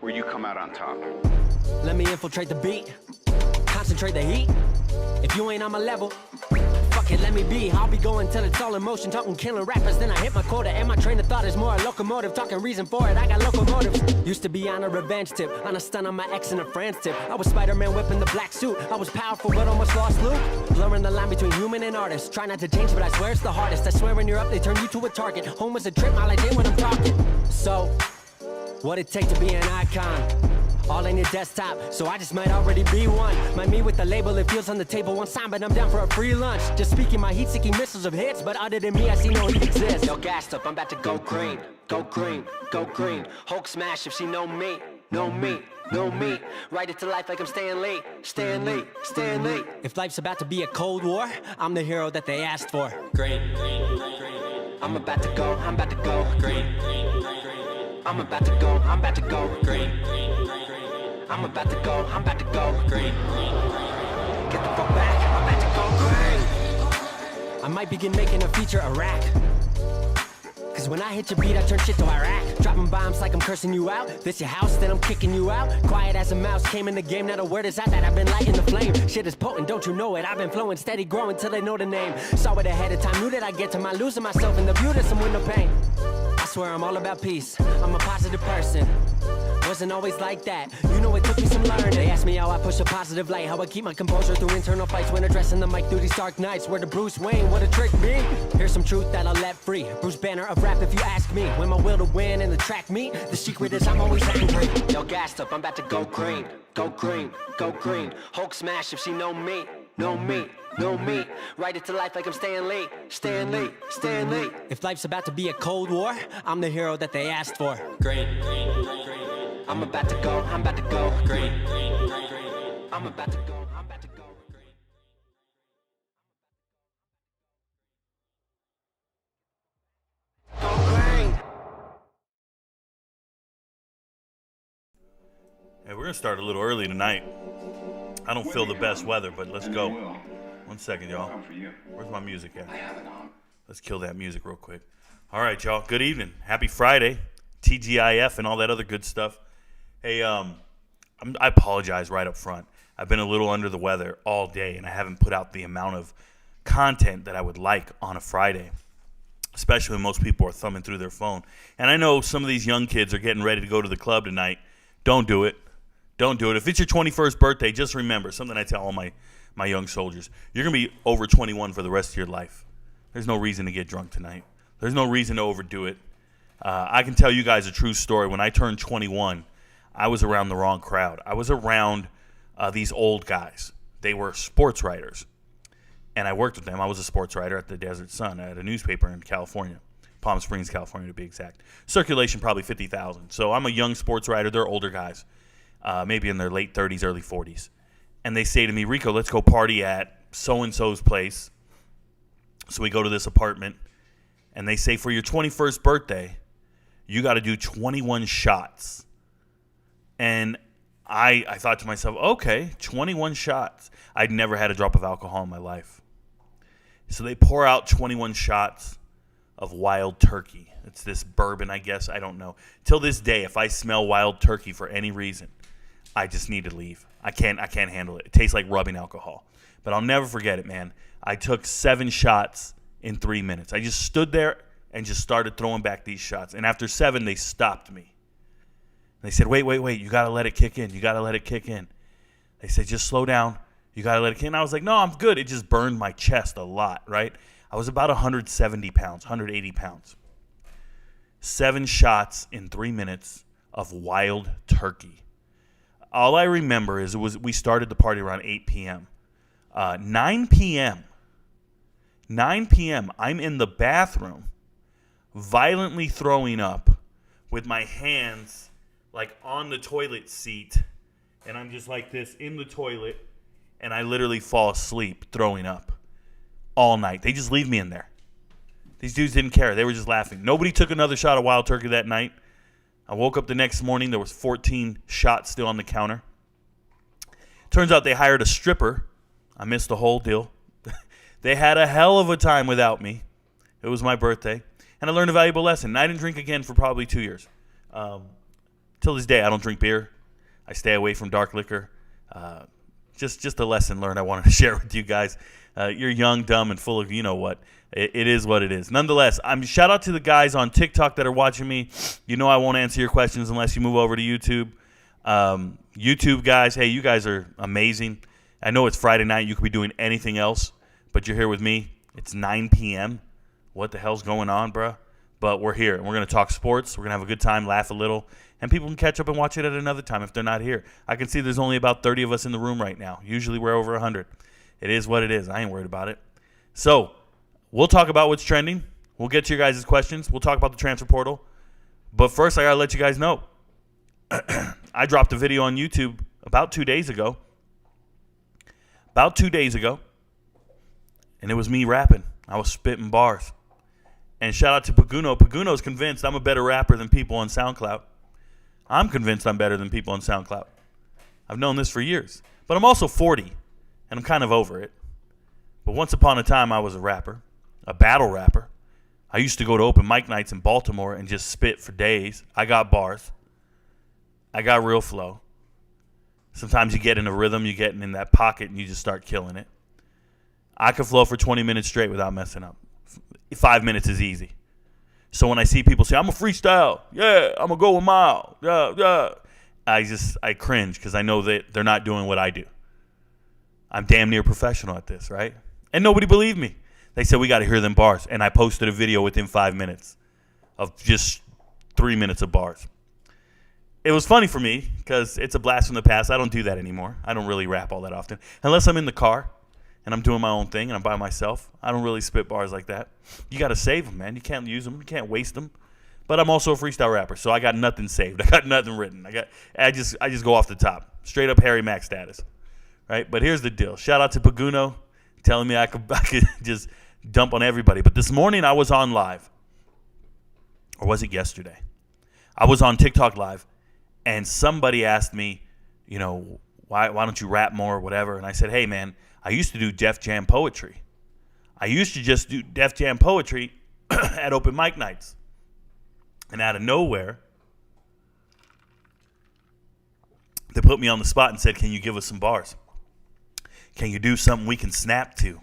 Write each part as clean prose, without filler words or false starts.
where you come out on top. Let me infiltrate the beat, concentrate the heat. If you ain't on my level, fuck it, let me be. I'll be going till it's all in motion, talking killing rappers, then I hit my quota. And my train of thought is more a locomotive, talking reason for it, I got locomotives. Used to be on a revenge tip, on a stun on my ex and a friend's tip. I was Spider-Man whipping the black suit, I was powerful but almost lost Luke. Blurring the line between human and artist, try not to change but I swear it's the hardest. I swear when you're up they turn you to a target. Home was a trip, all I did when I'm talking. So, what it take to be an icon? All in your desktop, so I just might already be one. My me with the label, it feels on the table one time, but I'm down for a free lunch. Just speaking my heat-seeking missiles of hits, but other than me, I see no heat exist. Yo, gassed up, I'm about to go green, go green, go green. Hulk smash if she know me, know me, know me. Write it to life like I'm Stan Lee, Stan Lee, Stan Lee. If life's about to be a cold war, I'm the hero that they asked for. Green, green, green. I'm about to go green, green, green, green. I'm about to go green, green, green. I'm about to go green. Get the fuck back, I'm about to go green. I might begin making a feature Iraq. Cause when I hit your beat, I turn shit to Iraq. Dropping bombs like I'm cursing you out. This your house, then I'm kicking you out. Quiet as a mouse, came in the game, not a word is out that I've been lighting the flame. Shit is potent, don't you know it? I've been flowing, steady growing till they know the name. Saw it ahead of time, knew that I'd get to my losing myself in the view, there's some window pain. I swear I'm all about peace, I'm a positive person. Wasn't always like that, you know it took me some learning. They asked me how I push a positive light, how I keep my composure through internal fights when addressing the mic through these dark nights. Where the Bruce Wayne, what a trick me. Here's some truth that I'll let free, Bruce Banner of rap if you ask me. When my will to win and the track meet, the secret is I'm always angry. Yo, gassed up, I'm about to go green, go green, go green. Hulk smash if she know me, know me, know me. Write it to life like I'm Stan Lee, Stan Lee, Stan Lee. If life's about to be a cold war, I'm the hero that they asked for. Green, green, green, green. I'm about to go green, green, green, green. I'm about to go green. Go green. Hey, we're gonna start a little early tonight. I don't feel the best weather, but let's go. 1 second, y'all. Where's my music at? Let's kill that music real quick. All right, y'all. Good evening. Happy Friday. TGIF and all that other good stuff. Hey, I apologize right up front. I've been a little under the weather all day, and I haven't put out the amount of content that I would like on a Friday, especially when most people are thumbing through their phone. And I know some of these young kids are getting ready to go to the club tonight. Don't do it. Don't do it. If it's your 21st birthday, just remember, something I tell all my young soldiers, you're going to be over 21 for the rest of your life. There's no reason to get drunk tonight. There's no reason to overdo it. I can tell you guys a true story. When I turned 21, I was around the wrong crowd. I was around these old guys. They were sports writers. And I worked with them. I was a sports writer at the Desert Sun at a newspaper in California, Palm Springs, California to be exact. Circulation probably 50,000. So I'm a young sports writer. They're older guys, maybe in their late 30s, early 40s. And they say to me, Rico, let's go party at so-and-so's place. So we go to this apartment. And they say, for your 21st birthday, you got to do 21 shots. And I thought to myself, okay, 21 shots. I'd never had a drop of alcohol in my life. So they pour out 21 shots of wild turkey. It's this bourbon, I guess. I don't know. Till this day, if I smell wild turkey for any reason, I just need to leave. I can't handle it. It tastes like rubbing alcohol. But I'll never forget it, man. I took 7 shots in 3 minutes. I just stood there and just started throwing back these shots. And after 7, they stopped me. They said, wait, you got to let it kick in. You got to let it kick in. They said, just slow down. You got to let it kick in. I was like, no, I'm good. It just burned my chest a lot, right? I was about 170 pounds, 180 pounds. 7 shots in 3 minutes of wild turkey. All I remember is we started the party around 8 p.m. 9 p.m., I'm in the bathroom violently throwing up with my hands like on the toilet seat, and I'm just like this in the toilet, and I literally fall asleep throwing up all night. They just leave me in there. These dudes didn't care. They were just laughing. Nobody took another shot of wild turkey that night. I woke up the next morning. There was 14 shots still on the counter. Turns out they hired a stripper. I missed the whole deal. They had a hell of a time without me. It was my birthday. And I learned a valuable lesson. I didn't drink again for probably 2 years. To till this day, I don't drink beer. I stay away from dark liquor. Just a lesson learned I wanted to share with you guys. You're young, dumb, and full of you know what. It is what it is. Nonetheless, shout out to the guys on TikTok that are watching me. You know I won't answer your questions unless you move over to YouTube. YouTube guys, hey, you guys are amazing. I know it's Friday night. You could be doing anything else, but you're here with me. It's 9 p.m. What the hell's going on, bro? But we're here, and we're going to talk sports. We're going to have a good time, laugh a little, and people can catch up and watch it at another time if they're not here. I can see there's only about 30 of us in the room right now. Usually we're over 100. It is what it is. I ain't worried about it. So we'll talk about what's trending. We'll get to your guys' questions. We'll talk about the transfer portal. But first, I got to let you guys know. I dropped a video on YouTube about 2 days ago. And it was me rapping. I was spitting bars. And shout out to Paguno. Paguno's convinced I'm a better rapper than people on SoundCloud. I'm convinced I'm better than people on SoundCloud. I've known this for years. But I'm also 40, and I'm kind of over it. But once upon a time, I was a rapper, a battle rapper. I used to go to open mic nights in Baltimore and just spit for days. I got bars. I got real flow. Sometimes you get in a rhythm, you get in that pocket, and you just start killing it. I could flow for 20 minutes straight without messing up. 5 minutes is easy. So when I see people say, I'm a freestyle, yeah, I'm going to go a mile, yeah, I cringe because I know that they're not doing what I do. I'm damn near professional at this, right? And nobody believed me. They said, we got to hear them bars. And I posted a video within 5 minutes of just 3 minutes of bars. It was funny for me because it's a blast from the past. I don't do that anymore. I don't really rap all that often. Unless I'm in the car and I'm doing my own thing and I'm by myself. I don't really spit bars like that. You got to save them, man. You can't use them. You can't waste them. But I'm also a freestyle rapper, so I got nothing saved. I got nothing written. I just go off the top. Straight up Harry Mack status. Right? But here's the deal. Shout out to Paguno telling me I could just dump on everybody. But this morning I was on live. Or was it yesterday? I was on TikTok live. And somebody asked me, you know, why don't you rap more or whatever? And I said, hey, man, I used to do Def Jam poetry. I used to just do Def Jam poetry at open mic nights. And out of nowhere, they put me on the spot and said, can you give us some bars? Can you do something we can snap to?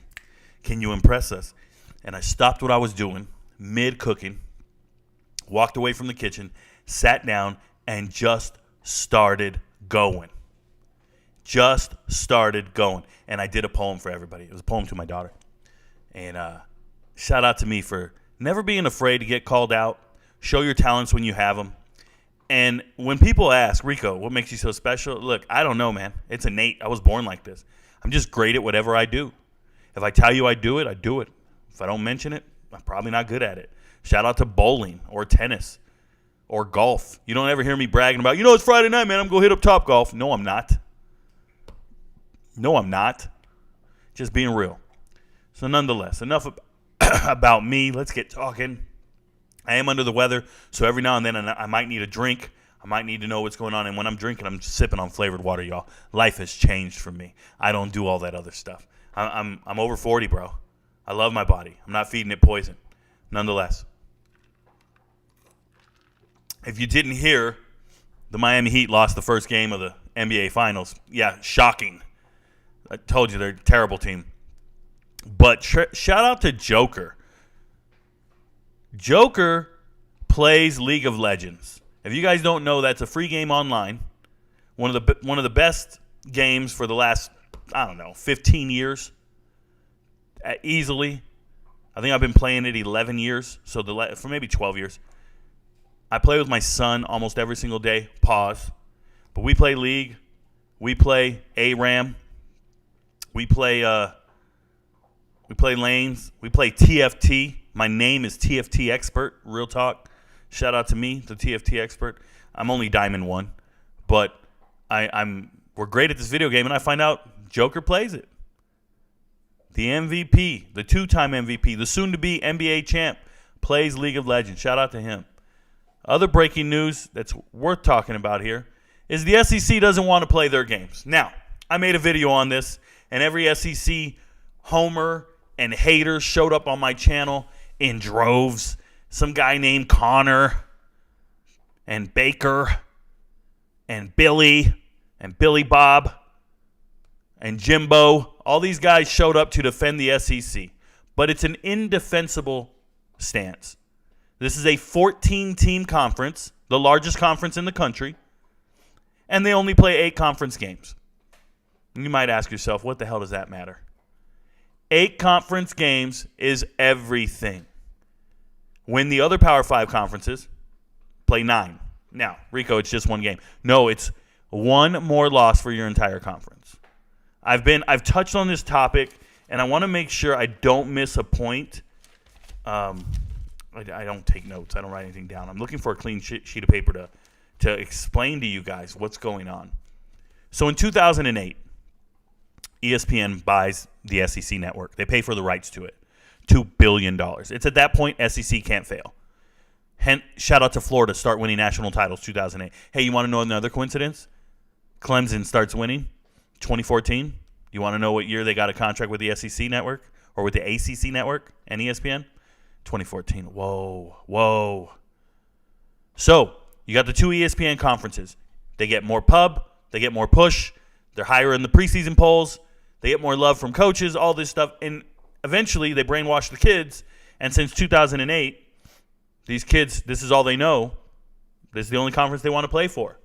Can you impress us? And I stopped what I was doing mid-cooking, walked away from the kitchen, sat down, and just started going. And I did a poem for everybody. It was a poem to my daughter. And shout out to me for never being afraid to get called out. Show your talents when you have them. And when people ask, Rico, what makes you so special? Look, I don't know, man. It's innate. I was born like this. I'm just great at whatever I do. If I tell you I do it, I do it. If I don't mention it, I'm probably not good at it. Shout out to bowling or tennis. Or golf. You don't ever hear me bragging about, it's Friday night, man. I'm going to hit up Topgolf. No, I'm not. Just being real. So nonetheless, enough about me. Let's get talking. I am under the weather, so every now and then I might need a drink. I might need to know what's going on. And when I'm drinking, I'm sipping on flavored water, y'all. Life has changed for me. I don't do all that other stuff. I'm over 40, bro. I love my body. I'm not feeding it poison. Nonetheless. If you didn't hear, the Miami Heat lost the first game of the NBA Finals. Yeah, shocking. I told you they're a terrible team. But shout out to Joker. Joker plays League of Legends. If you guys don't know, that's a free game online. One of the best games for the last, 15 years. Easily. I think I've been playing it 11 years, so for maybe 12 years. I play with my son almost every single day. Pause. But we play League. We play ARAM. We play lanes. We play TFT. My name is TFT Expert. Real talk. Shout out to me, the TFT Expert. I'm only Diamond 1. But we're great at this video game, and I find out Joker plays it. The MVP, the two-time MVP, the soon-to-be NBA champ, plays League of Legends. Shout out to him. Other breaking news that's worth talking about here is the SEC doesn't want to play their games. Now, I made a video on this, and every SEC homer and hater showed up on my channel in droves. Some guy named Connor and Baker and Billy Bob and Jimbo. All these guys showed up to defend the SEC. But it's an indefensible stance. This is a 14-team conference, the largest conference in the country, and they only play 8 conference games. And you might ask yourself, what the hell does that matter? 8 conference games is everything. When the other Power 5 conferences play 9. Now, Rico, it's just one game. No, it's one more loss for your entire conference. I've touched on this topic, and I want to make sure I don't miss a point. I don't take notes. I don't write anything down. I'm looking for a clean sheet of paper to explain to you guys what's going on. So in 2008, ESPN buys the SEC network. They pay for the rights to it, $2 billion. It's at that point SEC can't fail. Shout out to Florida, start winning national titles 2008. Hey, you want to know another coincidence? Clemson starts winning 2014. You want to know what year they got a contract with the SEC network or with the ACC network and ESPN? 2014. Whoa. So you got the 2 ESPN conferences. They get more pub. They get more push. They're higher in the preseason polls. They get more love from coaches, all this stuff. And eventually they brainwash the kids. And since 2008, these kids, this is all they know. This is the only conference they want to play for.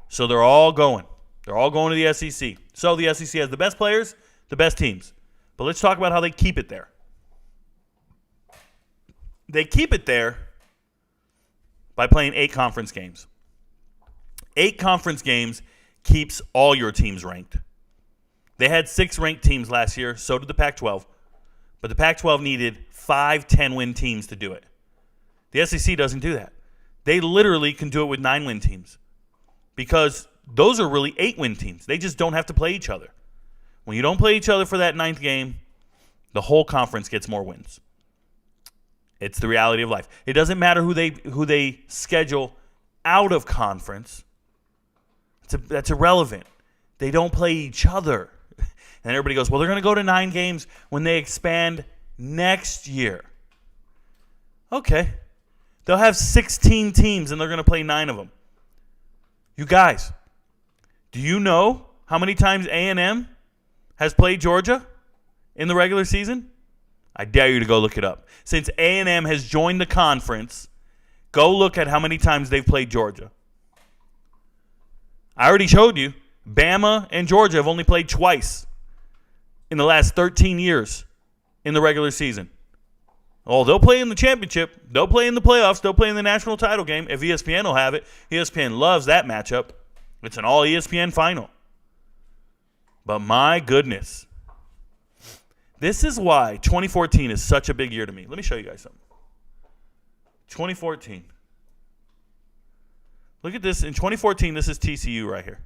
So they're all going. They're all going to the SEC. So the SEC has the best players, the best teams. But let's talk about how they keep it there. They keep it there by playing 8 conference games. 8 conference games keeps all your teams ranked. They had 6 ranked teams last year. So did the Pac-12. But the Pac-12 needed 5 10-win teams to do it. The SEC doesn't do that. They literally can do it with 9-win teams because those are really 8-win teams. They just don't have to play each other. When you don't play each other for that 9th game, the whole conference gets more wins. It's the reality of life. It doesn't matter who they schedule out of conference. That's irrelevant. They don't play each other. And everybody goes, well, they're going to go to 9 games when they expand next year. Okay. They'll have 16 teams, and they're going to play 9 of them. You guys, do you know how many times A&M has played Georgia in the regular season? I dare you to go look it up. Since A&M has joined the conference, go look at how many times they've played Georgia. I already showed you. Bama and Georgia have only played twice in the last 13 years in the regular season. Oh, they'll play in the championship. They'll play in the playoffs. They'll play in the national title game if ESPN will have it. ESPN loves that matchup. It's an all ESPN final. But my goodness. This is why 2014 is such a big year to me. Let me show you guys something. 2014. Look at this. In 2014, this is TCU right here.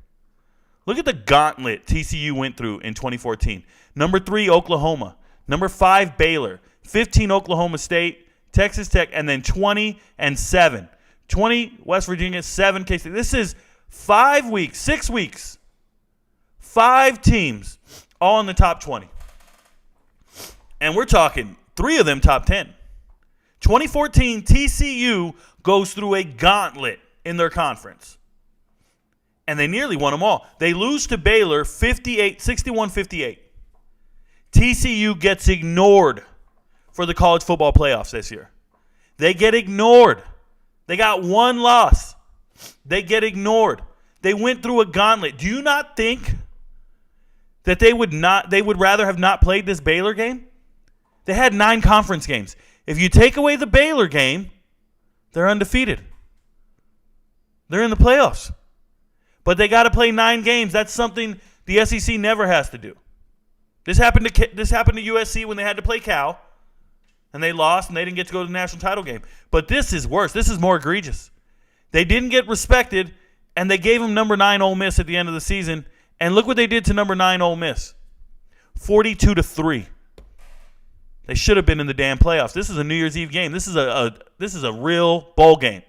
Look at the gauntlet TCU went through in 2014. Number 3, Oklahoma. Number 5, Baylor. 15, Oklahoma State. Texas Tech. And then 20 and 7. 20, West Virginia. 7, K-State. This is 5 weeks, 6 weeks. 5 teams all in the top 20. And we're talking 3 of them top 10. 2014, TCU goes through a gauntlet in their conference. And they nearly won them all. They lose to Baylor 61-58. TCU gets ignored for the college football playoffs this year. They get ignored. They got 1 loss. They get ignored. They went through a gauntlet. Do you not think that they would rather have not played this Baylor game? They had 9 conference games. If you take away the Baylor game, they're undefeated. They're in the playoffs. But they got to play 9 games. That's something the SEC never has to do. This happened to USC when they had to play Cal, and they lost, and they didn't get to go to the national title game. But this is worse. This is more egregious. They didn't get respected, and they gave them number 9 Ole Miss at the end of the season. And look what they did to number 9 Ole Miss. 42-3. They should have been in the damn playoffs. This is a New Year's Eve game. This is a real bowl game.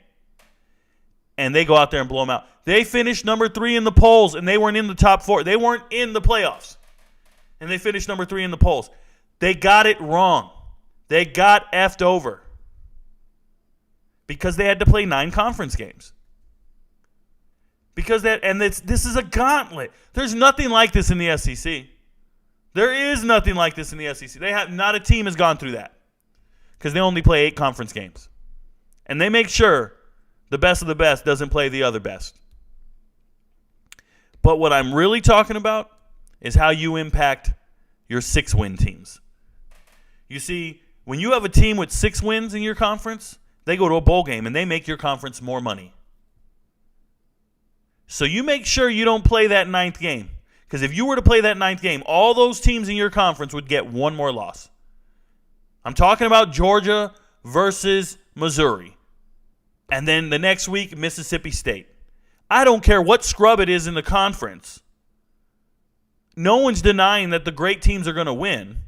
And they go out there and blow them out. They finished number 3 in the polls, and they weren't in the top 4. They weren't in the playoffs. And they finished number 3 in the polls. They got it wrong. They got effed over. Because they had to play 9 conference games. Because this is a gauntlet. There's nothing like this in the SEC. There is nothing like this in the SEC. Not a team has gone through that because they only play 8 conference games. And they make sure the best of the best doesn't play the other best. But what I'm really talking about is how you impact your 6-win teams. You see, when you have a team with 6 wins in your conference, they go to a bowl game and they make your conference more money. So you make sure you don't play that 9th game. Because if you were to play that 9th game, all those teams in your conference would get one more loss. I'm talking about Georgia versus Missouri. And then the next week, Mississippi State. I don't care what scrub it is in the conference. No one's denying that the great teams are going to win,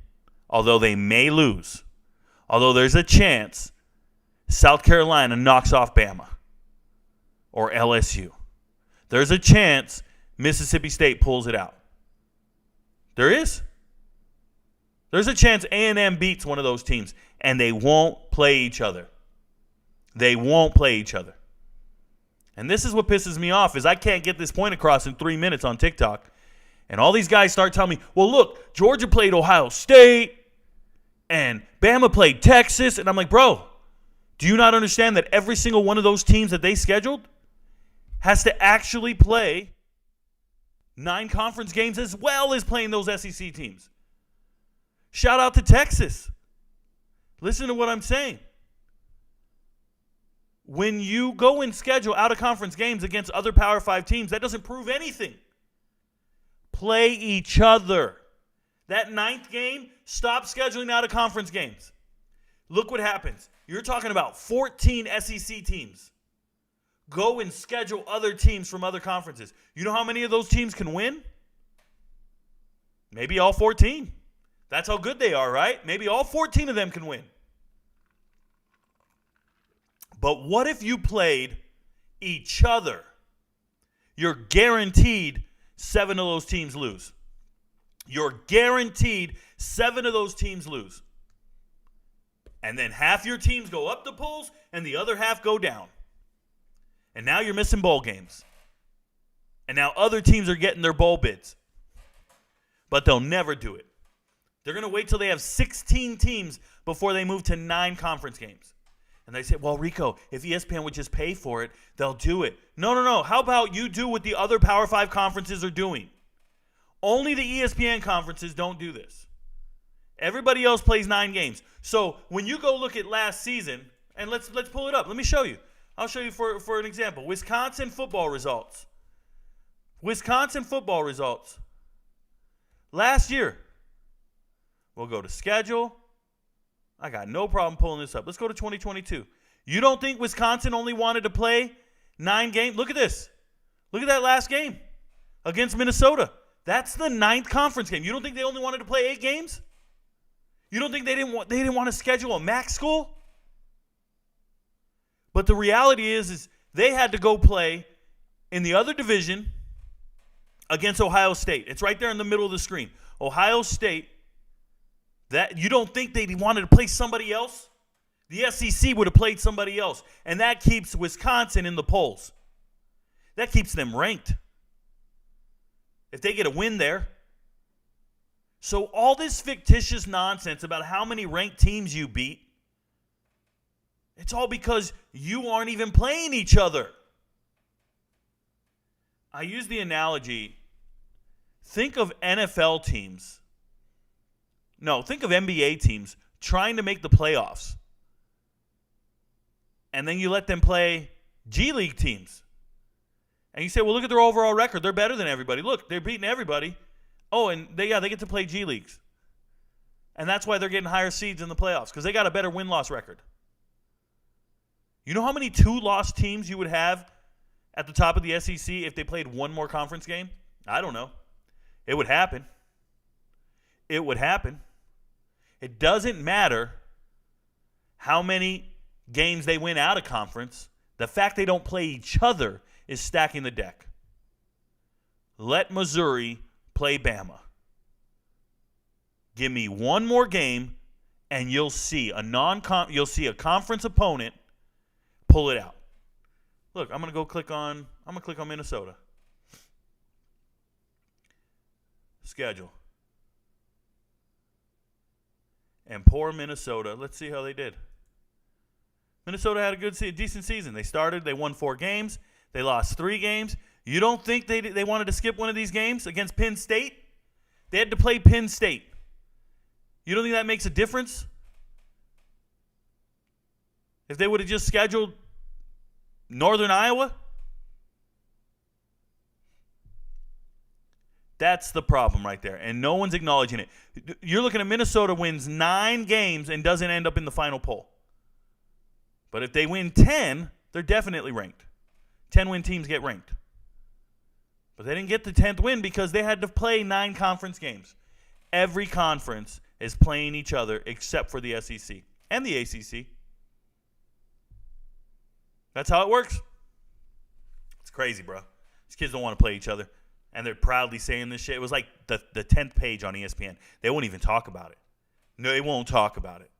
although they may lose. Although there's a chance South Carolina knocks off Bama or LSU. There's a chance Mississippi State pulls it out. There is. There's a chance A&M beats one of those teams, and they won't play each other. They won't play each other. And this is what pisses me off, is I can't get this point across in 3 minutes on TikTok. And all these guys start telling me, well, look, Georgia played Ohio State, and Bama played Texas. And I'm like, bro, do you not understand that every single one of those teams that they scheduled has to actually play 9 conference games as well as playing those SEC teams? Shout out to Texas. Listen to what I'm saying. When you go and schedule out-of-conference games against other Power 5 teams, that doesn't prove anything. Play each other. That 9th game, stop scheduling out-of-conference games. Look what happens. You're talking about 14 SEC teams. Go and schedule other teams from other conferences. You know how many of those teams can win? Maybe all 14. That's how good they are, right? Maybe all 14 of them can win. But what if you played each other? You're guaranteed 7 of those teams lose. You're guaranteed 7 of those teams lose. And then half your teams go up the polls and the other half go down. And now you're missing bowl games. And now other teams are getting their bowl bids. But they'll never do it. They're going to wait till they have 16 teams before they move to 9 conference games. And they say, well, Rico, if ESPN would just pay for it, they'll do it. No. How about you do what the other Power 5 conferences are doing? Only the ESPN conferences don't do this. Everybody else plays 9 games. So when you go look at last season, and let's pull it up. Let me show you. I'll show you for an example. Wisconsin football results. Last year. We'll go to schedule. I got no problem pulling this up. Let's go to 2022. You don't think Wisconsin only wanted to play 9 games? Look at this. Look at that last game against Minnesota. That's the 9th conference game. You don't think they only wanted to play 8 games? You don't think they didn't want to schedule a MAC school? But the reality is they had to go play in the other division against Ohio State. It's right there in the middle of the screen. Ohio State. That you don't think they wanted to play somebody else? The SEC would have played somebody else. And that keeps Wisconsin in the polls. That keeps them ranked. If they get a win there. So all this fictitious nonsense about how many ranked teams you beat, it's all because you aren't even playing each other. I use the analogy, think of NFL teams. No, think of NBA teams trying to make the playoffs. And then you let them play G League teams. And you say, well, look at their overall record. They're better than everybody. Look, they're beating everybody. Oh, and they get to play G Leagues. And that's why they're getting higher seeds in the playoffs, because they got a better win-loss record. You know how many 2-loss teams you would have at the top of the SEC if they played one more conference game? I don't know. It would happen. It would happen. It doesn't matter how many games they win out of conference. The fact they don't play each other is stacking the deck. Let Missouri play Bama. Give me one more game, and you'll see a conference opponent pull it out. Look, I'm gonna go click on I'm going to click on Minnesota. Schedule. And poor Minnesota. Let's see how they did. Minnesota had a decent season. They won 4 games. They lost 3 games. You don't think they wanted to skip one of these games against Penn State? They had to play Penn State. You don't think that makes a difference? If they would have just scheduled Northern Iowa? That's the problem right there, and no one's acknowledging it. You're looking at Minnesota wins 9 games and doesn't end up in the final poll. But if they win 10, they're definitely ranked. 10-win teams get ranked. But they didn't get the 10th win because they had to play 9 conference games. Every conference is playing each other except for the SEC and the ACC. That's how it works. It's crazy, bro. These kids don't want to play each other, and they're proudly saying this shit. It was like the 10th page on ESPN. They won't even talk about it. No, they won't talk about it.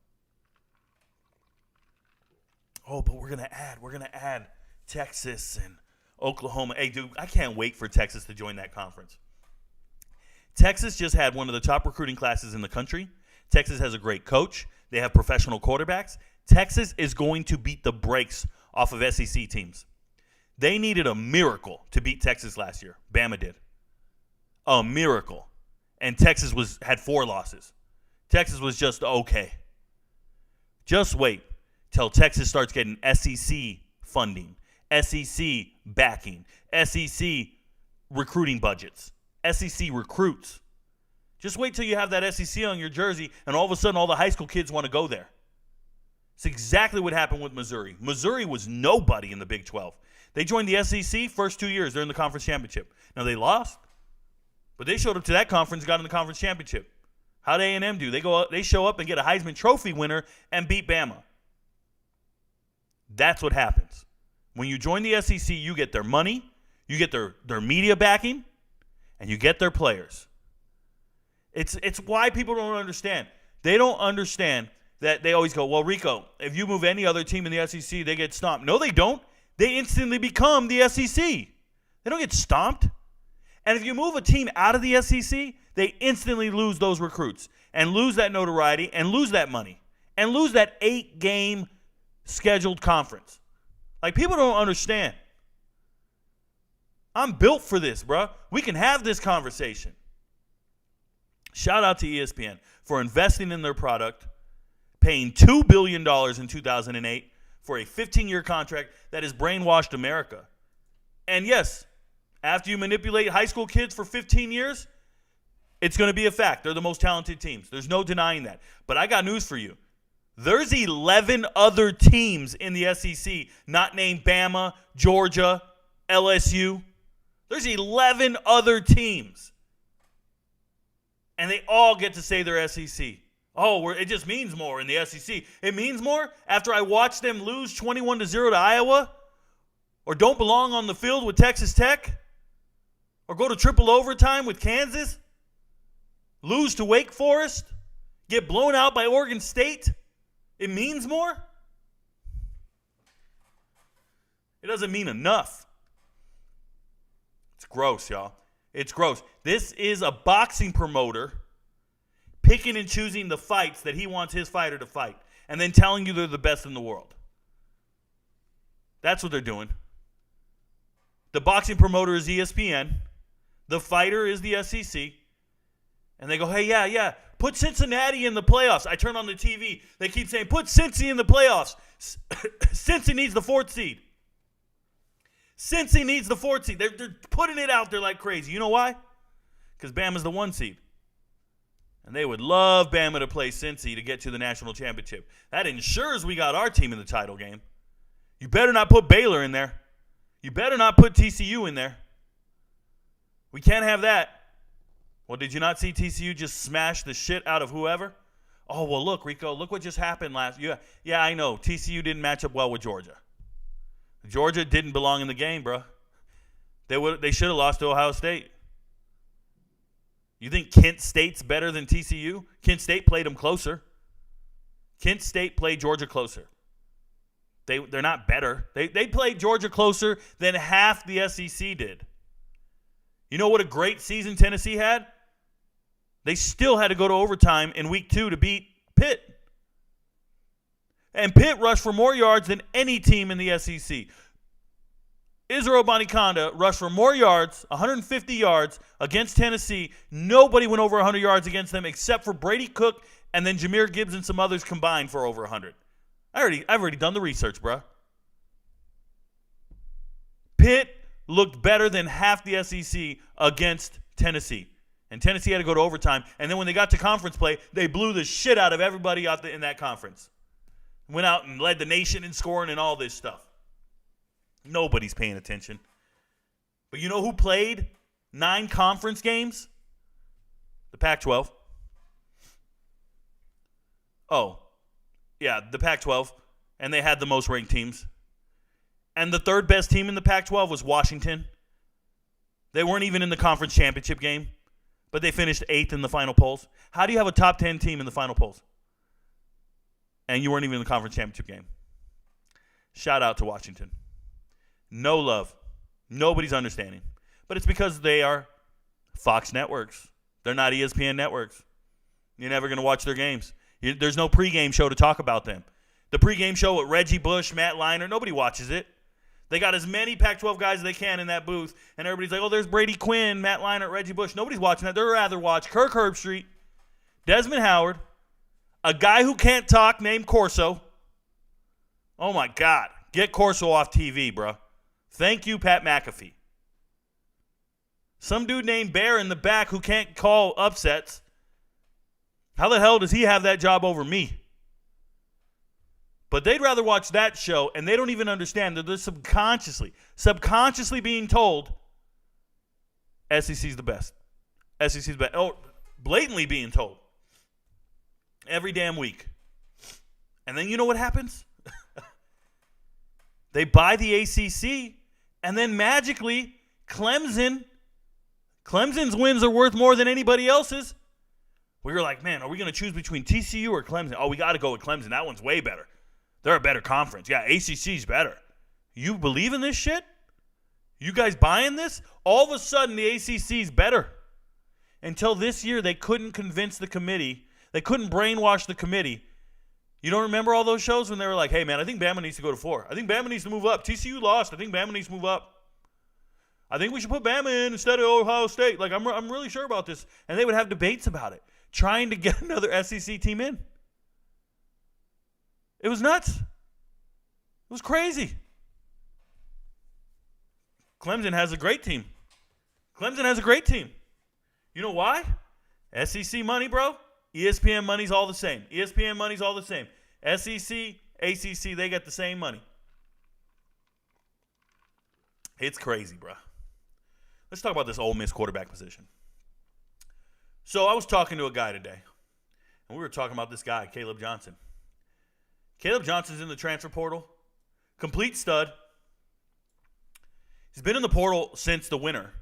Oh, but we're going to add Texas and Oklahoma. Hey, dude, I can't wait for Texas to join that conference. Texas just had one of the top recruiting classes in the country. Texas has a great coach. They have professional quarterbacks. Texas is going to beat the brakes off of SEC teams. They needed a miracle to beat Texas last year. Bama did. A miracle. And Texas had 4 losses. Texas was just okay. Just wait till Texas starts getting SEC funding, SEC backing, SEC recruiting budgets, SEC recruits. Just wait till you have that SEC on your jersey, and all of a sudden all the high school kids want to go there. It's exactly what happened with Missouri. Missouri was nobody in the Big 12. They joined the SEC first 2 years. They're in the conference championship. Now, they lost, but they showed up to that conference and got in the conference championship. How'd A&M do? They show up and get a Heisman Trophy winner and beat Bama. That's what happens. When you join the SEC, you get their money, you get their media backing, and you get their players. It's why people don't understand. They don't understand that they always go, well, Rico, if you move any other team in the SEC, they get stomped. No, they don't. They instantly become the SEC. They don't get stomped. And if you move a team out of the SEC, they instantly lose those recruits and lose that notoriety and lose that money and lose that 8-game scheduled conference. Like, people don't understand. I'm built for this, bro. We can have this conversation. Shout out to ESPN for investing in their product, paying $2 billion in 2008 for a 15-year contract that has brainwashed America. And yes, after you manipulate high school kids for 15 years, it's going to be a fact. They're the most talented teams. There's no denying that. But I got news for you. There's 11 other teams in the SEC not named Bama, Georgia, LSU. There's 11 other teams. And they all get to say they're SEC. Oh, it just means more in the SEC. It means more after I watched them lose 21-0 to Iowa, or don't belong on the field with Texas Tech, or go to triple overtime with Kansas, lose to Wake Forest, get blown out by Oregon State. It means more? It doesn't mean enough. It's gross, y'all. It's gross. This is a boxing promoter picking and choosing the fights that he wants his fighter to fight and then telling you they're the best in the world. That's what they're doing. The boxing promoter is ESPN. The fighter is the SEC. And they go, hey, yeah, put Cincinnati in the playoffs. I turn on the TV. They keep saying, put Cincy in the playoffs. Cincy needs the 4th seed. Cincy needs the 4th seed. They're putting it out there like crazy. You know why? Because Bama's the 1 seed. And they would love Bama to play Cincy to get to the national championship. That ensures we got our team in the title game. You better not put Baylor in there. You better not put TCU in there. We can't have that. Well, did you not see TCU just smash the shit out of whoever? Oh, well, look, Rico, look what just happened last year. Yeah, I know. TCU didn't match up well with Georgia. Georgia didn't belong in the game, bro. They should have lost to Ohio State. You think Kent State's better than TCU? Kent State played them closer. Kent State played Georgia closer. They're not better. They played Georgia closer than half the SEC did. You know what a great season Tennessee had? They still had to go to overtime in week 2 to beat Pitt. And Pitt rushed for more yards than any team in the SEC. Israel Abanikanda rushed for more yards, 150 yards, against Tennessee. Nobody went over 100 yards against them except for Brady Cook and then Jahmyr Gibbs and some others combined for over 100. I've already done the research, bro. Pitt looked better than half the SEC against Tennessee. And Tennessee had to go to overtime. And then when they got to conference play, they blew the shit out of everybody in that conference. Went out and led the nation in scoring and all this stuff. Nobody's paying attention. But you know who played 9 conference games? The Pac-12. Oh, yeah, the Pac-12. And they had the most ranked teams. And the third best team in the Pac-12 was Washington. They weren't even in the conference championship game, but they finished 8th in the final polls. How do you have a top 10 team in the final polls? And you weren't even in the conference championship game. Shout out to Washington. No love. Nobody's understanding. But it's because they are Fox networks. They're not ESPN networks. You're never going to watch their games. There's no pregame show to talk about them. The pregame show with Reggie Bush, Matt Leinart, nobody watches it. They got as many Pac-12 guys as they can in that booth, and everybody's like, oh, there's Brady Quinn, Matt Leinart, Reggie Bush. Nobody's watching that. They'd rather watch Kirk Herbstreit, Desmond Howard, a guy who can't talk named Corso. Oh, my God. Get Corso off TV, bro. Thank you, Pat McAfee. Some dude named Bear in the back who can't call upsets. How the hell does he have that job over me? But they'd rather watch that show, and they don't even understand that they're subconsciously being told SEC's the best. SEC's best. Oh, blatantly being told. Every damn week. And then you know what happens? They buy the ACC, and then magically Clemson's wins are worth more than anybody else's. We were like, man, are we going to choose between TCU or Clemson? Oh, we got to go with Clemson. That one's way better. They're a better conference. Yeah, ACC's better. You believe in this shit? You guys buying this? All of a sudden, the ACC's better. Until this year, they couldn't convince the committee. They couldn't brainwash the committee. You don't remember all those shows when they were like, hey, man, I think Bama needs to go to 4. I think Bama needs to move up. TCU lost. I think Bama needs to move up. I think we should put Bama in instead of Ohio State. Like, I'm really sure about this. And they would have debates about it, trying to get another SEC team in. It was nuts. It was crazy. Clemson has a great team. Clemson has a great team. You know why? SEC money, bro. ESPN money's all the same. ESPN money's all the same. SEC, ACC, they got the same money. It's crazy, bro. Let's talk about this Ole Miss quarterback position. So I was talking to a guy today, and we were talking about this guy, Caleb Johnson. Caleb Johnson's in the transfer portal. Complete stud. He's been in the portal since the winter.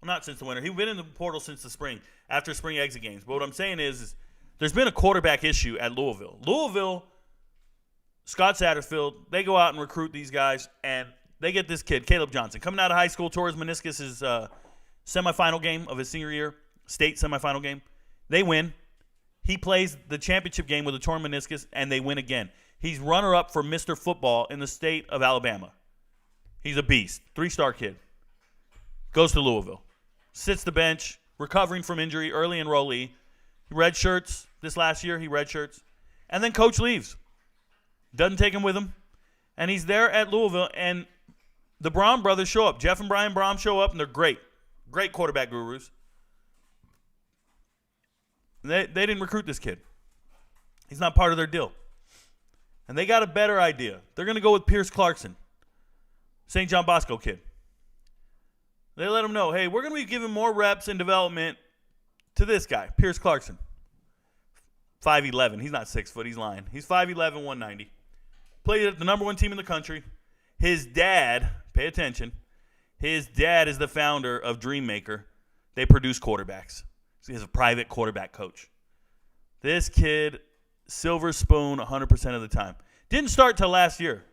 Well, not since the winter. He's been in the portal since the spring, after spring exit games. But what I'm saying is there's been a quarterback issue at Louisville. Louisville, Scott Satterfield, they go out and recruit these guys, and they get this kid, Caleb Johnson, coming out of high school, tore his meniscus his semifinal game of his senior year, state semifinal game. They win. He plays the championship game with a torn meniscus, and they win again. He's runner-up for Mr. Football in the state of Alabama. He's a beast. 3-star kid. Goes to Louisville. Sits the bench, recovering from injury, early enrollee. He redshirts this last year. He redshirts. And then coach leaves. Doesn't take him with him. And he's there at Louisville, and the Braun brothers show up. Jeff and Brian Braun show up, and they're great. Great quarterback gurus. They didn't recruit this kid. He's not part of their deal. And they got a better idea. They're going to go with Pierce Clarkson, St. John Bosco kid. They let him know, hey, we're going to be giving more reps and development to this guy, Pierce Clarkson. 5'11". He's not 6 foot. He's lying. He's 5'11", 190. Played at the number 1 team in the country. His dad, pay attention, his dad is the founder of Dreammaker. They produce quarterbacks. So he has a private quarterback coach. This kid, silver spoon 100% of the time. Didn't start till last year.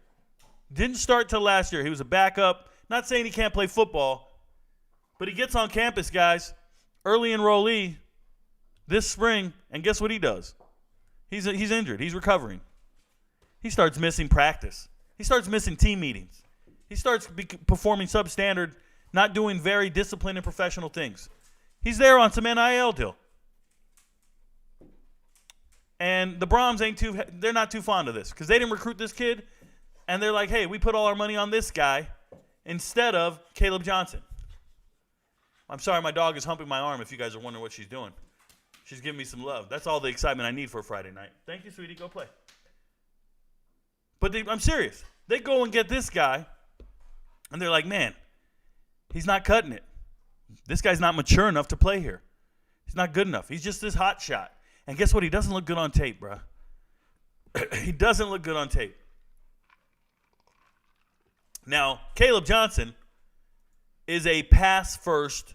Didn't start till last year. He was a backup. Not saying he can't play football, but he gets on campus, guys, early enrollee this spring, and guess what he does? He's injured. He's recovering. He starts missing practice. He starts missing team meetings. He starts performing substandard, not doing very disciplined and professional things. He's there on some NIL deal. And the Brahms they're not too fond of this because they didn't recruit this kid. And they're like, hey, we put all our money on this guy instead of Caleb Johnson. I'm sorry, my dog is humping my arm if you guys are wondering what she's doing. She's giving me some love. That's all the excitement I need for a Friday night. Thank you, sweetie. Go play. But I'm serious. They go and get this guy, and they're like, man, he's not cutting it. This guy's not mature enough to play here. He's not good enough. He's just this hot shot. And guess what? He doesn't look good on tape, bro. He doesn't look good on tape. Now, Caleb Johnson is a pass-first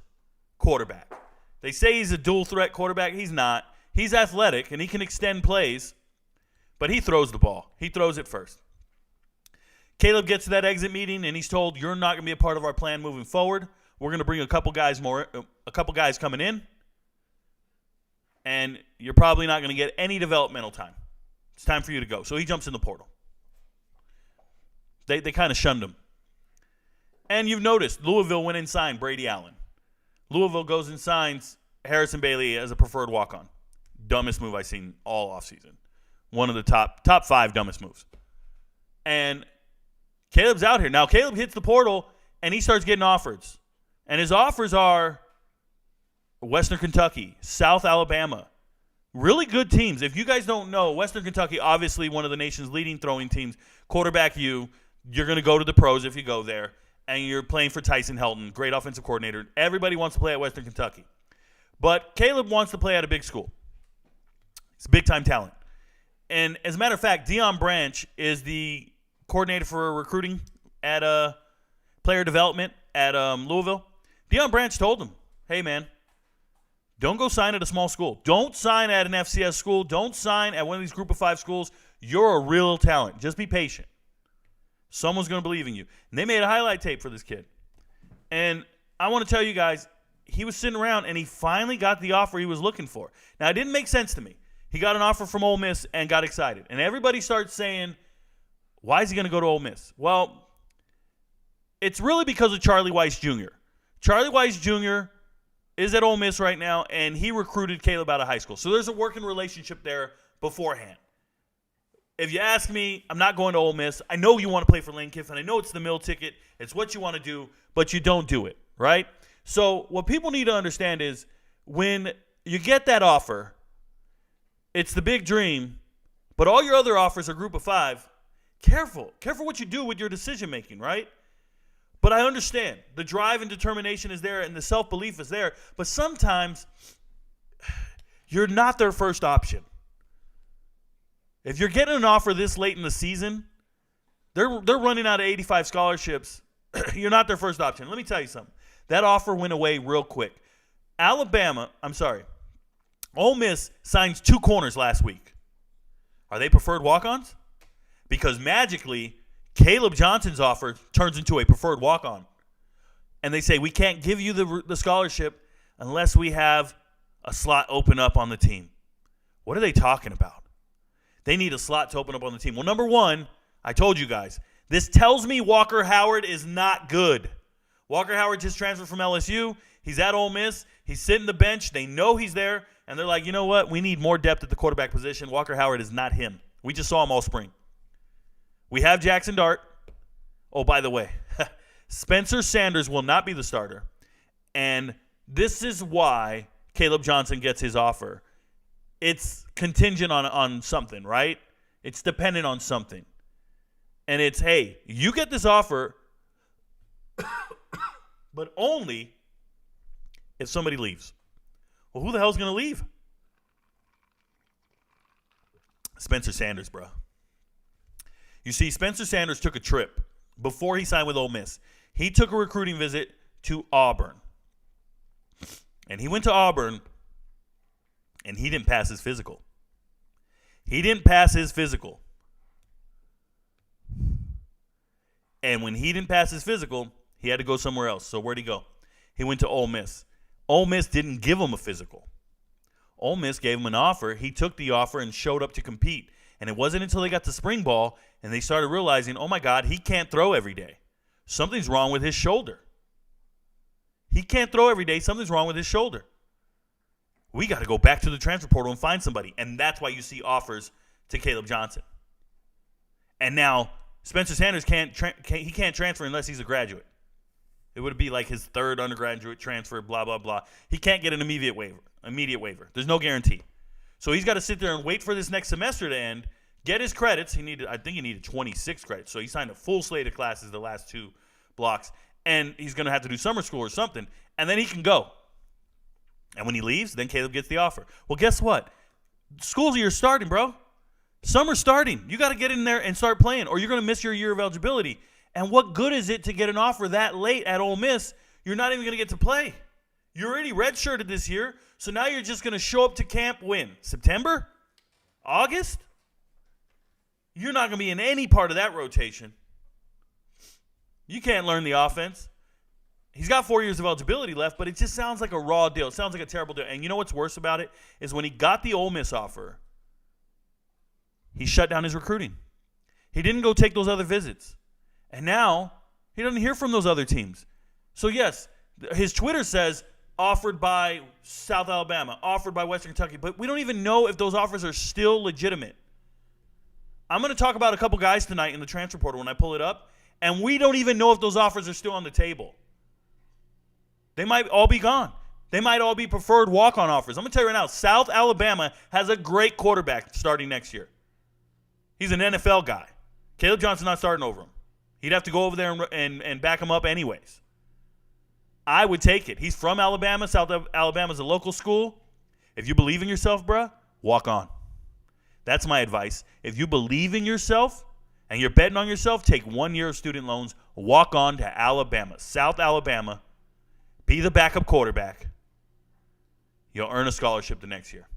quarterback. They say he's a dual-threat quarterback. He's not. He's athletic, and he can extend plays, but he throws the ball. He throws it first. Caleb gets to that exit meeting, and he's told, you're not going to be a part of our plan moving forward. We're going to bring a couple guys coming in, and you're probably not going to get any developmental time. It's time for you to go. So he jumps in the portal. They kind of shunned him. And you've noticed Louisville went and signed Brady Allen. Louisville goes and signs Harrison Bailey as a preferred walk-on. Dumbest move I've seen all offseason. One of the top 5 dumbest moves. And Caleb's out here. Now, Caleb hits the portal, and he starts getting offers. And his offers are Western Kentucky, South Alabama. Really good teams. If you guys don't know, Western Kentucky, obviously one of the nation's leading throwing teams. Quarterback you're going to go to the pros if you go there. And you're playing for Tyson Helton, great offensive coordinator. Everybody wants to play at Western Kentucky. But Caleb wants to play at a big school. He's a big-time talent. And as a matter of fact, Deion Branch is the coordinator for recruiting at player development at Louisville. Deion Branch told him, hey, man, don't go sign at a small school. Don't sign at an FCS school. Don't sign at one of these group of 5 schools. You're a real talent. Just be patient. Someone's going to believe in you. And they made a highlight tape for this kid. And I want to tell you guys, he was sitting around, and he finally got the offer he was looking for. Now, it didn't make sense to me. He got an offer from Ole Miss and got excited. And everybody starts saying, why is he going to go to Ole Miss? Well, it's really because of Charlie Weiss Jr. Charlie Weiss Jr. is at Ole Miss right now, and he recruited Caleb out of high school. So there's a working relationship there beforehand. If you ask me, I'm not going to Ole Miss. I know you want to play for Lane Kiffin. I know it's the mill ticket. It's what you want to do, but you don't do it, right? So what people need to understand is when you get that offer, it's the big dream, but all your other offers are group of 5. Careful what you do with your decision-making, right? But I understand. The drive and determination is there and the self-belief is there, but sometimes you're not their first option. If you're getting an offer this late in the season, they're running out of 85 scholarships. You're not their first option. Let me tell you something. That offer went away real quick. Ole Miss signs 2 corners last week. Are they preferred walk-ons? Because magically, Caleb Johnson's offer turns into a preferred walk-on. And they say, we can't give you the scholarship unless we have a slot open up on the team. What are they talking about? They need a slot to open up on the team. Well, number one, I told you guys, this tells me Walker Howard is not good. Walker Howard just transferred from LSU. He's at Ole Miss. He's sitting the bench. They know he's there. And they're like, you know what? We need more depth at the quarterback position. Walker Howard is not him. We just saw him all spring. We have Jackson Dart. Oh, by the way, Spencer Sanders will not be the starter. And this is why Caleb Johnson gets his offer. It's contingent on something, right? It's dependent on something. And it's, hey, you get this offer, but only if somebody leaves. Well, who the hell's going to leave? Spencer Sanders, bro. You see, Spencer Sanders took a trip before he signed with Ole Miss. He took a recruiting visit to Auburn. And he went to Auburn, and he didn't pass his physical. And when he didn't pass his physical, he had to go somewhere else. So where'd he go? He went to Ole Miss. Ole Miss didn't give him a physical. Ole Miss gave him an offer. He took the offer and showed up to compete. And it wasn't until they got to spring ball and they started realizing, oh, my God, he can't throw every day. Something's wrong with his shoulder. He can't throw every day. Something's wrong with his shoulder. We got to go back to the transfer portal and find somebody. And that's why you see offers to Caleb Johnson. And now Spencer Sanders can't transfer unless he's a graduate. It would be like his third undergraduate transfer, blah, blah, blah. He can't get an immediate waiver. There's no guarantee. So he's got to sit there and wait for this next semester to end, get his credits. I think he needed 26 credits. So he signed a full slate of classes the last 2 blocks. And he's going to have to do summer school or something. And then he can go. And when he leaves, then Caleb gets the offer. Well, guess what? School's year starting, bro. Summer's starting. You got to get in there and start playing, or you're going to miss your year of eligibility. And what good is it to get an offer that late at Ole Miss? You're not even going to get to play. You're already redshirted this year, so now you're just going to show up to camp when? September? August? You're not going to be in any part of that rotation. You can't learn the offense. He's got 4 years of eligibility left, but it just sounds like a raw deal. It sounds like a terrible deal. And you know what's worse about it is when he got the Ole Miss offer, he shut down his recruiting. He didn't go take those other visits. And now he doesn't hear from those other teams. So, yes, his Twitter says offered by South Alabama, offered by Western Kentucky, but we don't even know if those offers are still legitimate. I'm going to talk about a couple guys tonight in the transfer portal when I pull it up, and we don't even know if those offers are still on the table. They might all be gone. They might all be preferred walk-on offers. I'm going to tell you right now, South Alabama has a great quarterback starting next year. He's an NFL guy. Caleb Johnson's not starting over him. He'd have to go over there and back him up anyways. I would take it. He's from Alabama. South Alabama's a local school. If you believe in yourself, bruh, walk on. That's my advice. If you believe in yourself and you're betting on yourself, take 1 year of student loans, walk on to Alabama, South Alabama, be the backup quarterback. You'll earn a scholarship the next year.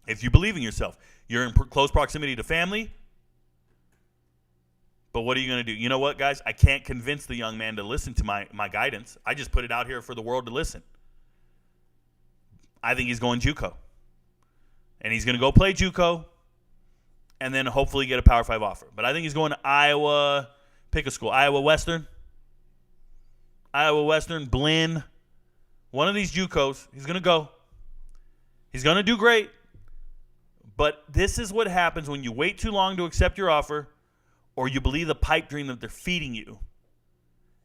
If you believe in yourself, you're in close proximity to family. But what are you going to do? You know what, guys? I can't convince the young man to listen to my guidance. I just put it out here for the world to listen. I think he's going JUCO. And he's going to go play JUCO and then hopefully get a Power 5 offer. But I think he's going to Iowa. Pick a school. Iowa Western, Blinn. One of these JUCOs. He's going to go. He's going to do great. But this is what happens when you wait too long to accept your offer, or you believe the pipe dream that they're feeding you.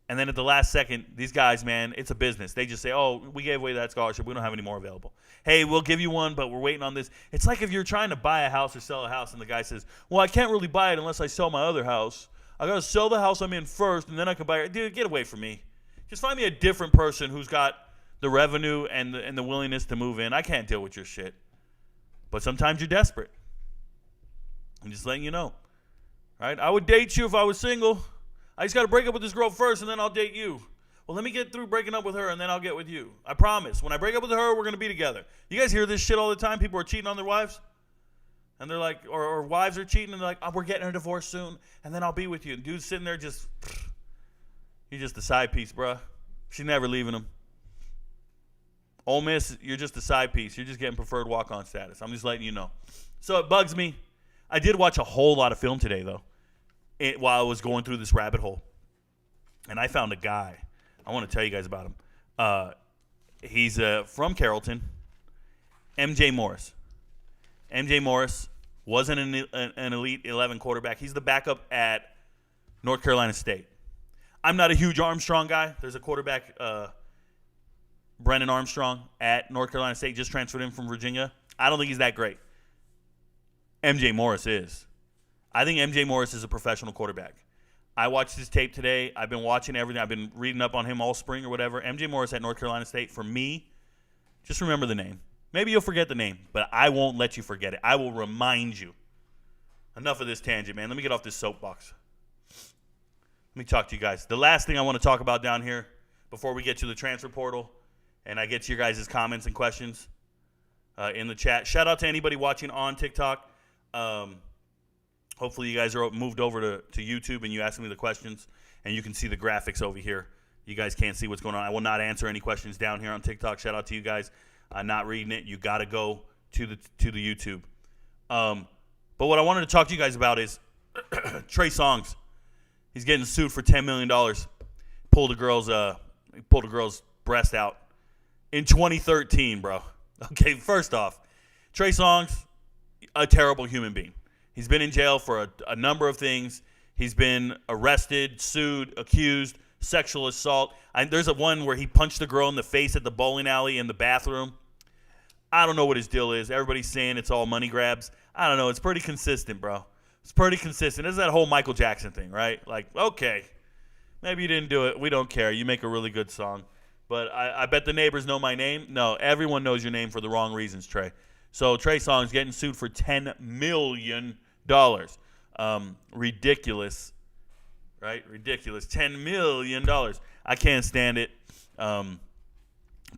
And then at the last second, these guys, man, it's a business. They just say, oh, we gave away that scholarship. We don't have any more available. Hey, we'll give you one, but we're waiting on this. It's like if you're trying to buy a house or sell a house, and the guy says, well, I can't really buy it unless I sell my other house. I got to sell the house I'm in first, and then I can buy it. Dude, get away from me. Just find me a different person who's got the revenue and the willingness to move in. I can't deal with your shit. But sometimes you're desperate. I'm just letting you know. Right? I would date you if I was single. I just got to break up with this girl first, and then I'll date you. Well, let me get through breaking up with her, and then I'll get with you. I promise. When I break up with her, we're going to be together. You guys hear this shit all the time? People are cheating on their wives? And they're like, or wives are cheating, and they're like, oh, we're getting a divorce soon, and then I'll be with you. And dude's sitting there just, you're just a side piece, bruh. She's never leaving him. Ole Miss, you're just a side piece. You're just getting preferred walk-on status. I'm just letting you know. So it bugs me. I did watch a whole lot of film today, though, while I was going through this rabbit hole. And I found a guy. I want to tell you guys about him. He's from Carrollton, MJ Morris. MJ Morris wasn't an Elite 11 quarterback. He's the backup at North Carolina State. I'm not a huge Armstrong guy. There's a quarterback, Brennan Armstrong, at North Carolina State, just transferred in from Virginia. I don't think he's that great. MJ Morris is. I think MJ Morris is a professional quarterback. I watched his tape today. I've been watching everything. I've been reading up on him all spring or whatever. MJ Morris at North Carolina State, for me, just remember the name. Maybe you'll forget the name, but I won't let you forget it. I will remind you. Enough of this tangent, man. Let me get off this soapbox. Let me talk to you guys. The last thing I want to talk about down here before we get to the transfer portal and I get to your guys' comments and questions in the chat. Shout out to anybody watching on TikTok. Hopefully you guys are moved over to YouTube and you ask me the questions. and you can see the graphics over here. You guys can't see what's going on. I will not answer any questions down here on TikTok. Shout out to you guys. I'm not reading it. You got to go to the YouTube. But what I wanted to talk to you guys about is Trey Songz. He's getting sued for $10 million. Pulled a girl's breast out in 2013, bro. Okay, first off, Trey Songz, a terrible human being. He's been in jail for a number of things. He's been arrested, sued, accused, sexual assault. There's one where he punched a girl in the face at the bowling alley in the bathroom. I don't know what his deal is. Everybody's saying it's all money grabs. I don't know. It's pretty consistent, bro. It's pretty consistent. It's that whole Michael Jackson thing, right? Like, okay, maybe you didn't do it. We don't care. You make a really good song. But I bet the neighbors know my name. No, everyone knows your name for the wrong reasons, Trey. So Trey Songz getting sued for $10 million. Ridiculous, right? Ridiculous. $10 million. I can't stand it.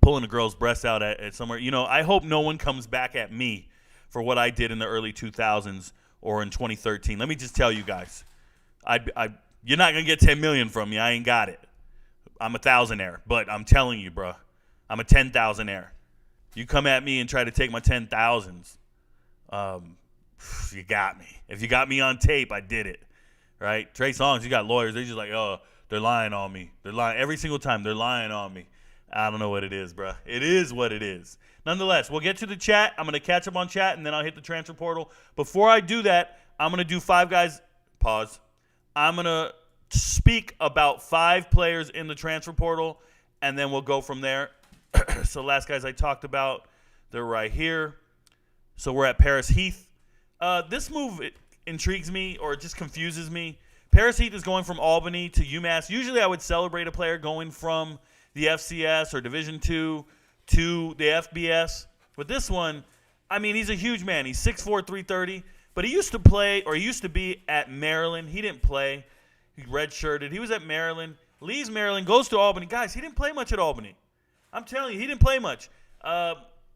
Pulling a girl's breast out at somewhere. You know, I hope no one comes back at me for what I did in the early 2000s or in 2013. Let me just tell you guys, you're not going to get $10 million from me. I ain't got it. I'm a thousandaire, but I'm telling you, bro, I'm a 10,000aire. You come at me and try to take my 10,000s, you got me. If you got me on tape, I did it, right? Trey Songz, you got lawyers. They're just like, oh, they're lying on me. They're lying every single time. They're lying on me. I don't know what it is, bro. It is what it is. Nonetheless, we'll get to the chat. I'm going to catch up on chat, and then I'll hit the transfer portal. Before I do that, I'm going to do five guys. Pause. I'm going to speak about 5 players in the transfer portal, and then we'll go from there. So last guys I talked about, they're right here. So we're at Paris Heath. This move intrigues me, or it just confuses me. Paris Heath is going from Albany to UMass. Usually I would celebrate a player going from the FCS or Division II to the FBS. But this one, I mean, he's a huge man. He's 6'4", 330. But he used to play, or he used to be at Maryland. He didn't play. He redshirted. He was at Maryland. Leaves Maryland, goes to Albany. Guys, he didn't play much at Albany. I'm telling you, he didn't play much.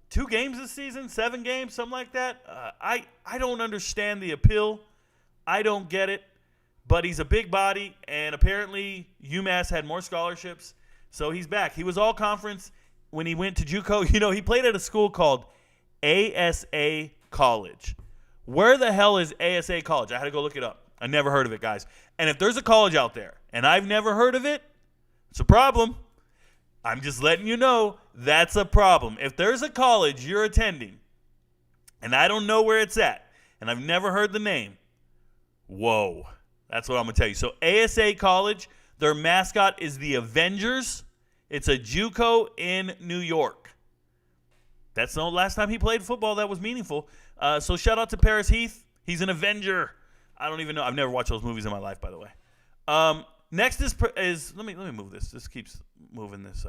2 games this season, 7 games, something like that. I don't understand the appeal. I don't get it. But he's a big body, and apparently UMass had more scholarships. So he's back. He was all conference when he went to JUCO. You know, he played at a school called ASA College. Where the hell is ASA College? I had to go look it up. I never heard of it, guys. And if there's a college out there and I've never heard of it, it's a problem. I'm just letting you know that's a problem. If there's a college you're attending and I don't know where it's at and I've never heard the name, whoa. That's what I'm going to tell you. So ASA College, their mascot is the Avengers. It's a JUCO in New York. That's the last time he played football that was meaningful. So shout out to Paris Heath. He's an Avenger. I don't even know. I've never watched those movies in my life, by the way. Next is let me move this. This keeps moving this.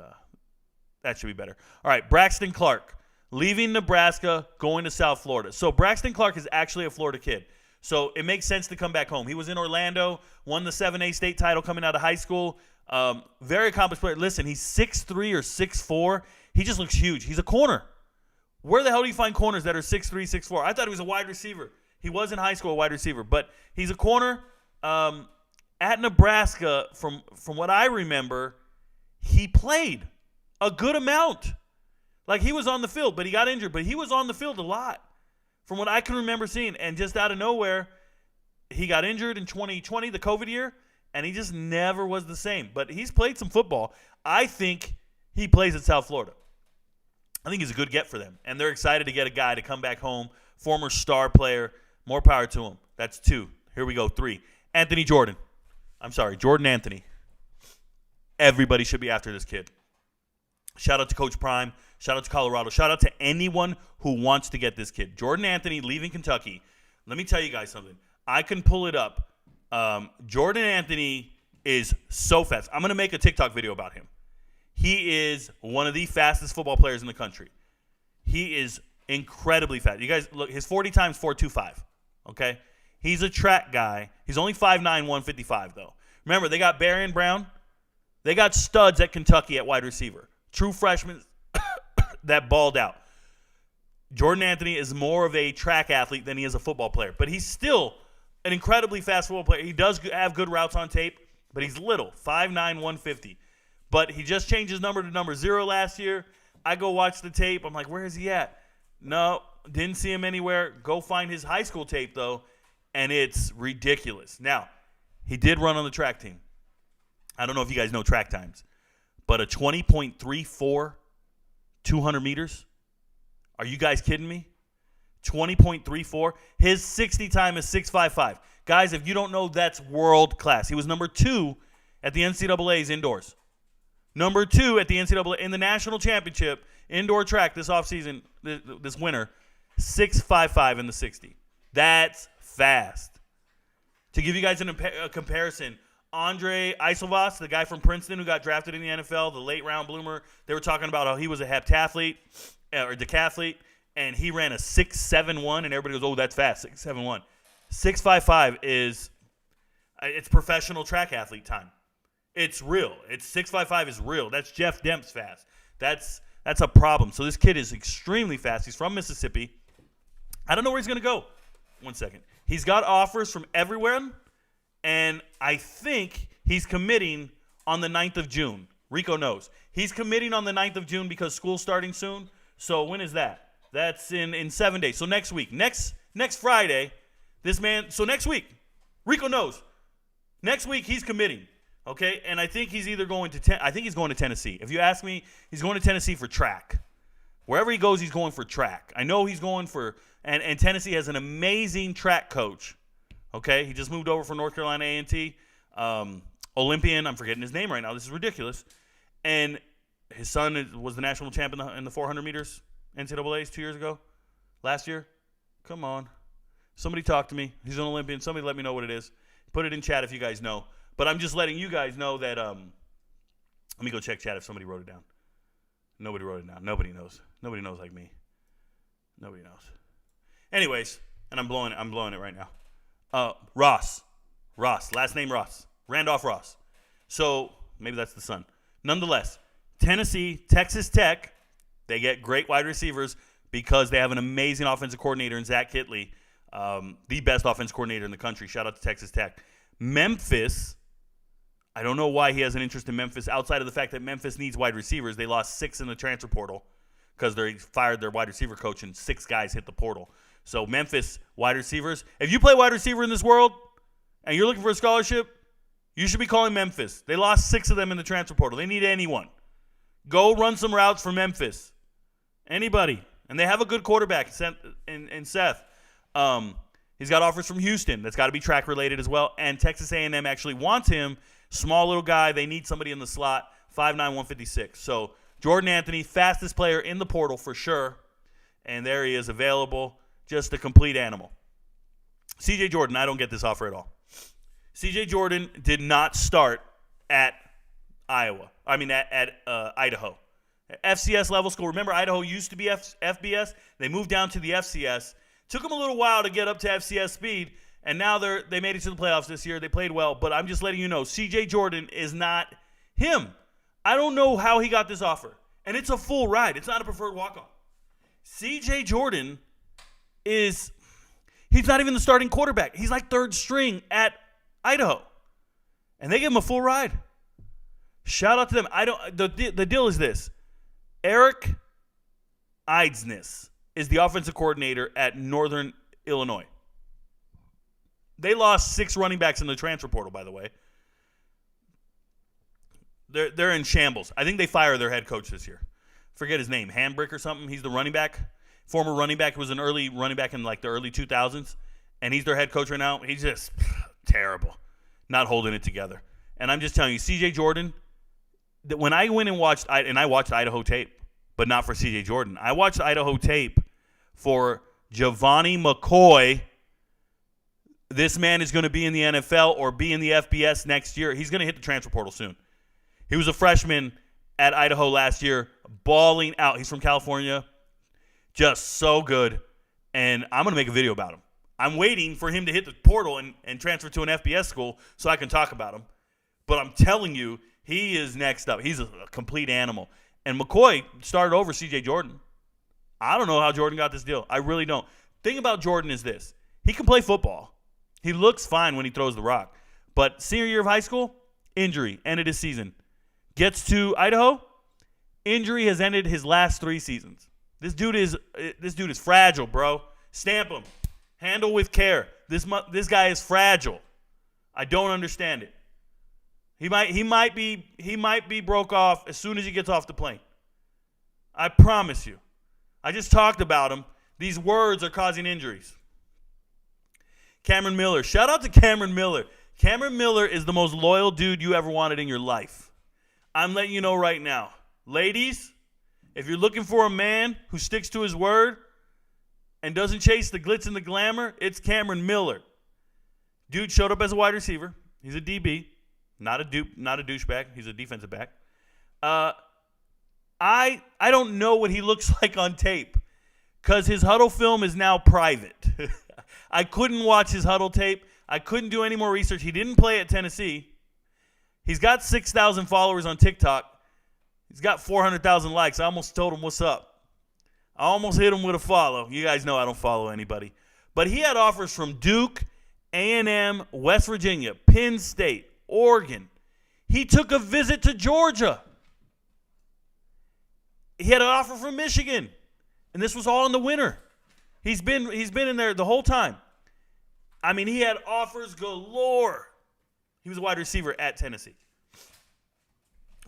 That should be better. All right, Braxton Clark, leaving Nebraska, going to South Florida. So Braxton Clark is actually a Florida kid. So it makes sense to come back home. He was in Orlando, won the 7A state title coming out of high school. Very accomplished player. Listen, he's 6'3" or 6'4". He just looks huge. He's a corner. Where the hell do you find corners that are 6'3", 6'4"? I thought he was a wide receiver. He was in high school a wide receiver, but he's a corner. At Nebraska, from what I remember, he played a good amount. Like, he was on the field, but he got injured. But he was on the field a lot from what I can remember seeing. And just out of nowhere, he got injured in 2020, the COVID year, and he just never was the same. But he's played some football. I think he plays at South Florida. I think he's a good get for them. And they're excited to get a guy to come back home, former star player. More power to him. That's 2. Here we go, 3. Jordan Anthony. Everybody should be after this kid. Shout out to Coach Prime. Shout out to Colorado. Shout out to anyone who wants to get this kid. Jordan Anthony leaving Kentucky. Let me tell you guys something. I can pull it up. Jordan Anthony is so fast. I'm going to make a TikTok video about him. He is one of the fastest football players in the country. He is incredibly fast. You guys, look, his 40 times 4.25. Okay? He's a track guy. He's only 5'9", 155, though. Remember, they got Barry and Brown. They got studs at Kentucky at wide receiver. True freshmen that balled out. Jordan Anthony is more of a track athlete than he is a football player. But he's still an incredibly fast football player. He does have good routes on tape. but he's little, 5'9", 150. But he just changed his number to number 0 last year. I go watch the tape. I'm like, where is he at? No, didn't see him anywhere. Go find his high school tape, though, and it's ridiculous. Now, he did run on the track team. I don't know if you guys know track times, but a 20.34, 200 meters? Are you guys kidding me? 20.34. His 60 time is 6.55. Guys, if you don't know, that's world class. He was number 2 at the NCAA's indoors. Number 2 at the NCAA in the national championship indoor track this offseason, this winter, 6.55 in the 60. That's fast. To give you guys a comparison, Andre Isilvas, the guy from Princeton who got drafted in the NFL, the late round bloomer, they were talking about how he was a heptathlete or decathlete, and he ran a 6.71, and everybody goes, oh, that's fast, 6.71. 6.55 is it's professional track athlete time. It's real. It's 6.55 is real. That's Jeff Demp's fast. That's a problem. So this kid is extremely fast. He's from Mississippi. I don't know where he's going to go. One second. He's got offers from everywhere, and I think he's committing on the 9th of June. Rico knows. He's committing on the 9th of June because school's starting soon. So when is that? That's in 7 days. So next week. Next Friday, this man. So next week, Rico knows. Next week, he's committing. Okay, and I think he's either going to I think he's going to Tennessee. If you ask me, he's going to Tennessee for track. Wherever he goes, he's going for track. I know he's going for and Tennessee has an amazing track coach. Okay, he just moved over from North Carolina A&T, Olympian. I'm forgetting his name right now. This is ridiculous. And his son was the national champ in the 400 meters NCAA's 2 years ago, last year. Come on, somebody talk to me. He's an Olympian. Somebody let me know what it is. Put it in chat if you guys know. But I'm just letting you guys know that let me go check chat if somebody wrote it down. Nobody wrote it down. Nobody knows. Nobody knows like me. Nobody knows. Anyways, and I'm blowing it right now. Ross. Last name Ross. Randolph Ross. So maybe that's the son. Nonetheless, Tennessee, Texas Tech, they get great wide receivers because they have an amazing offensive coordinator in Zach Kitley, the best offensive coordinator in the country. Shout out to Texas Tech. Memphis, I don't know why he has an interest in Memphis outside of the fact that Memphis needs wide receivers. They lost 6 in the transfer portal because they fired their wide receiver coach and 6 guys hit the portal. So Memphis wide receivers. If you play wide receiver in this world and you're looking for a scholarship, you should be calling Memphis. They lost 6 of them in the transfer portal. They need anyone. Go run some routes for Memphis. Anybody. And they have a good quarterback in Seth. He's got offers from Houston. That's got to be track related as well. And Texas A&M actually wants him. Small little guy. They need somebody in the slot. 5'9", 156. So Jordan Anthony, fastest player in the portal for sure. And there he is, available. Just a complete animal. C.J. Jordan, I don't get this offer at all. C.J. Jordan did not start at Idaho. FCS level school. Remember, Idaho used to be FBS. They moved down to the FCS. Took them a little while to get up to FCS speed, and now they made it to the playoffs this year. They played well, but I'm just letting you know, C.J. Jordan is not him. I don't know how he got this offer, and it's a full ride. It's not a preferred walk-on. C.J. Jordan he's not even the starting quarterback. He's like third string at Idaho, and they give him a full ride. Shout out to them. The deal is this. Eric Eidsness is the offensive coordinator at Northern Illinois. They lost 6 running backs in the transfer portal, by the way. They're in shambles. I think they fire their head coach this year. Forget his name. Handbrick or something. He's the running back. Former running back. He was an early running back in like the early 2000s. And he's their head coach right now. He's just terrible. Not holding it together. And I'm just telling you, C.J. Jordan, that when I went and I watched Idaho tape, but not for C.J. Jordan. I watched Idaho tape for Giovanni McCoy. This man is going to be in the NFL or be in the FBS next year. He's going to hit the transfer portal soon. He was a freshman at Idaho last year, balling out. He's from California. Just so good. And I'm going to make a video about him. I'm waiting for him to hit the portal and transfer to an FBS school so I can talk about him. But I'm telling you, he is next up. He's a complete animal. And McCoy started over C.J. Jordan. I don't know how Jordan got this deal. I really don't. Thing about Jordan is this. He can play football. He looks fine when he throws the rock. But senior year of high school, injury, ended his season. Gets to Idaho, injury has ended his last 3 seasons. This dude is fragile, bro. Stamp him. Handle with care. This guy is fragile. I don't understand it. He might be broke off as soon as he gets off the plane. I promise you. I just talked about him. These words are causing injuries. Cameron Miller. Shout out to Cameron Miller. Cameron Miller is the most loyal dude you ever wanted in your life. I'm letting you know right now. Ladies, if you're looking for a man who sticks to his word and doesn't chase the glitz and the glamour, it's Cameron Miller. Dude showed up as a wide receiver. He's a DB. Not a douchebag. He's a defensive back. I don't know what he looks like on tape because his huddle film is now private. I couldn't watch his huddle tape. I couldn't do any more research. He didn't play at Tennessee. He's got 6,000 followers on TikTok. He's got 400,000 likes. I almost told him what's up. I almost hit him with a follow. You guys know I don't follow anybody. But he had offers from Duke, A&M, West Virginia, Penn State, Oregon. He took a visit to Georgia. He had an offer from Michigan. And this was all in the winter. He's been in there the whole time. I mean, he had offers galore. He was a wide receiver at Tennessee.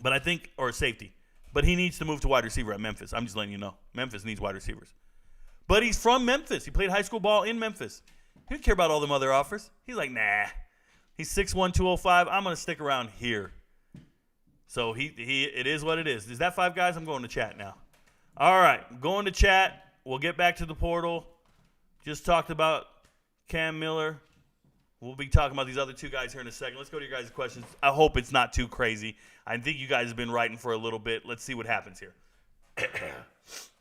But I think, or safety. But he needs to move to wide receiver at Memphis. I'm just letting you know. Memphis needs wide receivers. But he's from Memphis. He played high school ball in Memphis. He didn't care about all them other offers. He's like, nah. He's 6'1", 205. I'm going to stick around here. So it is what it is. Is that 5 guys? I'm going to chat now. All right. Going to chat. We'll get back to the portal. Just talked about Cam Miller. We'll be talking about these other 2 guys here in a second. Let's go to your guys' questions. I hope it's not too crazy. I think you guys have been writing for a little bit. Let's see what happens here.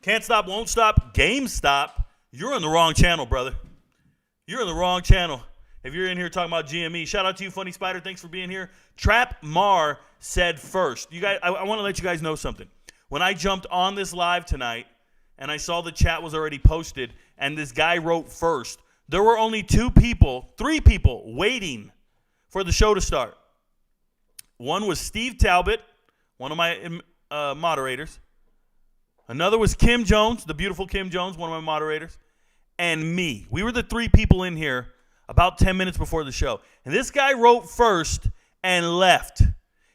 Can't stop, won't stop, GameStop. You're on the wrong channel, brother. You're in the wrong channel. If you're in here talking about GME, shout out to you, Funny Spider. Thanks for being here. Trap Mar said first. You guys, I want to let you guys know something. When I jumped on this live tonight and I saw the chat was already posted and this guy wrote first, there were only 3 people waiting for the show to start. One was Steve Talbot, one of my moderators. Another was Kim Jones, the beautiful Kim Jones, one of my moderators. And me. We were the 3 people in here about 10 minutes before the show. And this guy wrote first and left.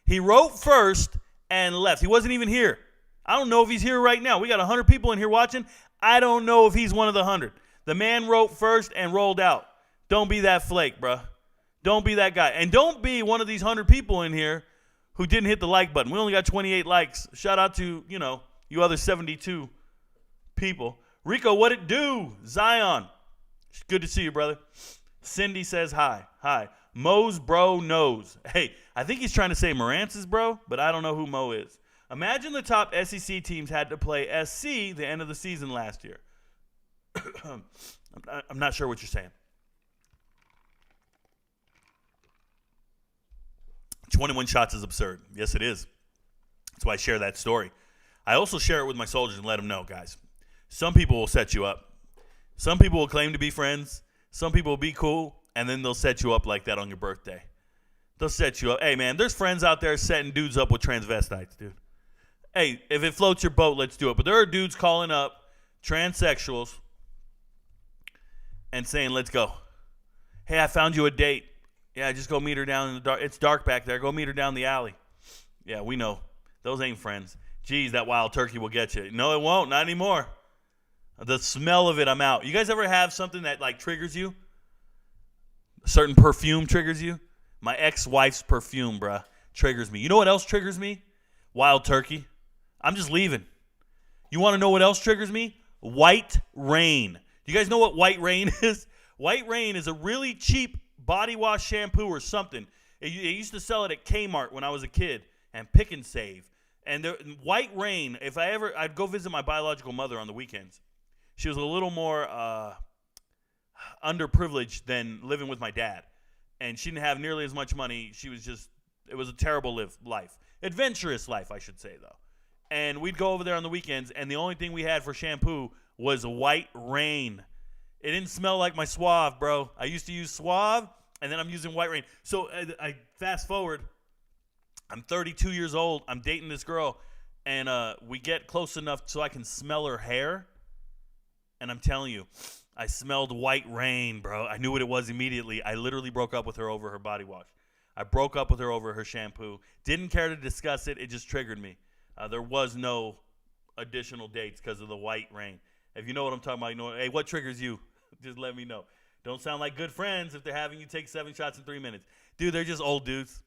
He wrote first and left. He wasn't even here. I don't know if he's here right now. We got 100 people in here watching. I don't know if he's one of the 100. The man wrote first and rolled out. Don't be that flake, bruh. Don't be that guy. And don't be one of these 100 people in here who didn't hit the like button. We only got 28 likes. Shout out to, you other 72 people. Rico, what it do? Zion. Good to see you, brother. Cindy says hi. Hi. Mo's bro knows. Hey, I think he's trying to say Morance's bro, but I don't know who Mo is. Imagine the top SEC teams had to play SC the end of the season last year. I'm not sure what you're saying. 21 shots is absurd. Yes, it is. That's why I share that story. I also share it with my soldiers and let them know, guys. Some people will set you up. Some people will claim to be friends. Some people will be cool, and then they'll set you up like that on your birthday. They'll set you up. Hey, man, there's friends out there setting dudes up with transvestites, dude. Hey, if it floats your boat, let's do it. But there are dudes calling up transsexuals and saying, let's go. Hey, I found you a date. Yeah, just go meet her down in the dark. It's dark back there. Go meet her down the alley. Yeah, we know. Those ain't friends. Geez, that wild turkey will get you. No, it won't. Not anymore. The smell of it, I'm out. You guys ever have something that, triggers you? A certain perfume triggers you? My ex-wife's perfume, bruh, triggers me. You know what else triggers me? Wild turkey. I'm just leaving. You want to know what else triggers me? White Rain. Do you guys know what White Rain is? White Rain is a really cheap body wash shampoo or something. They used to sell it at Kmart when I was a kid and Pick and Save. And White Rain, I'd go visit my biological mother on the weekends. She was a little more underprivileged than living with my dad. And she didn't have nearly as much money. It was a terrible life. Adventurous life, I should say, though. And we'd go over there on the weekends, and the only thing we had for shampoo was White Rain. It didn't smell like my Suave, bro. I used to use Suave, and then I'm using White Rain. So I fast forward. I'm 32 years old. I'm dating this girl, and we get close enough so I can smell her hair. And I'm telling you, I smelled white rain, bro. I knew what it was immediately. I literally broke up with her over her body wash. I broke up with her over her shampoo. Didn't care to discuss it. It just triggered me. There was no additional dates because of the white rain. If you know what I'm talking about, you know, hey, what triggers you? Just let me know. Don't sound like good friends if they're having you take 7 shots in 3 minutes. Dude, they're just old dudes.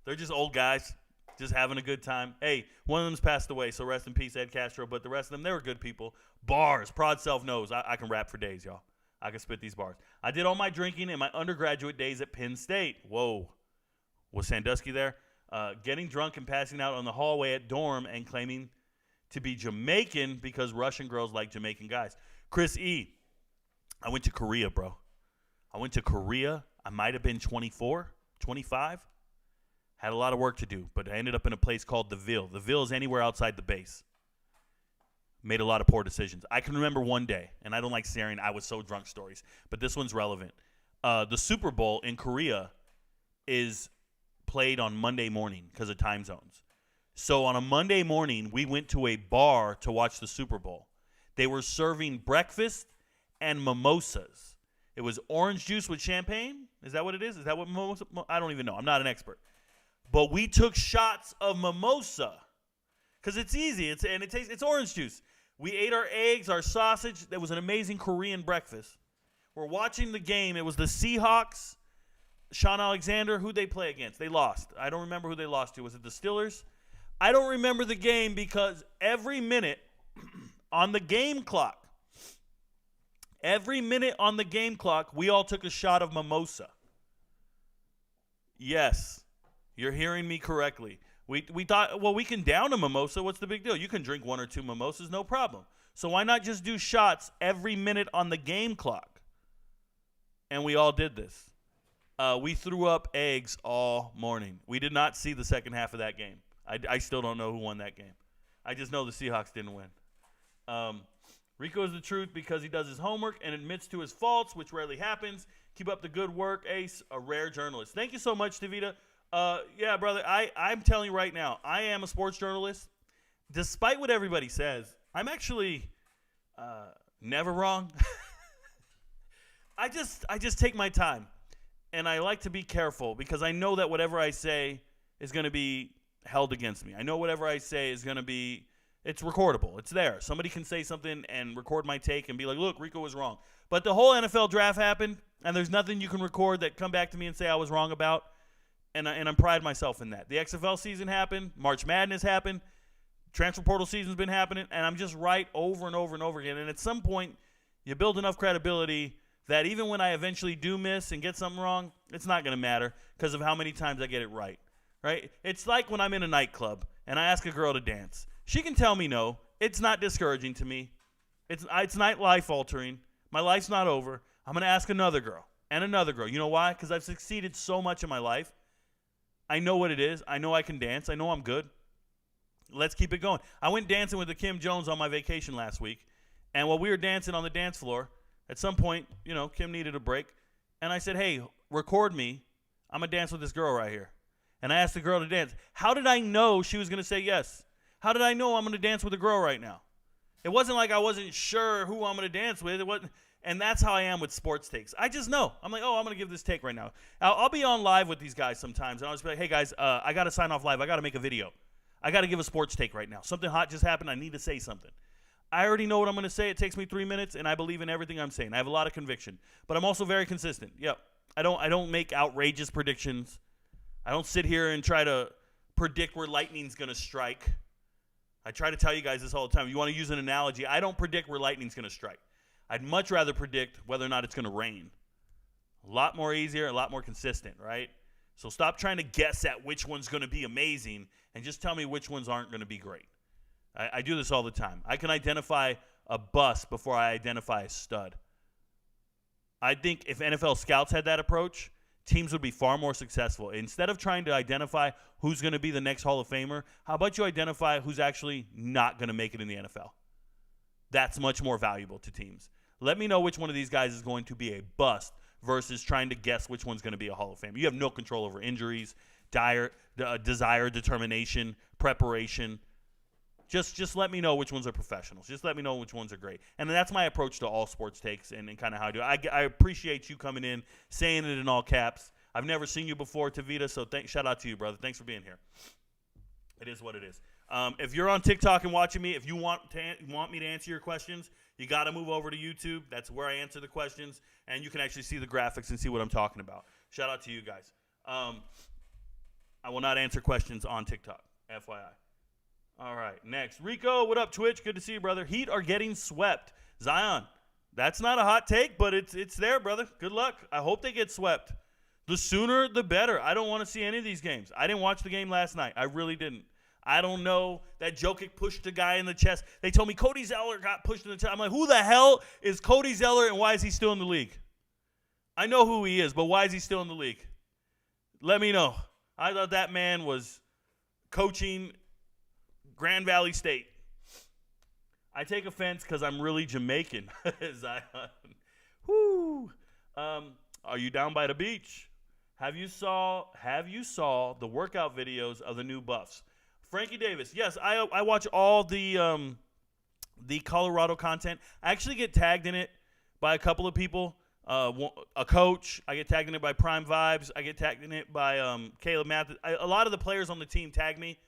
They're just old guys just having a good time. Hey, one of them's passed away, so rest in peace, Ed Castro. But the rest of them, they were good people. Bars. Prod Self knows. I can rap for days, y'all. I can spit these bars. I did all my drinking in my undergraduate days at Penn State. Whoa. Was Sandusky there? Getting drunk and passing out on the hallway at dorm and claiming to be Jamaican because Russian girls like Jamaican guys. Chris E. I went to Korea, bro. I went to Korea. I might have been 24, 25. Had a lot of work to do, but I ended up in a place called the Ville. The Ville is anywhere outside the base. Made a lot of poor decisions. I can remember one day, and I don't like sharing I was so drunk stories, but this one's relevant. The Super Bowl in Korea is played on Monday morning because of time zones. So on a Monday morning, we went to a bar to watch the Super Bowl. They were serving breakfast and mimosas. It was orange juice with champagne. Is that what it is? Is that what mimosa? I don't even know. I'm not an expert. But we took shots of mimosa because it's easy. It's orange juice. We ate our eggs, our sausage. It was an amazing Korean breakfast. We're watching the game. It was the Seahawks. Sean Alexander, who'd they play against? They lost. I don't remember who they lost to. Was it the Steelers? I don't remember the game because every minute on the game clock, we all took a shot of mimosa. Yes, you're hearing me correctly. We thought, well, we can down a mimosa. What's the big deal? You can drink 1 or 2 mimosas, no problem. So why not just do shots every minute on the game clock? And we all did this. We threw up eggs all morning. We did not see the second half of that game. I still don't know who won that game. I just know the Seahawks didn't win. Rico is the truth because he does his homework and admits to his faults, which rarely happens. Keep up the good work, Ace, a rare journalist. Thank you so much, Davida. Yeah, brother, I'm telling you right now, I am a sports journalist. Despite what everybody says, I'm actually never wrong. I just take my time, and I like to be careful because I know that whatever I say is going to be held against me. I know whatever I say is going to be, it's recordable. It's there. Somebody can say something and record my take and be like, look, Rico was wrong. But the whole NFL draft happened, and there's nothing you can record that come back to me and say I was wrong about, and I'm pride myself in that. The XFL season happened. March Madness happened. Transfer portal season's been happening, and I'm just right over and over and over again. And at some point, you build enough credibility that even when I eventually do miss and get something wrong, it's not going to matter because of how many times I get it right. Right? It's like when I'm in a nightclub and I ask a girl to dance. She can tell me no. It's not discouraging to me. It's not life-altering. My life's not over. I'm going to ask another girl and another girl. You know why? Because I've succeeded so much in my life. I know what it is. I know I can dance. I know I'm good. Let's keep it going. I went dancing with the Kim Jones on my vacation last week. And while we were dancing on the dance floor, at some point, Kim needed a break. And I said, hey, record me. I'm going to dance with this girl right here. And I asked the girl to dance. How did I know she was going to say yes? How did I know I'm going to dance with a girl right now? It wasn't like I wasn't sure who I'm going to dance with. It wasn't, and that's how I am with sports takes. I just know. I'm like, I'm going to give this take right now. I'll be on live with these guys sometimes, and I'll just be like, hey, guys, I got to sign off live. I got to make a video. I got to give a sports take right now. Something hot just happened. I need to say something. I already know what I'm going to say. It takes me 3 minutes, and I believe in everything I'm saying. I have a lot of conviction, but I'm also very consistent. Yep. I don't make outrageous predictions. I don't sit here and try to predict where lightning's going to strike. I try to tell you guys this all the time. You want to use an analogy. I don't predict where lightning's going to strike. I'd much rather predict whether or not it's going to rain. A lot more easier, a lot more consistent, right? So stop trying to guess at which one's going to be amazing and just tell me which ones aren't going to be great. I do this all the time. I can identify a bust before I identify a stud. I think if NFL scouts had that approach, teams would be far more successful. Instead of trying to identify who's going to be the next Hall of Famer, how about you identify who's actually not going to make it in the NFL? That's much more valuable to teams. Let me know which one of these guys is going to be a bust versus trying to guess which one's going to be a Hall of Famer. You have no control over injuries. desire, determination, preparation. Just let me know which ones are professionals. Just let me know which ones are great. And that's my approach to all sports takes and kind of how I do it. I appreciate you coming in, saying it in all caps. I've never seen you before, Tavita, so shout out to you, brother. Thanks for being here. It is what it is. If you're on TikTok and watching me, if you want me to answer your questions, you got to move over to YouTube. That's where I answer the questions, and you can actually see the graphics and see what I'm talking about. Shout out to you guys. I will not answer questions on TikTok, FYI. All right, next. Rico, what up, Twitch? Good to see you, brother. Heat are getting swept. Zion, that's not a hot take, but it's there, brother. Good luck. I hope they get swept. The sooner, the better. I don't want to see any of these games. I didn't watch the game last night. I really didn't. I don't know. That Jokic pushed a guy in the chest. They told me Cody Zeller got pushed in the chest. I'm like, who the hell is Cody Zeller, and why is he still in the league? I know who he is, but why is he still in the league? Let me know. I thought that man was coaching Grand Valley State. I take offense because I'm really Jamaican. Zion. Whoo. Are you down by the beach? Have you saw the workout videos of the new buffs? Frankie Davis. Yes, I watch all the Colorado content. I actually get tagged in it by a couple of people. A coach. I get tagged in it by Prime Vibes. I get tagged in it by Caleb Mathis. A lot of the players on the team tag me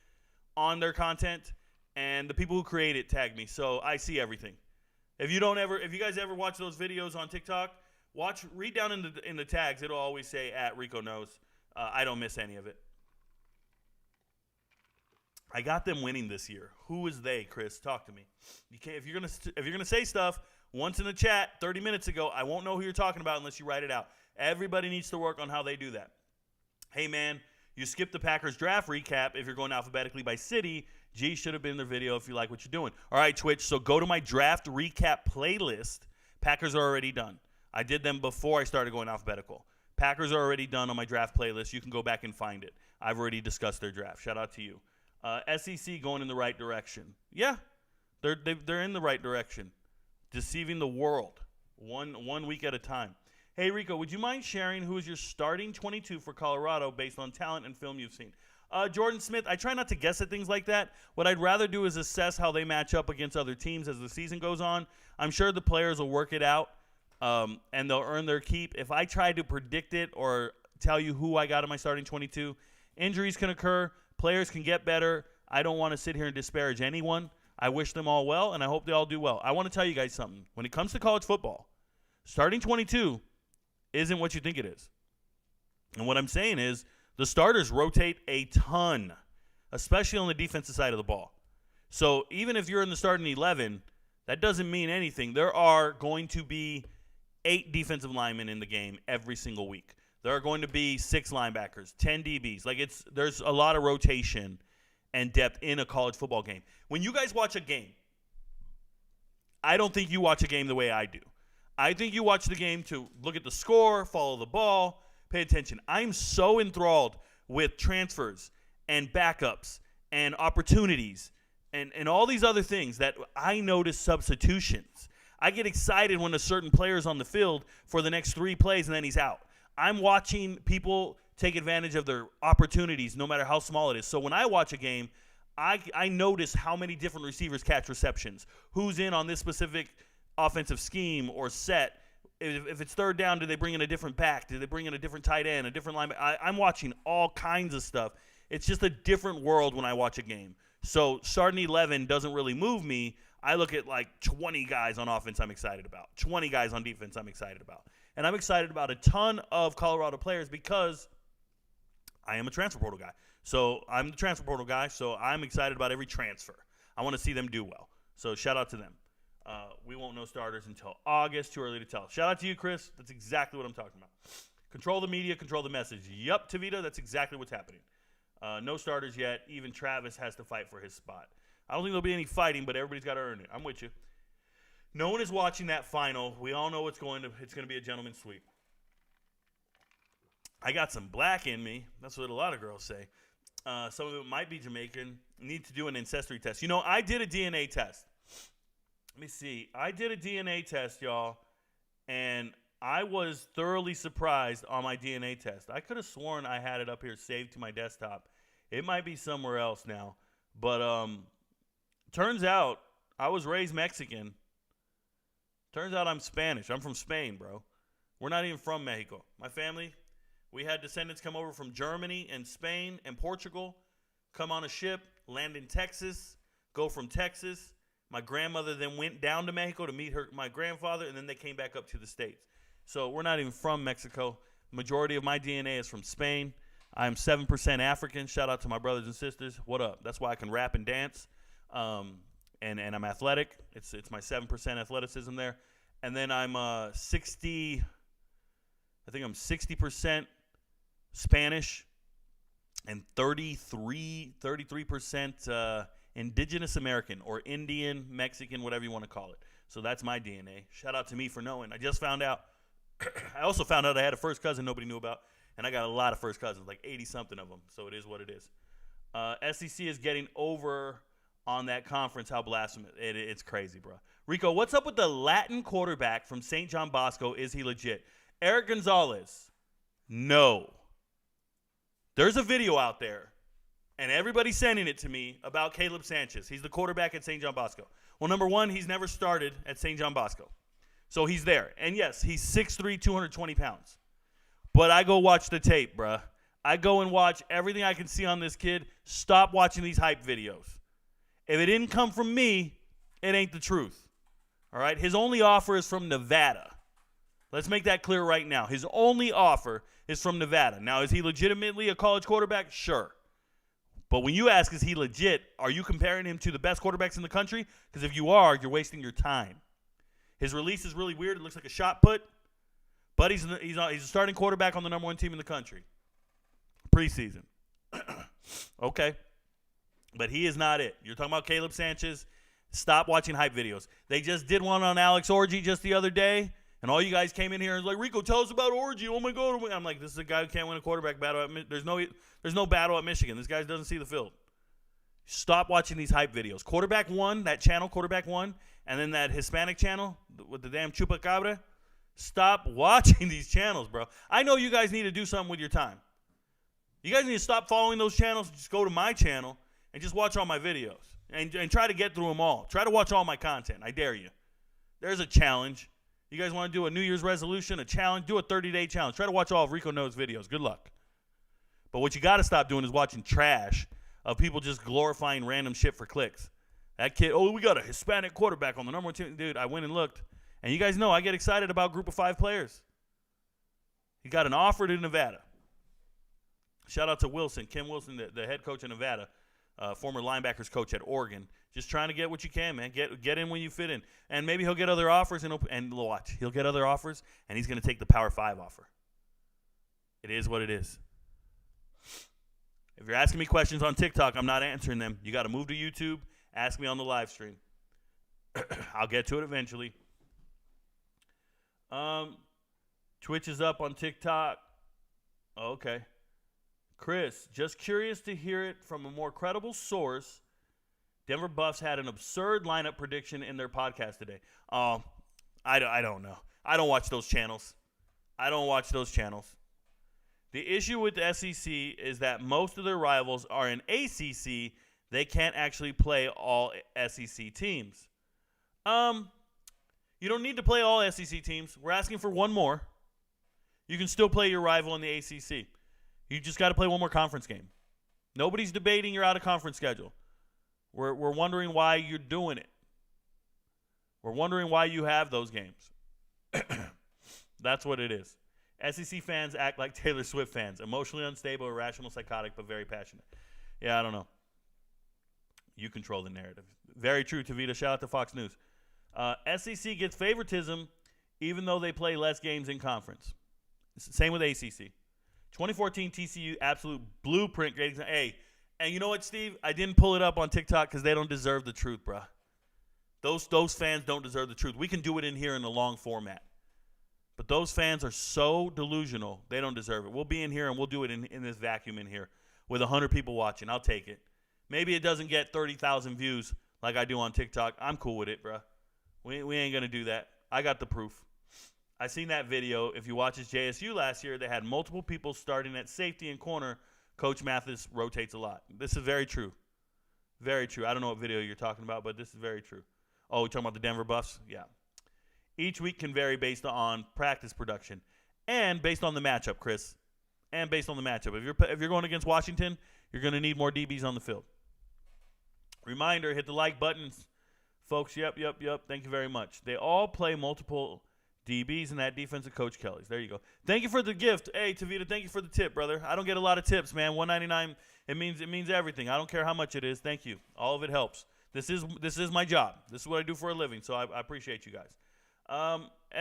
on their content, and the people who create it tag me. So I see everything. If you guys ever watch those videos on TikTok, read down in the tags. It'll always say @Rico Knows. I don't miss any of it. I got them winning this year. Who is they, Chris? Talk to me. You can't, if you're gonna say stuff once in the chat 30 minutes ago, I won't know who you're talking about unless you write it out. Everybody needs to work on how they do that. Hey man, you skipped the Packers draft recap if you're going alphabetically by city. G should have been in the video if you like what you're doing. All right, Twitch. So go to my draft recap playlist. Packers are already done. I did them before I started going alphabetical. Packers are already done on my draft playlist. You can go back and find it. I've already discussed their draft. Shout out to you. SEC going in the right direction. Yeah, they're in the right direction. Deceiving the world one week at a time. Hey, Rico, would you mind sharing who is your starting 22 for Colorado based on talent and film you've seen? Jordan Smith, I try not to guess at things like that. What I'd rather do is assess how they match up against other teams as the season goes on. I'm sure the players will work it out, and they'll earn their keep. If I try to predict it or tell you who I got in my starting 22, injuries can occur. Players can get better. I don't want to sit here and disparage anyone. I wish them all well, and I hope they all do well. I want to tell you guys something. When it comes to college football, starting 22 isn't what you think it is. And what I'm saying is the starters rotate a ton, especially on the defensive side of the ball. So even if you're in the starting 11, that doesn't mean anything. There are going to be 8 defensive linemen in the game every single week. There are going to be 6 linebackers, 10 DBs. There's a lot of rotation and depth in a college football game. When you guys watch a game, I don't think you watch a game the way I do. I think you watch the game to look at the score, follow the ball, pay attention. I'm so enthralled with transfers and backups and opportunities and all these other things that I notice substitutions. I get excited when a certain player is on the field for the next 3 plays and then he's out. I'm watching people take advantage of their opportunities no matter how small it is. So when I watch a game, I notice how many different receivers catch receptions, who's in on this specific offensive scheme or set. If it's third down, do they bring in a different back? Do they bring in a different tight end, a different linebacker? I'm watching all kinds of stuff. It's just a different world when I watch a game. So starting 11 doesn't really move me. I look at like 20 guys on offense I'm excited about, 20 guys on defense I'm excited about. And I'm excited about a ton of Colorado players because I am a transfer portal guy. So I'm the transfer portal guy, so I'm excited about every transfer. I want to see them do well. So shout out to them. We won't know starters until August. Too early to tell. Shout out to you, Chris. That's exactly what I'm talking about. Control the media, control the message. Yup, Tavita, that's exactly what's happening. No starters yet. Even Travis has to fight for his spot. I don't think there'll be any fighting, but everybody's got to earn it. I'm with you. No one is watching that final. We all know it's going to be a gentleman's sweep. I got some black in me. That's what a lot of girls say. Some of it might be Jamaican. Need to do an ancestry test. You know, I did a DNA test. Let me see. I did a DNA test, y'all, and I was thoroughly surprised on my DNA test. I could have sworn I had it up here saved to my desktop. It might be somewhere else now. But turns out I was raised Mexican. Turns out I'm Spanish. I'm from Spain, bro. We're not even from Mexico. My family, we had descendants come over from Germany and Spain and Portugal, come on a ship, land in Texas, go from Texas. My grandmother then went down to Mexico to meet my grandfather, and then they came back up to the States. So we're not even from Mexico. Majority of my DNA is from Spain. I'm 7% African. Shout out to my brothers and sisters. What up? That's why I can rap and dance. And I'm athletic. It's my 7% athleticism there. And then I'm 60% Spanish and 33% Indigenous American or Indian, Mexican, whatever you want to call it. So that's my DNA. Shout out to me for knowing. I just found out. I also found out I had a first cousin nobody knew about, and I got a lot of first cousins, like 80-something of them. So it is what it is. SEC is getting over on that conference. How blasphemous. It's crazy, bro. Rico, what's up with the Latin quarterback from St. John Bosco? Is he legit? Eric Gonzalez, no. There's a video out there, and everybody's sending it to me about Caleb Sanchez. He's the quarterback at St. John Bosco. Well, number one, he's never started at St. John Bosco. So he's there. And, yes, he's 6'3", 220 pounds. But I go watch the tape, bruh. I go and watch everything I can see on this kid. Stop watching these hype videos. If it didn't come from me, it ain't the truth. All right? His only offer is from Nevada. Let's make that clear right now. His only offer is from Nevada. Now, is he legitimately a college quarterback? Sure. But when you ask, is he legit, are you comparing him to the best quarterbacks in the country? Because if you are, you're wasting your time. His release is really weird. It looks like a shot put. But he's a starting quarterback on the number one team in the country. Preseason. Okay. But he is not it. You're talking about Caleb Sanchez. Stop watching hype videos. They just did one on Alex Orji just the other day. And all you guys came in here and was like, Rico, tell us about Orji. Oh, my God. I'm like, this is a guy who can't win a quarterback battle. There's no battle at Michigan. This guy doesn't see the field. Stop watching these hype videos. Quarterback One, that channel, Quarterback One, and then that Hispanic channel with the damn chupacabra. Stop watching these channels, bro. I know you guys need to do something with your time. You guys need to stop following those channels. Just go to my channel and just watch all my videos. And try to get through them all. Try to watch all my content. I dare you. There's a challenge. You guys want to do a New Year's resolution, a challenge? Do a 30-day challenge. Try to watch all of Rico Knows videos. Good luck. But what you got to stop doing is watching trash of people just glorifying random shit for clicks. That kid, we got a Hispanic quarterback on the number one team. Dude, I went and looked. And you guys know I get excited about group of 5 players. He got an offer to Nevada. Shout out to Wilson, Kim Wilson, the head coach of Nevada, former linebackers coach at Oregon. Just trying to get what you can, man. Get in when you fit in. And maybe he'll get other offers, and watch. He'll get other offers, and he's going to take the Power 5 offer. It is what it is. If you're asking me questions on TikTok, I'm not answering them. You got to move to YouTube. Ask me on the live stream. I'll get to it eventually. Twitch is up on TikTok. Oh, okay. Chris, just curious to hear it from a more credible source. Denver Buffs had an absurd lineup prediction in their podcast today. I don't know. I don't watch those channels. The issue with the SEC is that most of their rivals are in ACC. They can't actually play all SEC teams. You don't need to play all SEC teams. We're asking for one more. You can still play your rival in the ACC. You just got to play one more conference game. Nobody's debating your out-of-conference schedule. We're wondering why you're doing it. We're wondering why you have those games. That's what it is. SEC fans act like Taylor Swift fans. Emotionally unstable, irrational, psychotic, but very passionate. Yeah, I don't know. You control the narrative. Very true, Tavita. Shout out to Fox News. SEC gets favoritism even though they play less games in conference. It's the same with ACC. 2014 TCU, absolute blueprint. Great example. Hey, and you know what, Steve? I didn't pull it up on TikTok because they don't deserve the truth, bro. Those fans don't deserve the truth. We can do it in here in the long format. But those fans are so delusional, they don't deserve it. We'll be in here and we'll do it in this vacuum in here with 100 people watching. I'll take it. Maybe it doesn't get 30,000 views like I do on TikTok. I'm cool with it, bro. We ain't going to do that. I got the proof. I seen that video. If you watch his JSU last year, they had multiple people starting at safety and corner. Coach Mathis rotates a lot. This is very true. Very true. I don't know what video you're talking about, but this is very true. Oh, you're talking about the Denver Buffs? Yeah. Each week can vary based on practice production and based on the matchup, Chris. And based on the matchup. If you're going against Washington, you're going to need more DBs on the field. Reminder, hit the like buttons. Folks, yep. Thank you very much. They all play multiple DBs in that defense of Coach Kelly's. There you go. Thank you for the gift. Hey, Tavita, thank you for the tip, brother. I don't get a lot of tips, man. $1.99, it means everything. I don't care how much it is. Thank you. All of it helps. This is my job. This is what I do for a living, so I appreciate you guys.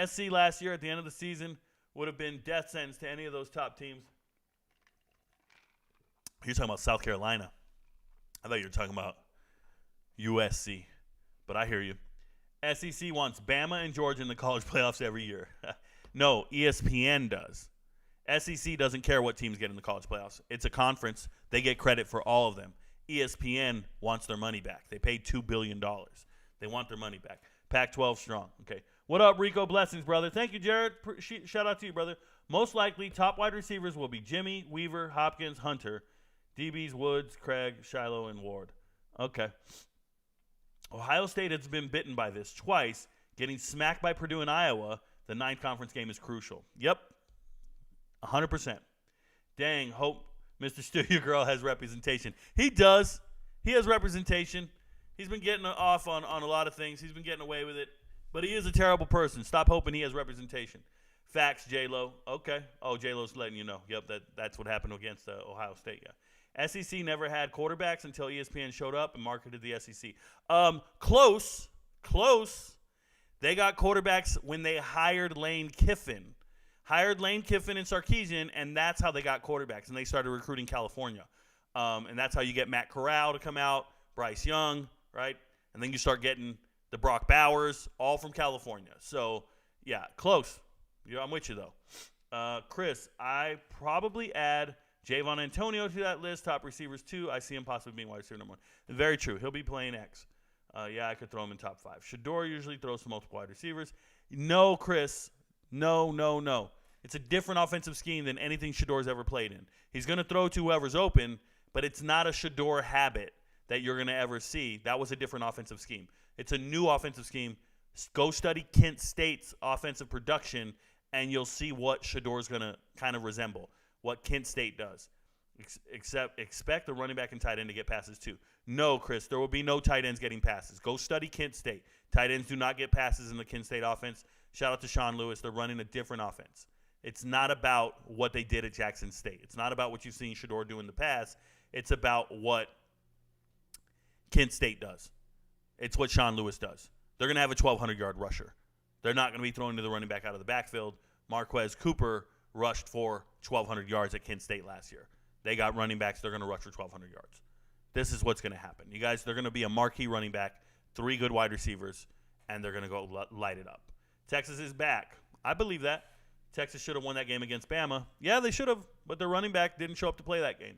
SC last year at the end of the season would have been death sentence to any of those top teams. You're talking about South Carolina. I thought you were talking about USC, but I hear you. SEC wants Bama and Georgia in the college playoffs every year. No, ESPN does. SEC doesn't care what teams get in the college playoffs. It's a conference. They get credit for all of them. ESPN wants their money back. They paid $2 billion. They want their money back. Pac-12 strong. Okay. What up, Rico? Blessings, brother. Thank you, Jared. Shout out to you, brother. Most likely, top wide receivers will be Jimmy, Weaver, Hopkins, Hunter. DBs, Woods, Craig, Shiloh, and Ward. Okay. Ohio State has been bitten by this twice. Getting smacked by Purdue and Iowa, the ninth conference game is crucial. Yep. 100%. Dang, hope Mr. Stew Your Girl has representation. He does. He has representation. He's been getting off on a lot of things. He's been getting away with it. But he is a terrible person. Stop hoping he has representation. Facts, J-Lo. Okay. Oh, J-Lo's letting you know. Yep, that's what happened against Ohio State, yeah. SEC never had quarterbacks until ESPN showed up and marketed the SEC. Close. They got quarterbacks when they hired Lane Kiffin. Hired Lane Kiffin and Sarkisian, and that's how they got quarterbacks. And they started recruiting California. And that's how you get Matt Corral to come out, Bryce Young, right? And then you start getting the Brock Bowers, all from California. So, yeah, close. I'm with you, though. Chris, I probably add Javon Antonio to that list. Top receivers, too. I see him possibly being wide receiver number 1. Very true. He'll be playing X. Yeah, I could throw him in top 5. Shador usually throws to multiple wide receivers. No, Chris. No. It's a different offensive scheme than anything Shador's ever played in. He's going to throw to whoever's open, but it's not a Shador habit that you're going to ever see. That was a different offensive scheme. It's a new offensive scheme. Go study Kent State's offensive production, and you'll see what Shador's going to kind of resemble, what Kent State does. Expect the running back and tight end to get passes too. No, Chris, there will be no tight ends getting passes. Go study Kent State. Tight ends do not get passes in the Kent State offense. Shout out to Sean Lewis. They're running a different offense. It's not about what they did at Jackson State. It's not about what you've seen Shador do in the past. It's about what Kent State does. It's what Sean Lewis does. They're going to have a 1,200-yard rusher. They're not going to be throwing to the running back out of the backfield. Marquez Cooper rushed for 1,200 yards at Kent State last year. They got running backs. They're going to rush for 1,200 yards. This is what's going to happen. You guys, they're going to be a marquee running back, 3 good wide receivers, and they're going to go light it up. Texas is back. I believe that. Texas should have won that game against Bama. Yeah, they should have, but their running back didn't show up to play that game.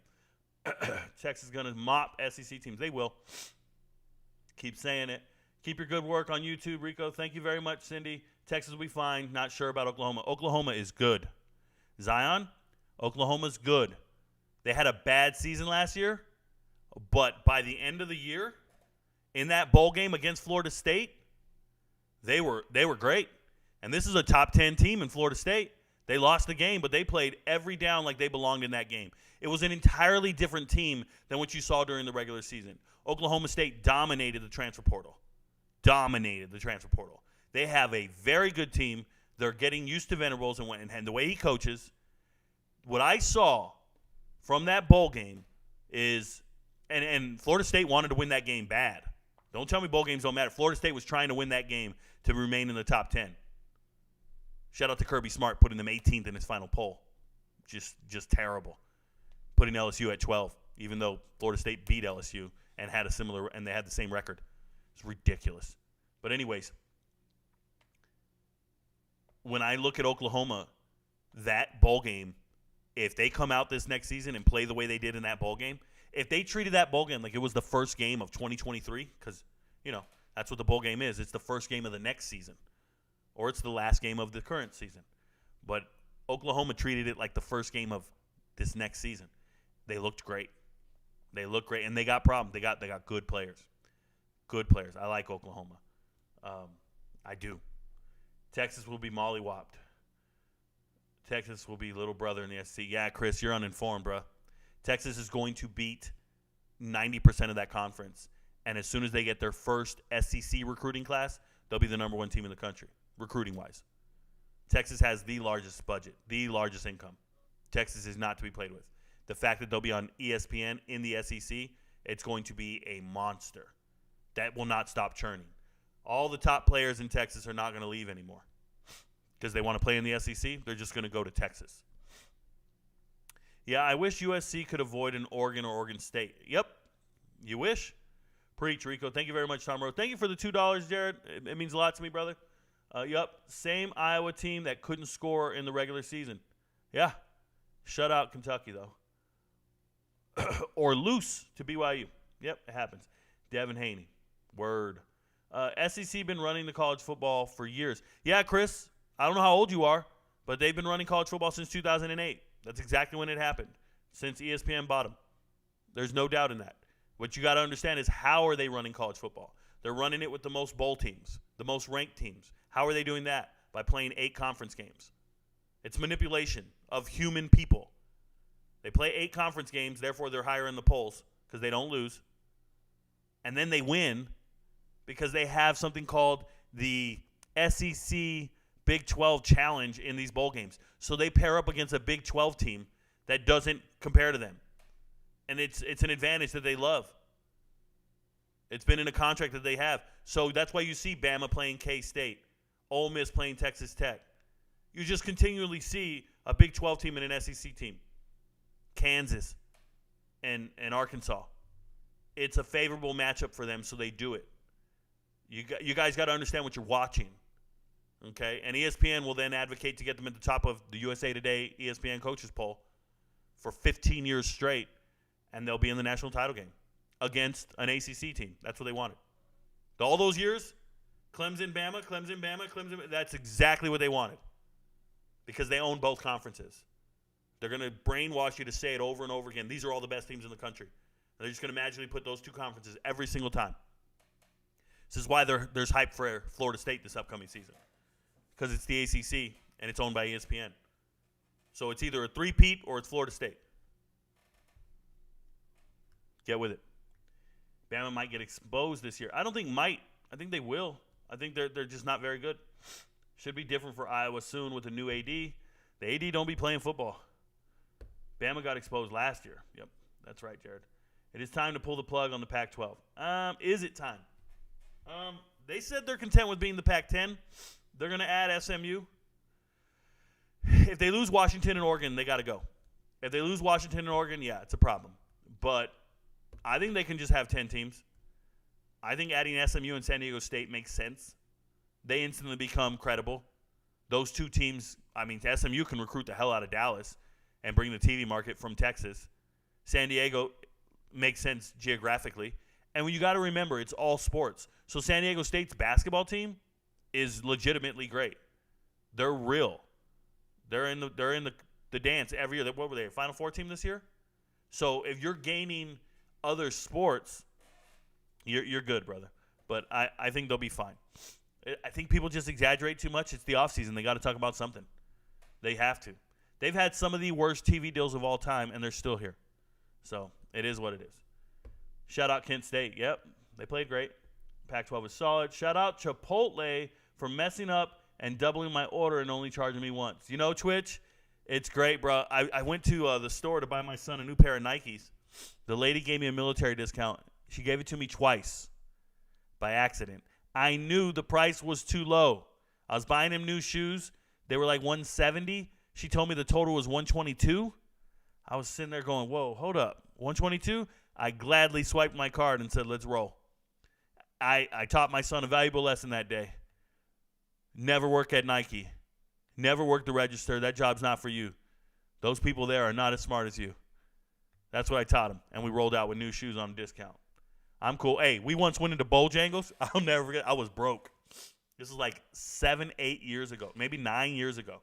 Texas is going to mop SEC teams. They will. Keep saying it. Keep your good work on YouTube, Rico. Thank you very much, Cindy. Texas will be fine. Not sure about Oklahoma. Oklahoma is good. Zion, Oklahoma's good. They had a bad season last year, but by the end of the year, in that bowl game against Florida State, they were great. And this is a top 10 team in Florida State. They lost the game, but they played every down like they belonged in that game. It was an entirely different team than what you saw during the regular season. Oklahoma State dominated the transfer portal. They have a very good team. They're getting used to Venables and the way he coaches. What I saw from that bowl game is, and Florida State wanted to win that game bad. Don't tell me bowl games don't matter. Florida State was trying to win that game to remain in the top 10. Shout out to Kirby Smart putting them 18th in his final poll. Just terrible. Putting LSU at 12, even though Florida State beat LSU and had they had the same record. It's ridiculous. But anyways, when I look at Oklahoma, that bowl game, if they come out this next season and play the way they did in that bowl game, if they treated that bowl game like it was the first game of 2023, because, that's what the bowl game is. It's the first game of the next season. or it's the last game of the current season. But Oklahoma treated it like the first game of this next season. They looked great. And they got problems. They got good players. Good players. I like Oklahoma. I do. Texas will be mollywopped. Texas will be little brother in the SEC. Yeah, Chris, you're uninformed, bro. Texas is going to beat 90% of that conference. And as soon as they get their first SEC recruiting class, they'll be the number one team in the country, recruiting-wise. Texas has the largest budget, the largest income. Texas is not to be played with. The fact that they'll be on ESPN in the SEC, it's going to be a monster. That will not stop churning. All the top players in Texas are not going to leave anymore because they want to play in the SEC. They're just going to go to Texas. Yeah, I wish USC could avoid an Oregon or Oregon State. Yep, you wish. Preach, Rico. Thank you very much, Tom Rowe. Thank you for the $2, Jared. It means a lot to me, brother. Yep, same Iowa team that couldn't score in the regular season. Yeah, shut out Kentucky, though. Or loose to BYU. Yep, it happens. Devin Haney. Word. SEC been running the college football for years. Yeah, Chris, I don't know how old you are, but they've been running college football since 2008. That's exactly when it happened, since ESPN bought them. There's no doubt in that. What you got to understand is how are they running college football? They're running it with the most bowl teams, the most ranked teams. How are they doing that? By playing 8 conference games. It's manipulation of human people. They play 8 conference games, therefore they're higher in the polls because they don't lose. And then they win because they have something called the SEC Big 12 Challenge in these bowl games. So they pair up against a Big 12 team that doesn't compare to them. And it's an advantage that they love. It's been in a contract that they have. So that's why you see Bama playing K-State, Ole Miss playing Texas Tech. You just continually see a Big 12 team and an SEC team. Kansas and Arkansas. It's a favorable matchup for them, so they do it. You guys got to understand what you're watching. Okay? And ESPN will then advocate to get them at the top of the USA Today ESPN coaches poll for 15 years straight, and they'll be in the national title game against an ACC team. That's what they wanted. All those years, Clemson, Bama, that's exactly what they wanted because they own both conferences. They're going to brainwash you to say it over and over again. These are all the best teams in the country. They're just going to magically put those 2 conferences every single time. This is why there's hype for Florida State this upcoming season because it's the ACC and it's owned by ESPN. So it's either a three-peat or it's Florida State. Get with it. Bama might get exposed this year. I don't think might. I think they will. I think they're just not very good. Should be different for Iowa soon with a new AD. The AD don't be playing football. Bama got exposed last year. Yep, that's right, Jared. It is time to pull the plug on the Pac-12. Is it time? They said they're content with being the Pac-10. They're going to add SMU. If they lose Washington and Oregon, they got to go. If they lose Washington and Oregon, yeah, it's a problem. But I think they can just have 10 teams. I think adding SMU and San Diego State makes sense. They instantly become credible. Those 2 teams, SMU can recruit the hell out of Dallas and bring the TV market from Texas. San Diego makes sense geographically. And you got to remember, it's all sports. So San Diego State's basketball team is legitimately great. They're real. They're in the dance every year. What were they, a Final Four team this year? So if you're gaining other sports, you're good, brother. But I think they'll be fine. I think people just exaggerate too much. It's the offseason. They got to talk about something. They have to. They've had some of the worst TV deals of all time, and they're still here. So it is what it is. Shout out Kent State. Yep, they played great. Pac-12 is solid. Shout out Chipotle for messing up and doubling my order and only charging me once. You know, Twitch, it's great, bro. I went to the store to buy my son a new pair of Nikes. The lady gave me a military discount. She gave it to me twice by accident. I knew the price was too low. I was buying him new shoes. They were like $170. She told me the total was $122. I was sitting there going, whoa, hold up. $122? I gladly swiped my card and said, let's roll. I taught my son a valuable lesson that day. Never work at Nike. Never work the register. That job's not for you. Those people there are not as smart as you. That's what I taught him. And we rolled out with new shoes on discount. I'm cool. Hey, we once went into Bojangles. I'll never forget. I was broke. This is like 7, 8 years ago, maybe 9 years ago.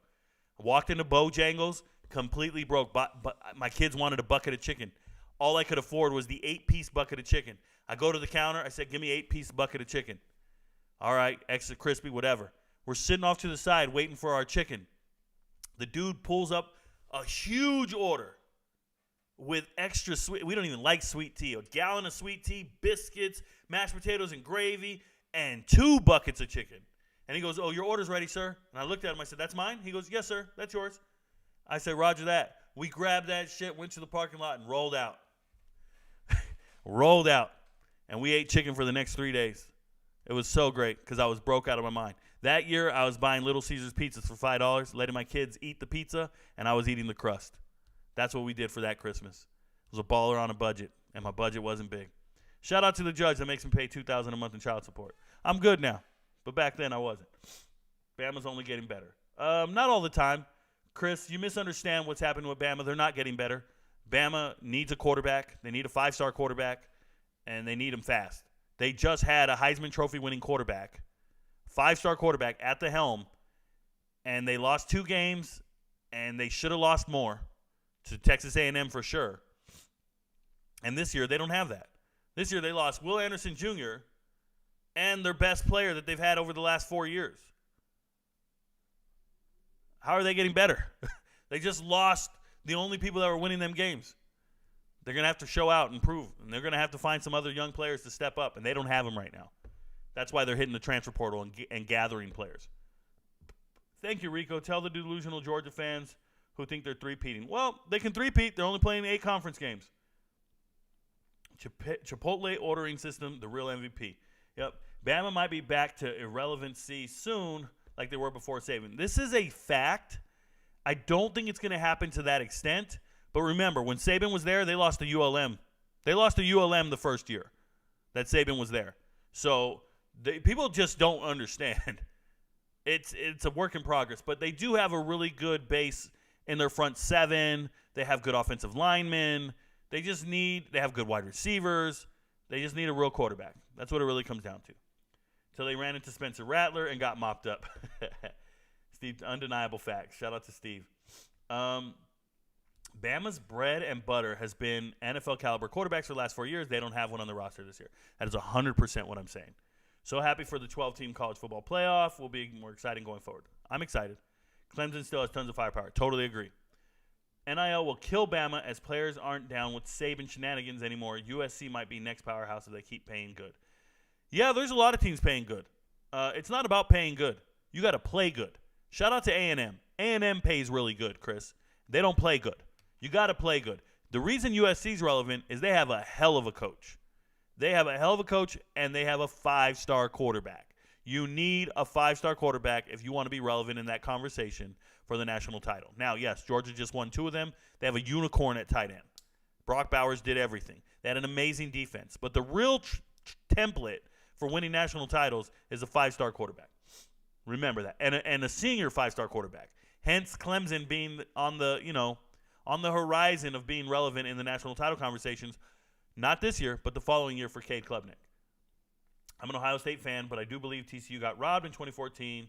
I walked into Bojangles, completely broke. But my kids wanted a bucket of chicken. All I could afford was the 8-piece bucket of chicken. I go to the counter. I said, give me 8-piece bucket of chicken. All right, extra crispy, whatever. We're sitting off to the side waiting for our chicken. The dude pulls up a huge order with extra sweet. We don't even like sweet tea. A gallon of sweet tea, biscuits, mashed potatoes, and gravy, and 2 buckets of chicken. And he goes, oh, your order's ready, sir. And I looked at him. I said, that's mine? He goes, yes, sir. That's yours. I said, roger that. We grabbed that shit, went to the parking lot, and rolled out. Rolled out. And we ate chicken for the next 3 days. It was so great because I was broke out of my mind. That year, I was buying Little Caesars pizzas for $5, letting my kids eat the pizza, and I was eating the crust. That's what we did for that Christmas. It was a baller on a budget, and my budget wasn't big. Shout out to the judge that makes me pay $2,000 a month in child support. I'm good now, but back then I wasn't. Bama's only getting better. Not all the time. Chris, you misunderstand what's happening with Bama. They're not getting better. Bama needs a quarterback. They need a 5-star quarterback, and they need him fast. They just had a Heisman Trophy winning quarterback, 5-star quarterback at the helm, and they lost 2 games, and they should have lost more to Texas A&M for sure. And this year, they don't have that. This year, they lost Will Anderson Jr. and their best player that they've had over the last 4 years. How are they getting better? They just lost the only people that were winning them games. They're going to have to show out and prove, and they're going to have to find some other young players to step up, and they don't have them right now. That's why they're hitting the transfer portal and gathering players. Thank you, Rico. Tell the delusional Georgia fans who think they're three-peating. Well, they can three-peat. They're only playing 8 conference games. Chipotle ordering system, the real MVP. Yep. Bama might be back to irrelevancy soon like they were before Saban. This is a fact. I don't think it's going to happen to that extent. But remember, when Saban was there, they lost to ULM. They lost to ULM the first year that Saban was there. So people just don't understand. It's a work in progress. But they do have a really good base in their front 7. They have good offensive linemen. They have good wide receivers. They just need a real quarterback. That's what it really comes down to. Until they ran into Spencer Rattler and got mopped up. Steve, undeniable fact. Shout out to Steve. Bama's bread and butter has been NFL caliber quarterbacks for the last 4 years. They don't have one on the roster this year. That is 100% what I'm saying. So happy for the 12-team college football playoff. Will be more exciting going forward. I'm excited. Clemson still has tons of firepower. Totally agree. NIL will kill Bama as players aren't down with Saban shenanigans anymore. USC might be next powerhouse if they keep paying good. Yeah, there's a lot of teams paying good. It's not about paying good. You got to play good. Shout out to A&M. A&M pays really good, Chris. They don't play good. You got to play good. The reason USC's relevant is they have a hell of a coach. They have a hell of a coach, and they have a 5-star quarterback. You need a 5-star quarterback if you want to be relevant in that conversation for the national title. Now, yes, Georgia just won 2 of them. They have a unicorn at tight end. Brock Bowers did everything. They had an amazing defense. But the real template for winning national titles is a 5-star quarterback. Remember that. And a senior 5-star quarterback. Hence, Clemson being on the horizon of being relevant in the national title conversations, not this year, but the following year for Cade Klubnik. I'm an Ohio State fan, but I do believe TCU got robbed in 2014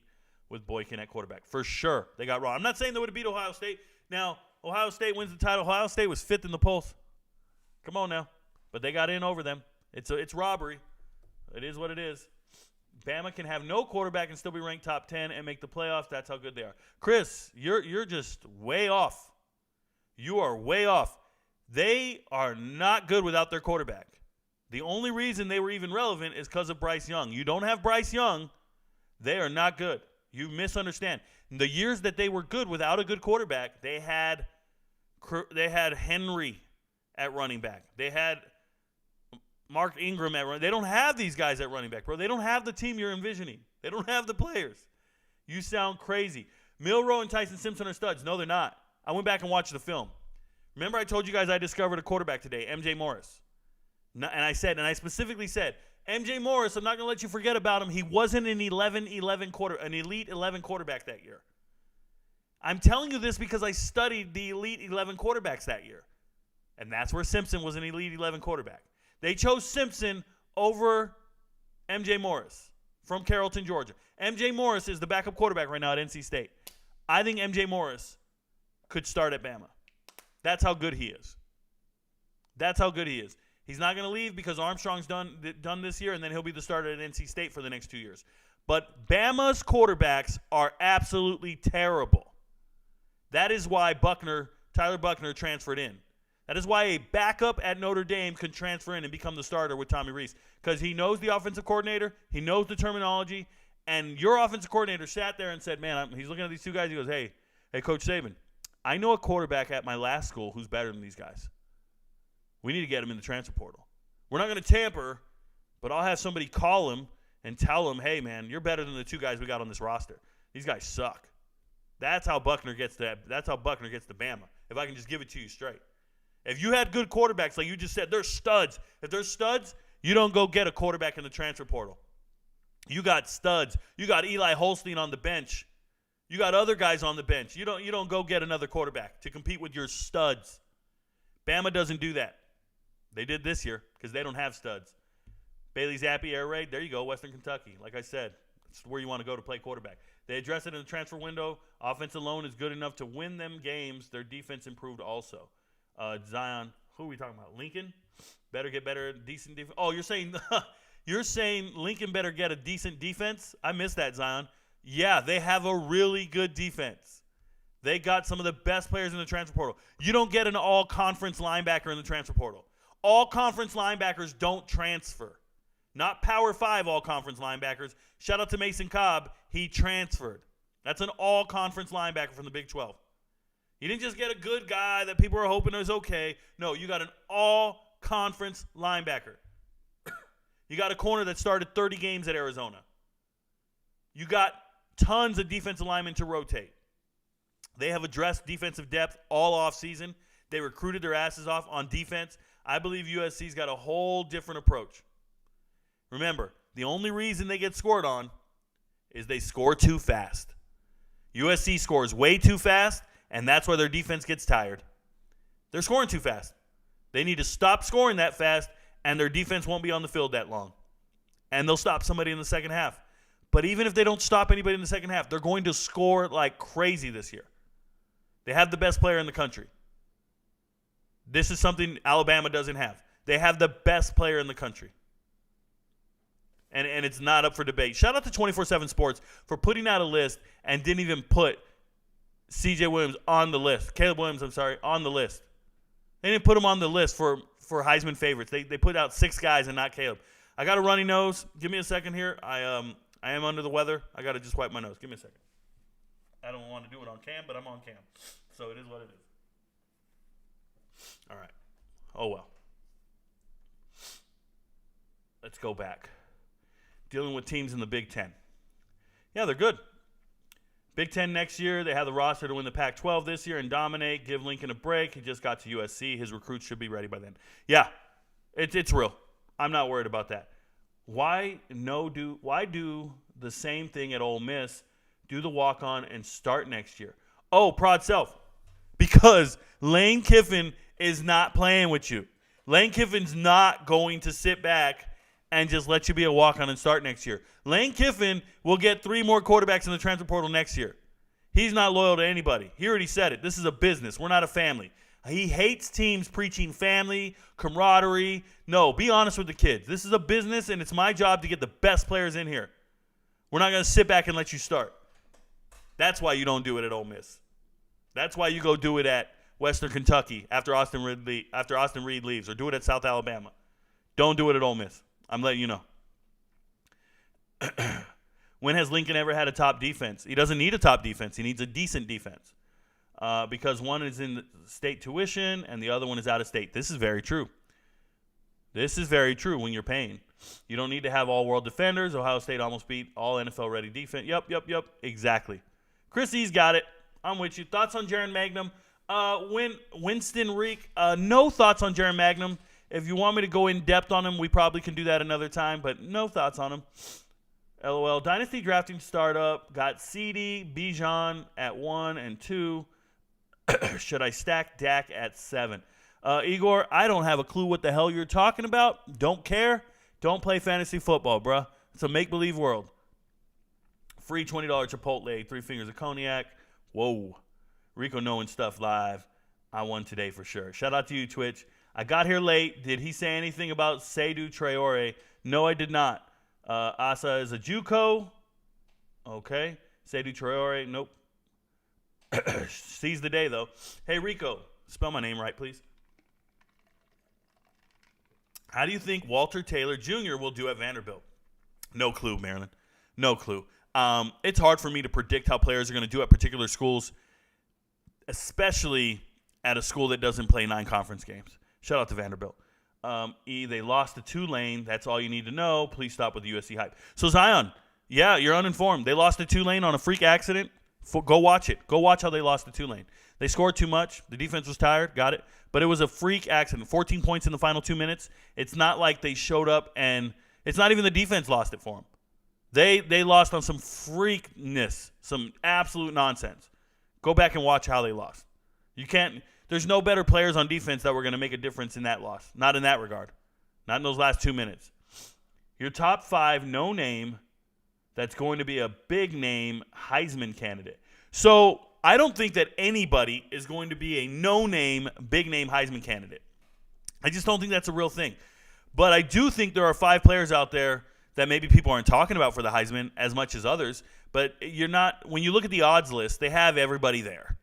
with Boykin at quarterback. For sure, they got robbed. I'm not saying they would have beat Ohio State. Now, Ohio State wins the title. Ohio State was 5th in the polls. Come on now. But they got in over them. It's robbery. It is what it is. Bama can have no quarterback and still be ranked top 10 and make the playoffs. That's how good they are. Chris, you're just way off. You are way off. They are not good without their quarterback. The only reason they were even relevant is because of Bryce Young. You don't have Bryce Young, they are not good. You misunderstand. In the years that they were good without a good quarterback, they had Henry at running back. They had Mark Ingram at running back. They don't have these guys at running back, bro. They don't have the team you're envisioning. They don't have the players. You sound crazy. Milroe and Tyson Simpson are studs. No, they're not. I went back and watched the film. Remember I told you guys I discovered a quarterback today, MJ Morris. And I specifically said, MJ Morris, I'm not going to let you forget about him. He wasn't an elite 11 quarterback that year. I'm telling you this because I studied the elite 11 quarterbacks that year. And that's where Simpson was an elite 11 quarterback. They chose Simpson over MJ Morris. from Carrollton, Georgia. M.J. Morris is the backup quarterback right now at NC State. I think M.J. Morris could start at Bama. That's how good he is. That's how good he is. He's not going to leave because Armstrong's done this year, and then he'll be the starter at NC State for the next 2 years. But Bama's quarterbacks are absolutely terrible. That is why Tyler Buckner transferred in. That is why a backup at Notre Dame could transfer in and become the starter with Tommy Rees, because he knows the offensive coordinator, he knows the terminology, and your offensive coordinator sat there and said, man, he's looking at these two guys, he goes, hey, Coach Saban, I know a quarterback at my last school who's better than these guys. We need to get him in the transfer portal. We're not going to tamper, but I'll have somebody call him and tell him, hey, man, you're better than the two guys we got on this roster. These guys suck. That's how Buckner gets to Bama, if I can just give it to you straight. If you had good quarterbacks, like you just said, they're studs. If they're studs, you don't go get a quarterback in the transfer portal. You got studs. You got Eli Holstein on the bench. You got other guys on the bench. You don't go get another quarterback to compete with your studs. Bama doesn't do that. They did this year because they don't have studs. Bailey Zappi, Air Raid, there you go, Western Kentucky. Like I said, it's where you want to go to play quarterback. They addressed it in the transfer window. Offense alone is good enough to win them games. Their defense improved also. Zion, who are we talking about? Lincoln? Better get better, decent defense. Oh, you're saying Lincoln better get a decent defense? I missed that, Zion. Yeah, they have a really good defense. They got some of the best players in the transfer portal. You don't get an all-conference linebacker in the transfer portal. All-conference linebackers don't transfer. Not Power 5 all-conference linebackers. Shout out to Mason Cobb. He transferred. That's an all-conference linebacker from the Big 12. You didn't just get a good guy that people are hoping is okay. No, you got an all-conference linebacker. You got a corner that started 30 games at Arizona. You got tons of defensive linemen to rotate. They have addressed defensive depth all offseason. They recruited their asses off on defense. I believe USC's got a whole different approach. Remember, the only reason they get scored on is they score too fast. USC scores way too fast, and that's why their defense gets tired. They're scoring too fast. They need to stop scoring that fast, and their defense won't be on the field that long. And they'll stop somebody in the second half. But even if they don't stop anybody in the second half, they're going to score like crazy this year. They have the best player in the country. This is something Alabama doesn't have. They have the best player in the country. And it's not up for debate. Shout out to 24/7 Sports for putting out a list and didn't even put C.J. Williams on the list. Caleb Williams, on the list. They didn't put him on the list for Heisman favorites. They put out 6 guys and not Caleb. I got a runny nose. Give me a second here. I am under the weather. I got to just wipe my nose. Give me a second. I don't want to do it on cam, but I'm on cam. So it is what it is. All right. Oh, well. Let's go back. Dealing with teams in the Big Ten. Yeah, they're good. Big Ten next year, they have the roster to win the Pac-12 this year and dominate. Give Lincoln a break. He just got to USC. His recruits should be ready by then. Yeah, it's real. I'm not worried about that. Why do the same thing at Ole Miss, do the walk-on, and start next year? Oh, prod self. Because Lane Kiffin is not playing with you. Lane Kiffin's not going to sit back and just let you be a walk-on and start next year. Lane Kiffin will get 3 more quarterbacks in the transfer portal next year. He's not loyal to anybody. He already said it. This is a business. We're not a family. He hates teams preaching family, camaraderie. No, be honest with the kids. This is a business, and it's my job to get the best players in here. We're not going to sit back and let you start. That's why you don't do it at Ole Miss. That's why you go do it at Western Kentucky after Austin Reed leaves, or do it at South Alabama. Don't do it at Ole Miss. I'm letting you know. When has Lincoln ever had a top defense? He doesn't need a top defense. He needs a decent defense because one is in state tuition and the other one is out of state. This is very true. This is very true when you're paying. You don't need to have all-world defenders. Ohio State almost beat all NFL-ready defense. Yep. Exactly. Chris E's got it. I'm with you. Thoughts on Jaron Magnum? Winston Reek, no thoughts on Jaron Magnum. If you want me to go in depth on him, we probably can do that another time, but no thoughts on him. LOL. Dynasty drafting startup. Got CD, Bijan at 1 and 2. Should I stack Dak at 7? Igor, I don't have a clue what the hell you're talking about. Don't care. Don't play fantasy football, bruh. It's a make-believe world. Free $20 Chipotle, 3 fingers of cognac. Whoa. Rico Knowing stuff live. I won today for sure. Shout out to you, Twitch. I got here late. Did he say anything about Seydou Traore? No, I did not. Asa is a JUCO. Okay. Seydou Traore, nope. Seize the day, though. Hey, Rico, spell my name right, please. How do you think Walter Taylor Jr. will do at Vanderbilt? No clue, Maryland. No clue. It's hard for me to predict how players are going to do at particular schools, especially at a school that doesn't play 9 conference games. Shout out to Vanderbilt. They lost to Tulane. That's all you need to know. Please stop with the USC hype. So, Zion, yeah, you're uninformed. They lost to Tulane on a freak accident. Go watch it. Go watch how they lost to Tulane. They scored too much. The defense was tired. Got it. But it was a freak accident. 14 points in the final 2 minutes. It's not like they showed up and it's not even the defense lost it for them. They lost on some freakness, some absolute nonsense. Go back and watch how they lost. You can't. There's no better players on defense that were going to make a difference in that loss. Not in that regard. Not in those last 2 minutes. Your top 5 no name that's going to be a big name Heisman candidate. So I don't think that anybody is going to be a no-name, big-name Heisman candidate. I just don't think that's a real thing. But I do think there are 5 players out there that maybe people aren't talking about for the Heisman as much as others. But you're not. When you look at the odds list, they have everybody there.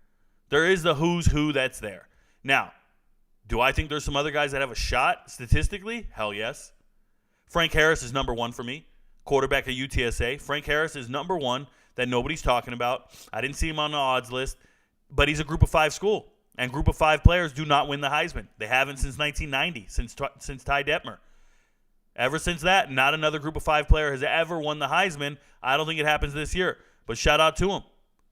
There is the who's who that's there. Now, do I think there's some other guys that have a shot statistically? Hell yes. Frank Harris is number 1 for me, quarterback at UTSA. Frank Harris is number 1. That nobody's talking about. I didn't see him on the odds list, but he's a group of 5 school, and group of 5 players do not win the Heisman. They haven't since 1990, since Ty Detmer. Ever since that, not another group of 5 player has ever won the Heisman. I don't think it happens this year, but shout out to him.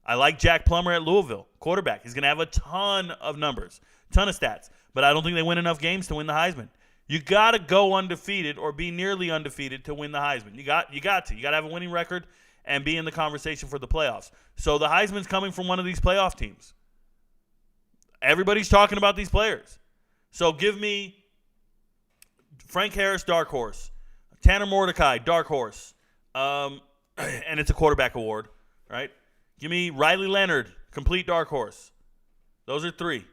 I like Jack Plummer at Louisville, quarterback. He's going to have a ton of numbers, ton of stats, but I don't think they win enough games to win the Heisman. You got to go undefeated or be nearly undefeated to win the Heisman. You got to. You got to have a winning record and be in the conversation for the playoffs. So the Heisman's coming from one of these playoff teams. Everybody's talking about these players. So give me Frank Harris, dark horse. Tanner Mordecai, dark horse. And it's a quarterback award, right? Give me Riley Leonard, complete dark horse. Those are 3.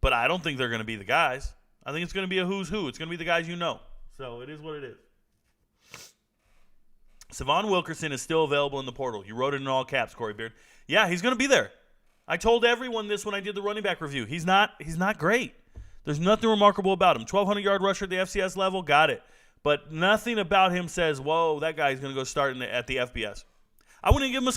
But I don't think they're going to be the guys. I think it's going to be a who's who. It's going to be the guys you know. So it is what it is. Savon Wilkerson is still available in the portal. You wrote it in all caps, Corey Beard. Yeah, he's going to be there. I told everyone this when I did the running back review. He's not great. There's nothing remarkable about him. 1,200-yard rusher at the FCS level, got it. But nothing about him says, whoa, that guy's going to go start at the FBS. I wouldn't even give him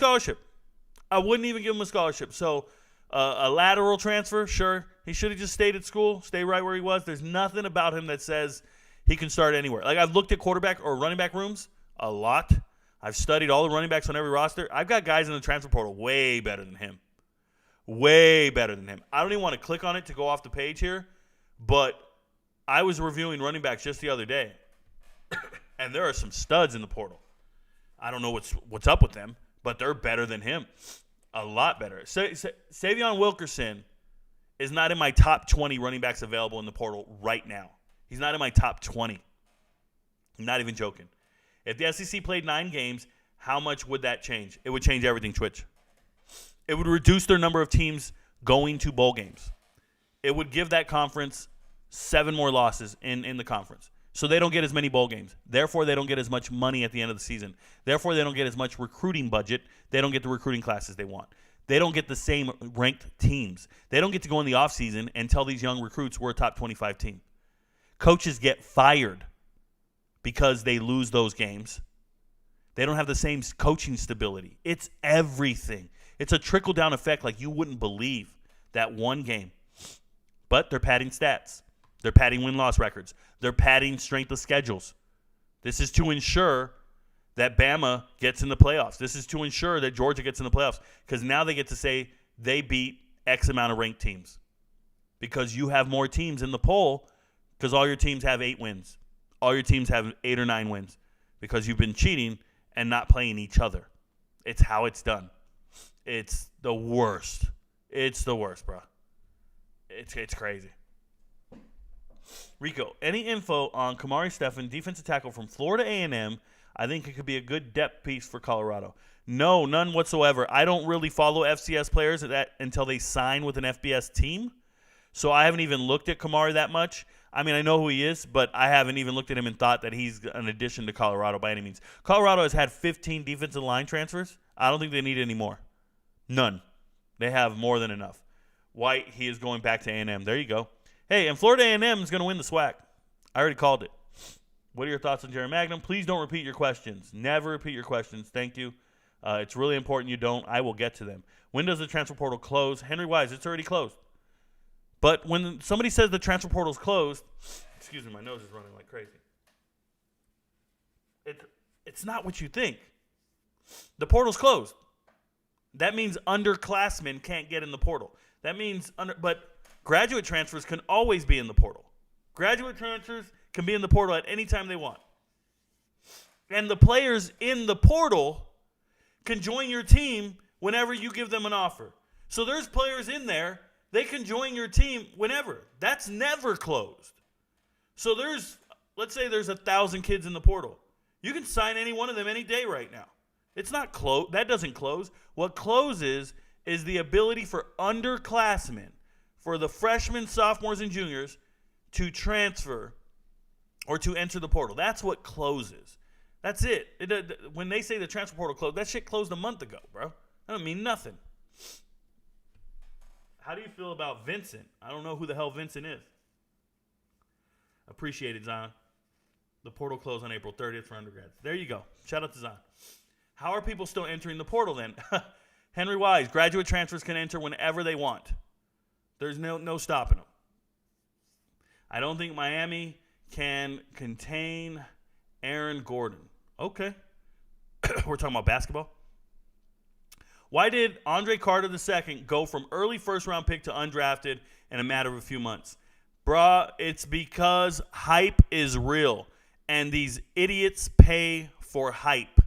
a scholarship. So a lateral transfer, sure. He should have just stayed at school, stay right where he was. There's nothing about him that says he can start anywhere. Like, I've looked at quarterback or running back rooms a lot. I've studied all the running backs on every roster. I've got guys in the transfer portal way better than him. Way better than him. I don't even want to click on it to go off the page here, but I was reviewing running backs just the other day, and there are some studs in the portal. I don't know what's up with them, but they're better than him. A lot better. Savion Wilkerson is not in my top 20 running backs available in the portal right now. He's not in my top 20. I'm not even joking. If the SEC played 9 games, how much would that change? It would change everything, Twitch. It would reduce their number of teams going to bowl games. It would give that conference 7 more losses in the conference. So they don't get as many bowl games. Therefore, they don't get as much money at the end of the season. Therefore, they don't get as much recruiting budget. They don't get the recruiting classes they want. They don't get the same ranked teams. They don't get to go in the offseason and tell these young recruits we're a top 25 team. Coaches get fired because they lose those games. They don't have the same coaching stability. It's everything. It's a trickle-down effect like you wouldn't believe, that one game. But they're padding stats. They're padding win-loss records. They're padding strength of schedules. This is to ensure that Bama gets in the playoffs. This is to ensure that Georgia gets in the playoffs, because now they get to say they beat X amount of ranked teams, because you have more teams in the poll, because all your teams have 8 wins. All your teams have 8 or 9 wins because you've been cheating and not playing each other. It's how it's done. It's the worst. It's the worst, bro. It's crazy. Rico, any info on Kamari Stephan, defensive tackle from Florida A&M? I think it could be a good depth piece for Colorado. No, none whatsoever. I don't really follow FCS players until they sign with an FBS team. So I haven't even looked at Kamari that much. I mean, I know who he is, but I haven't even looked at him and thought that he's an addition to Colorado by any means. Colorado has had 15 defensive line transfers. I don't think they need any more. None. They have more than enough. White, he is going back to A&M. There you go. Hey, and Florida A&M is going to win the SWAC. I already called it. What are your thoughts on Jerry Magnum? Please don't repeat your questions. Never repeat your questions. Thank you. It's really important you don't. I will get to them. When does the transfer portal close? Henry Wise, it's already closed. But when somebody says the transfer portal is closed, excuse me, my nose is running like crazy. It's not what you think. The portal's closed. That means underclassmen can't get in the portal. That means but graduate transfers can always be in the portal. Graduate transfers can be in the portal at any time they want. And the players in the portal can join your team whenever you give them an offer. So there's players in there. They can join your team whenever. That's never closed. So let's say there's 1,000 kids in the portal. You can sign any one of them any day right now. It's not closed. That doesn't close. What closes is the ability for underclassmen, for the freshmen, sophomores, and juniors to transfer or to enter the portal. That's what closes. That's it. When they say the transfer portal closed, that shit closed a month ago, bro. That don't mean nothing. How do you feel about Vincent? I don't know who the hell Vincent is. Appreciate it, Zion. The portal closed on April 30th for undergrads. There you go. Shout out to Zion. How are people still entering the portal then? Henry Wise, graduate transfers can enter whenever they want. There's no stopping them. I don't think Miami can contain Aaron Gordon. Okay. We're talking about basketball. Why did Andre Carter II go from early first-round pick to undrafted in a matter of a few months? Bruh, it's because hype is real, and these idiots pay for hype.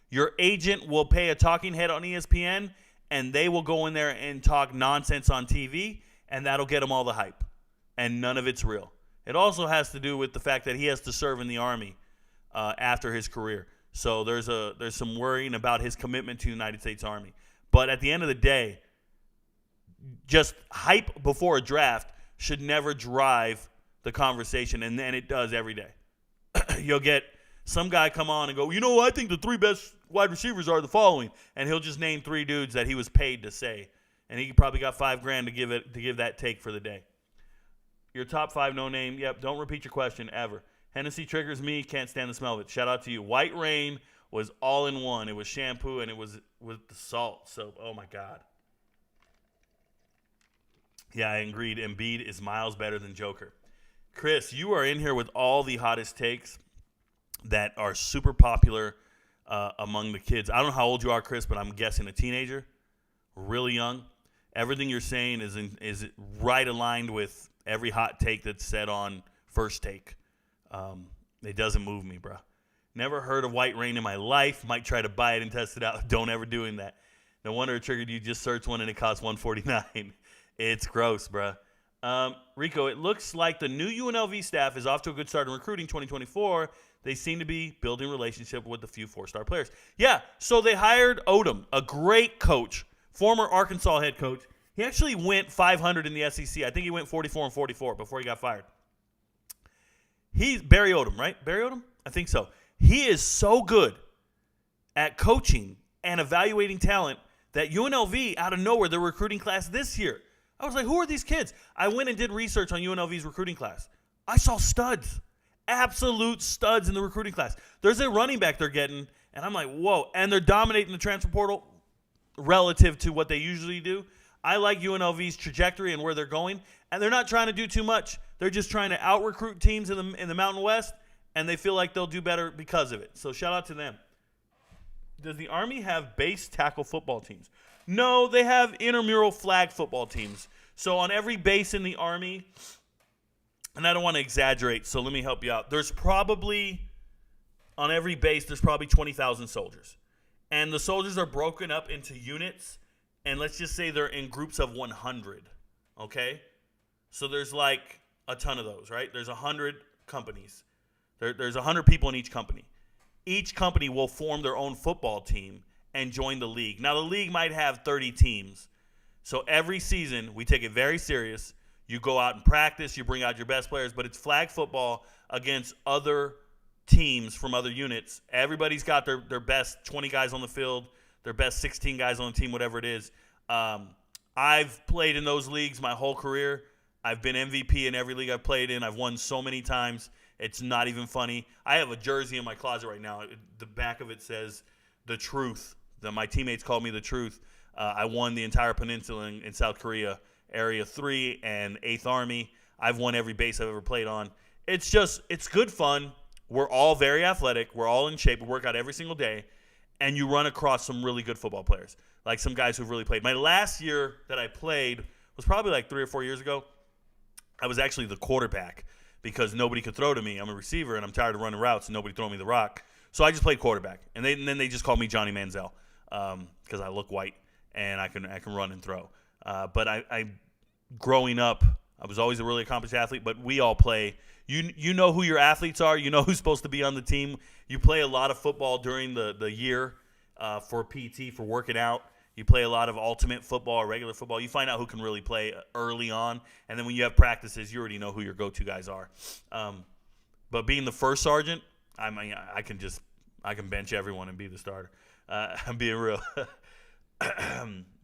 Your agent will pay a talking head on ESPN, and they will go in there and talk nonsense on TV, and that'll get them all the hype, and none of it's real. It also has to do with the fact that he has to serve in the Army after his career. So there's some worrying about his commitment to the United States Army. But at the end of the day, just hype before a draft should never drive the conversation, and then it does every day. You'll get some guy come on and go, I think the 3 best wide receivers are the following, and he'll just name 3 dudes that he was paid to say, and he probably got $5,000 to give that take for the day. Your top 5 no name. Yep, don't repeat your question ever. Hennessy triggers me. Can't stand the smell of it. Shout out to you. White Rain was all in one. It was shampoo and it was with the salt soap. Oh, my God. Yeah, I agreed. Embiid is miles better than Joker. Chris, you are in here with all the hottest takes that are super popular among the kids. I don't know how old you are, Chris, but I'm guessing a teenager. Really young. Everything you're saying is right aligned with every hot take that's said on First Take. It doesn't move me, bro. Never heard of White Rain in my life. Might try to buy it and test it out. Don't ever doing that. No wonder it triggered you. Just search one and it costs $149. It's gross, bro. Rico, it looks like the new UNLV staff is off to a good start in recruiting 2024. They seem to be building relationship with a few 4-star players. Yeah, so they hired Odom, a great coach, former Arkansas head coach. He actually went 500 in the SEC. I think he went 44-44 before he got fired. He's Barry Odom, right? Barry Odom? I think so. He is so good at coaching and evaluating talent that UNLV, out of nowhere, the recruiting class this year, I was like, who are these kids? I went and did research on UNLV's recruiting class. I saw studs, absolute studs in the recruiting class. There's a running back they're getting, and I'm like, whoa. And they're dominating the transfer portal relative to what they usually do. I like UNLV's trajectory and where they're going, and they're not trying to do too much. They're just trying to out-recruit teams in the Mountain West, and they feel like they'll do better because of it. So shout out to them. Does the Army have base tackle football teams? No, they have intramural flag football teams. So on every base in the Army, and I don't want to exaggerate, so let me help you out. There's probably, on every base, there's probably 20,000 soldiers. And the soldiers are broken up into units, and let's just say they're in groups of 100, okay? So there's like a ton of those, right? There's 100 companies. There's 100 people in each company. each company will form their own football team and join the league. Now, the league might have 30 teams. So every season, we take it very serious. You go out and practice. You bring out your best players. But it's flag football against other teams from other units. Everybody's got their best 20 guys on the field, their best 16 guys on the team, whatever it is. I've played in those leagues my whole career. I've been MVP in every league I've played in. I've won so many times. It's not even funny. I have a jersey in my closet right now. The back of it says the truth. My teammates call me the truth. I won the entire peninsula in South Korea, Area 3 and 8th Army. I've won every base I've ever played on. It's good fun. We're all very athletic. We're all in shape. We work out every single day. And you run across some really good football players, like some guys who've really played. My last year that I played was probably like 3 or 4 years ago. I was actually the quarterback because nobody could throw to me. I'm a receiver, and I'm tired of running routes and nobody throwing me the rock. So I just played quarterback. And then they just called me Johnny Manziel because I look white and I can run and throw. But I growing up, I was always a really accomplished athlete, but we all play. You know who your athletes are. You know who's supposed to be on the team. You play a lot of football during the year for PT, for working out. You play a lot of ultimate football or regular football. You find out who can really play early on. And then when you have practices, you already know who your go-to guys are. But being the first sergeant, I mean, I can bench everyone and be the starter. I'm being real.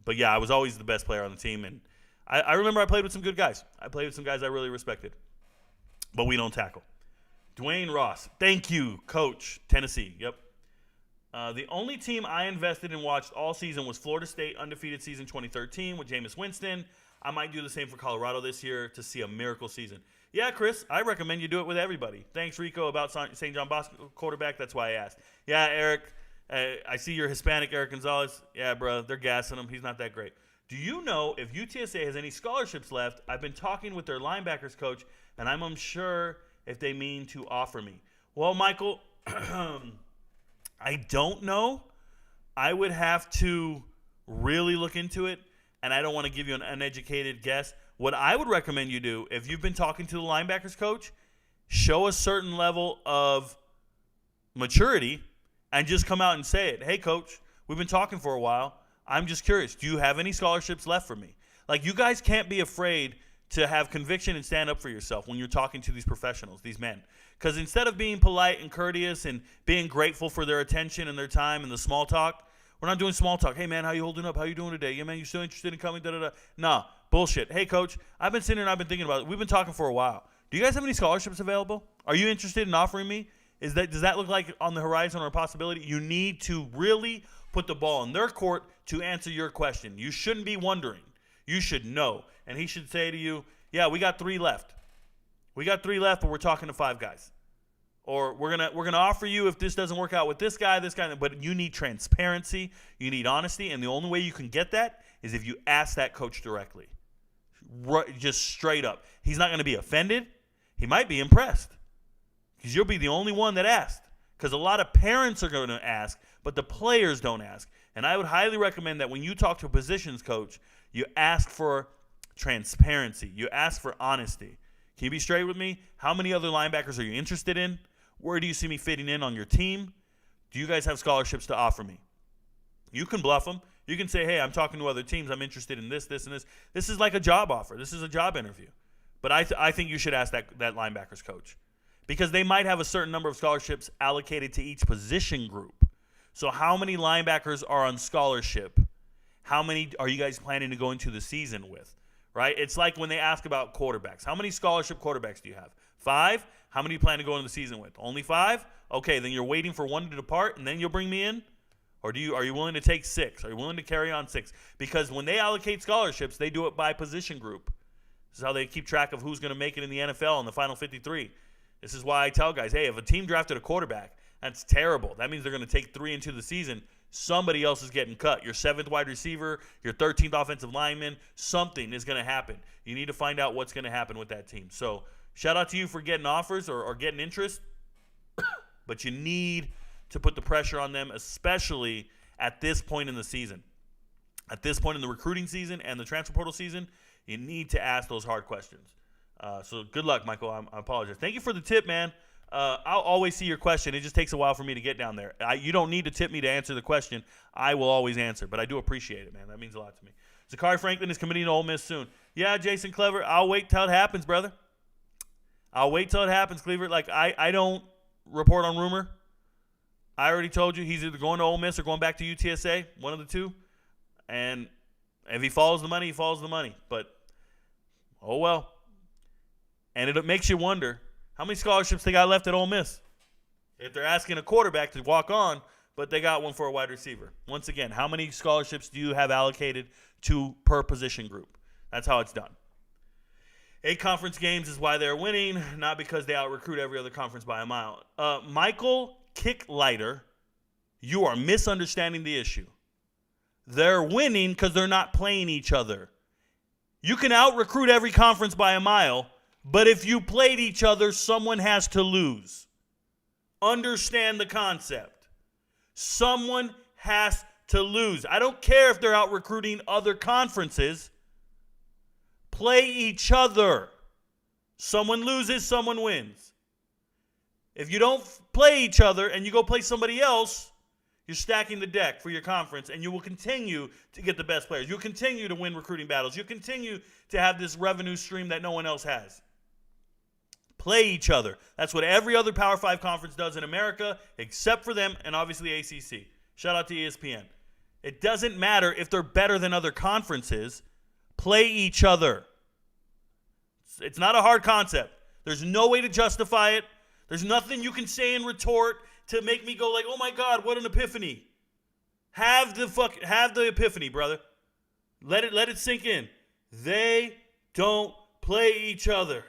But, yeah, I was always the best player on the team. And I remember I played with some good guys. I played with some guys I really respected. But we don't tackle. Dwayne Ross. Thank you, Coach. Tennessee. Yep. The only team I invested and watched all season was Florida State, undefeated season 2013 with Jameis Winston. I might do the same for Colorado this year to see a miracle season. Yeah, Chris, I recommend you do it with everybody. Thanks, Rico, about St. John Bosco quarterback. That's why I asked. Yeah, Eric, I see you're Hispanic, Eric Gonzalez. Yeah, bro, they're gassing him. He's not that great. Do you know if UTSA has any scholarships left? I've been talking with their linebackers coach, and I'm unsure if they mean to offer me. Well, Michael, I don't know. I would have to really look into it, and I don't want to give you an uneducated guess. What I would recommend you do, if you've been talking to the linebackers coach, show a certain level of maturity and just come out and say it. Hey, coach, we've been talking for a while. I'm just curious. Do you have any scholarships left for me? Like, you guys can't be afraid to have conviction and stand up for yourself when you're talking to these professionals, these men. Because instead of being polite and courteous and being grateful for their attention and their time and the small talk, we're not doing small talk. Hey, man, how you holding up? How you doing today? Yeah, man, you still interested in coming? Da-da-da. Nah, bullshit. Hey, coach, I've been sitting here and I've been thinking about it. We've been talking for a while. Do you guys have any scholarships available? Are you interested in offering me? Does that look like on the horizon or a possibility? You need to really put the ball in their court to answer your question. You shouldn't be wondering. You should know. And he should say to you, yeah, we got 3 left. We got 3 left, but we're talking to 5 guys. Or we're gonna offer you if this doesn't work out with this guy. But you need transparency. You need honesty. And the only way you can get that is if you ask that coach directly. Just straight up. He's not going to be offended. He might be impressed. Because you'll be the only one that asked. Because a lot of parents are going to ask, but the players don't ask. And I would highly recommend that when you talk to a positions coach, you ask for transparency. You ask for honesty. Can you be straight with me? How many other linebackers are you interested in? Where do you see me fitting in on your team? Do you guys have scholarships to offer me? You can bluff them. You can say, hey, I'm talking to other teams. I'm interested in this, this, and this. This is like a job offer. This is a job interview. But I think you should ask that linebackers coach. Because they might have a certain number of scholarships allocated to each position group. So how many linebackers are on scholarship? How many are you guys planning to go into the season with? Right? It's like when they ask about quarterbacks. How many scholarship quarterbacks do you have? 5? How many do you plan to go into the season with? Only 5? Okay, then you're waiting for one to depart, and then you'll bring me in? Or are you willing to take 6? Are you willing to carry on 6? Because when they allocate scholarships, they do it by position group. This is how they keep track of who's going to make it in the NFL in the final 53. This is why I tell guys, hey, if a team drafted a quarterback, that's terrible. That means they're going to take 3 into the season. Somebody else is getting cut. Your 7th wide receiver, your 13th offensive lineman, something is going to happen. You need to find out what's going to happen with that team. So shout out to you for getting offers or getting interest. But you need to put the pressure on them, especially at this point in the season. At this point in the recruiting season and the transfer portal season, you need to ask those hard questions. So good luck, Michael. I apologize. Thank you for the tip, man. I'll always see your question. It just takes a while for me to get down there. You don't need to tip me to answer the question. I will always answer, but I do appreciate it, man. That means a lot to me. Zakari Franklin is committing to Ole Miss soon. Yeah, Jason Clever, I'll wait till it happens, brother. I'll wait till it happens, Cleaver. Like, I don't report on rumor. I already told you he's either going to Ole Miss or going back to UTSA, one of the two. And if he follows the money, he follows the money. But, oh well. And it makes you wonder, how many scholarships they got left at Ole Miss? If they're asking a quarterback to walk on, but they got one for a wide receiver. Once again, how many scholarships do you have allocated to per position group? That's how it's done. 8 conference games is why they're winning, not because they out-recruit every other conference by a mile. Michael Kicklighter, you are misunderstanding the issue. They're winning because they're not playing each other. You can out-recruit every conference by a mile, but if you played each other, someone has to lose. Understand the concept. Someone has to lose. I don't care if they're out-recruiting other conferences. Play each other. Someone loses, someone wins. If you don't play each other and you go play somebody else, you're stacking the deck for your conference, and you will continue to get the best players. You'll continue to win recruiting battles. You'll continue to have this revenue stream that no one else has. Play each other. That's what every other Power 5 conference does in America, except for them and obviously ACC. Shout out to ESPN. It doesn't matter if they're better than other conferences. Play each other. It's not a hard concept. There's no way to justify it. There's nothing you can say in retort to make me go like, oh my God, what an epiphany. Have the epiphany, brother. Let it sink in. They don't play each other.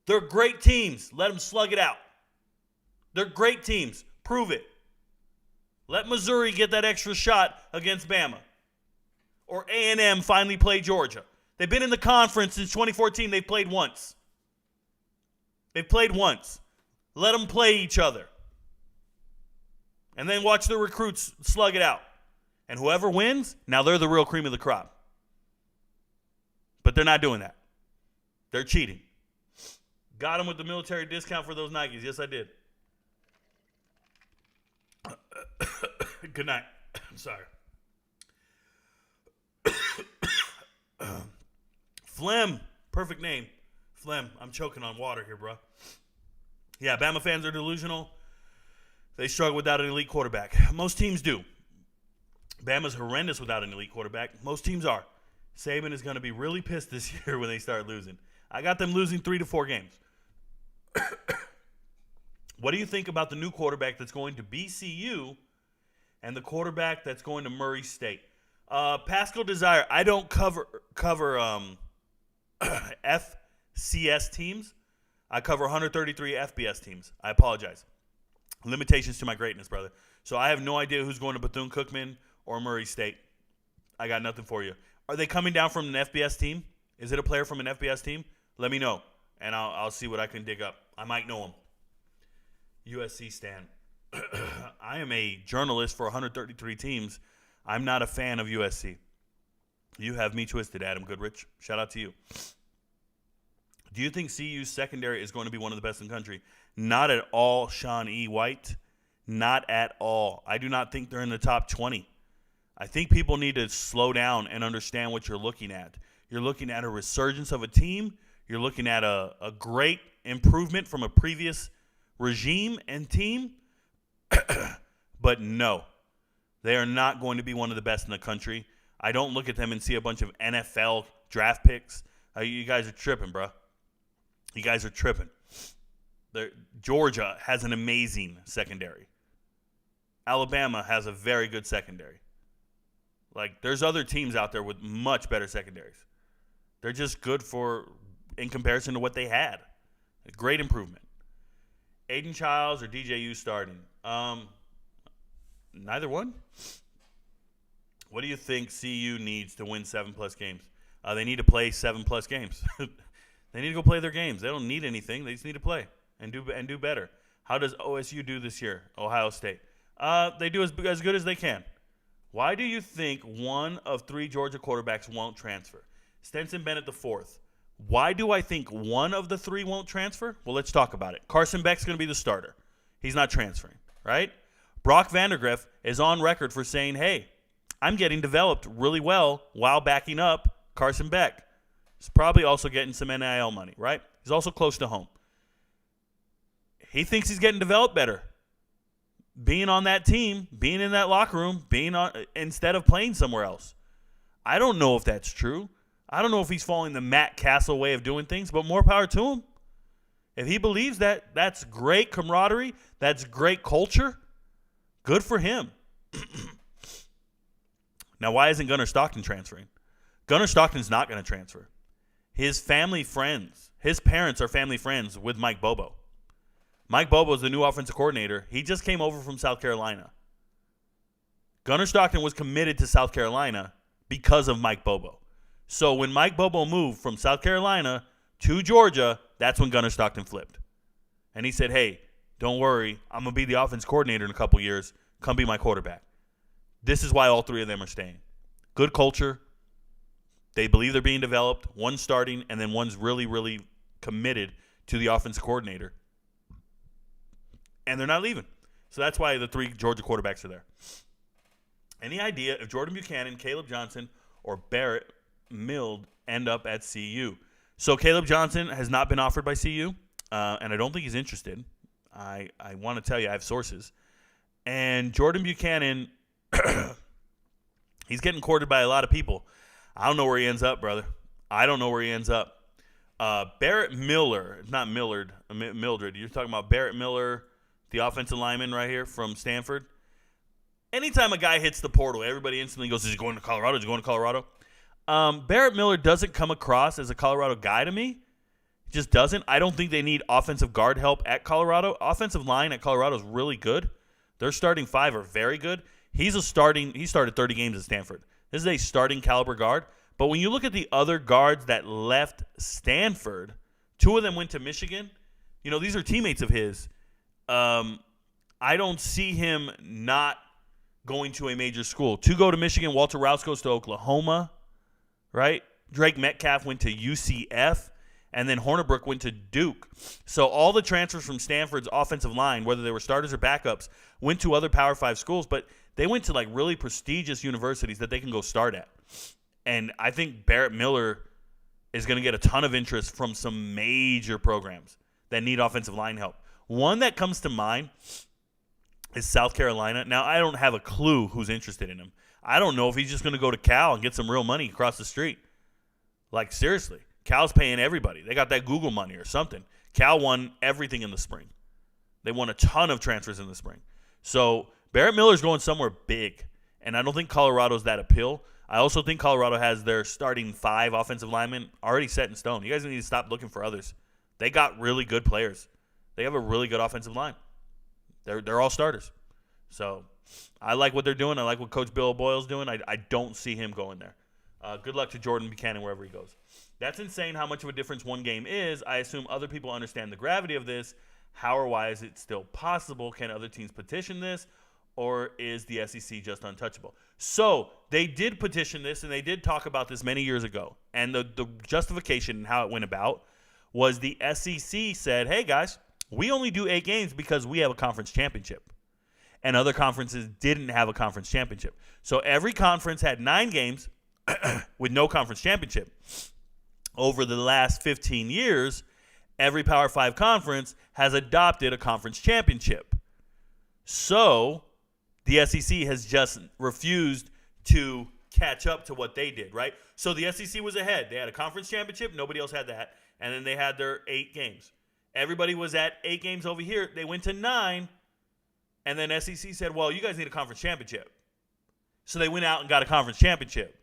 They're great teams. Let them slug it out. They're great teams. Prove it. Let Missouri get that extra shot against Bama. Or A&M finally play Georgia. They've been in the conference since 2014. They've played once. They've played once. Let them play each other. And then watch the recruits slug it out. And whoever wins, now they're the real cream of the crop. But they're not doing that. They're cheating. Got them with the military discount for those Nikes. Yes, I did. Good night. I'm sorry. Phlegm. Perfect name. Phlegm. I'm choking on water here, bro. Yeah, Bama fans are delusional. They struggle without an elite quarterback. Most teams do. Bama's horrendous without an elite quarterback. Most teams are. Saban is going to be really pissed this year when they start losing. I got them losing 3 to 4 games. What do you think about the new quarterback that's going to BCU and the quarterback that's going to Murray State? Pascal Desire, I don't cover FCS teams. I cover 133 FBS teams. I apologize. Limitations to my greatness, brother. So I have no idea who's going to Bethune-Cookman or Murray State. I got nothing for you. Are they coming down from an FBS team? Is it a player from an FBS team? Let me know, and I'll see what I can dig up. I might know him. USC Stan. I am a journalist for 133 teams. I'm not a fan of USC. You have me twisted, Adam Goodrich. Shout out to you. Do you think CU's secondary is going to be one of the best in the country? Not at all, Sean E. White. Not at all. I do not think they're in the top 20. I think people need to slow down and understand what you're looking at. You're looking at a resurgence of a team. You're looking at a great improvement from a previous regime and team. But no, they are not going to be one of the best in the country. I don't look at them and see a bunch of NFL draft picks. You guys are tripping, bro. You guys are tripping. Georgia has an amazing secondary. Alabama has a very good secondary. Like, there's other teams out there with much better secondaries. They're just good in comparison to what they had. A great improvement. Aiden Childs or DJU starting? Neither one. What do you think CU needs to win 7+ games? They need to play 7+ games. They need to go play their games. They don't need anything. They just need to play and do better. How does OSU do this year? Ohio State. They do as good as they can. Why do you think one of 3 Georgia quarterbacks won't transfer? Stetson Bennett IV. Why do I think one of the three won't transfer? Well, let's talk about it. Carson Beck's going to be the starter. He's not transferring, right? Brock Vandagriff is on record for saying, hey, I'm getting developed really well while backing up Carson Beck. He's probably also getting some NIL money, right? He's also close to home. He thinks he's getting developed better. Being on that team, being in that locker room, being on instead of playing somewhere else. I don't know if that's true. I don't know if he's following the Matt Castle way of doing things, but more power to him. If he believes that, that's great camaraderie. That's great culture. Good for him. Now, why isn't Gunnar Stockton transferring? Gunnar Stockton's not going to transfer. His family friends, his parents are family friends with Mike Bobo. Mike Bobo is the new offensive coordinator. He just came over from South Carolina. Gunnar Stockton was committed to South Carolina because of Mike Bobo. So when Mike Bobo moved from South Carolina to Georgia, that's when Gunnar Stockton flipped. And he said, hey, don't worry. I'm going to be the offense coordinator in a couple years. Come be my quarterback. This is why all three of them are staying. Good culture. They believe they're being developed. One's starting, and then one's really, really committed to the offensive coordinator. And they're not leaving. So that's why the three Georgia quarterbacks are there. Any idea if Jordan Buchanan, Caleb Johnson, or Barrett Mild end up at CU? So Caleb Johnson has not been offered by CU, and I don't think he's interested. I want to tell you, I have sources. And Jordan Buchanan, he's getting courted by a lot of people. I don't know where he ends up, brother. I don't know where he ends up. Barrett Miller, not Millard, Mildred. You're talking about Barrett Miller, the offensive lineman right here from Stanford. Anytime a guy hits the portal, everybody instantly goes, is he going to Colorado? Is he going to Colorado? Barrett Miller doesn't come across as a Colorado guy to me. He just doesn't. I don't think they need offensive guard help at Colorado. Offensive line at Colorado is really good. Their starting five are very good. He started 30 games at Stanford. This is a starting caliber guard. But when you look at the other guards that left Stanford, two of them went to Michigan. You know, these are teammates of his. I don't see him not going to a major school. Two go to Michigan. Walter Rouse goes to Oklahoma, right? Drake Metcalf went to UCF, and then Hornibrook went to Duke. So all the transfers from Stanford's offensive line, whether they were starters or backups, went to other Power 5 schools, but they went to like really prestigious universities that they can go start at. And I think Barrett Miller is going to get a ton of interest from some major programs that need offensive line help. One that comes to mind is South Carolina. Now, I don't have a clue who's interested in him. I don't know if he's just going to go to Cal and get some real money across the street. Like, seriously. Cal's paying everybody. They got that Google money or something. Cal won everything in the spring. They won a ton of transfers in the spring. So Barrett Miller's going somewhere big, and I don't think Colorado's that appeal. I also think Colorado has their starting 5 offensive linemen already set in stone. You guys need to stop looking for others. They got really good players. They have a really good offensive line. They're all starters. So I like what they're doing. I like what Coach Bill Boyle's doing. I don't see him going there. Good luck to Jordan Buchanan wherever he goes. That's insane how much of a difference one game is. I assume other people understand the gravity of this. How or why is it still possible? Can other teams petition this? Or is the SEC just untouchable? So they did petition this, and they did talk about this many years ago. And the justification and how it went about was the SEC said, hey, guys, we only do 8 games because we have a conference championship. And other conferences didn't have a conference championship. So every conference had 9 games with no conference championship. Over the last 15 years, every Power 5 conference has adopted a conference championship. So the SEC has just refused to catch up to what they did, right? So the SEC was ahead. They had a conference championship. Nobody else had that. And then they had their 8 games. Everybody was at 8 games over here. They went to 9. And then SEC said, well, you guys need a conference championship. So they went out and got a conference championship.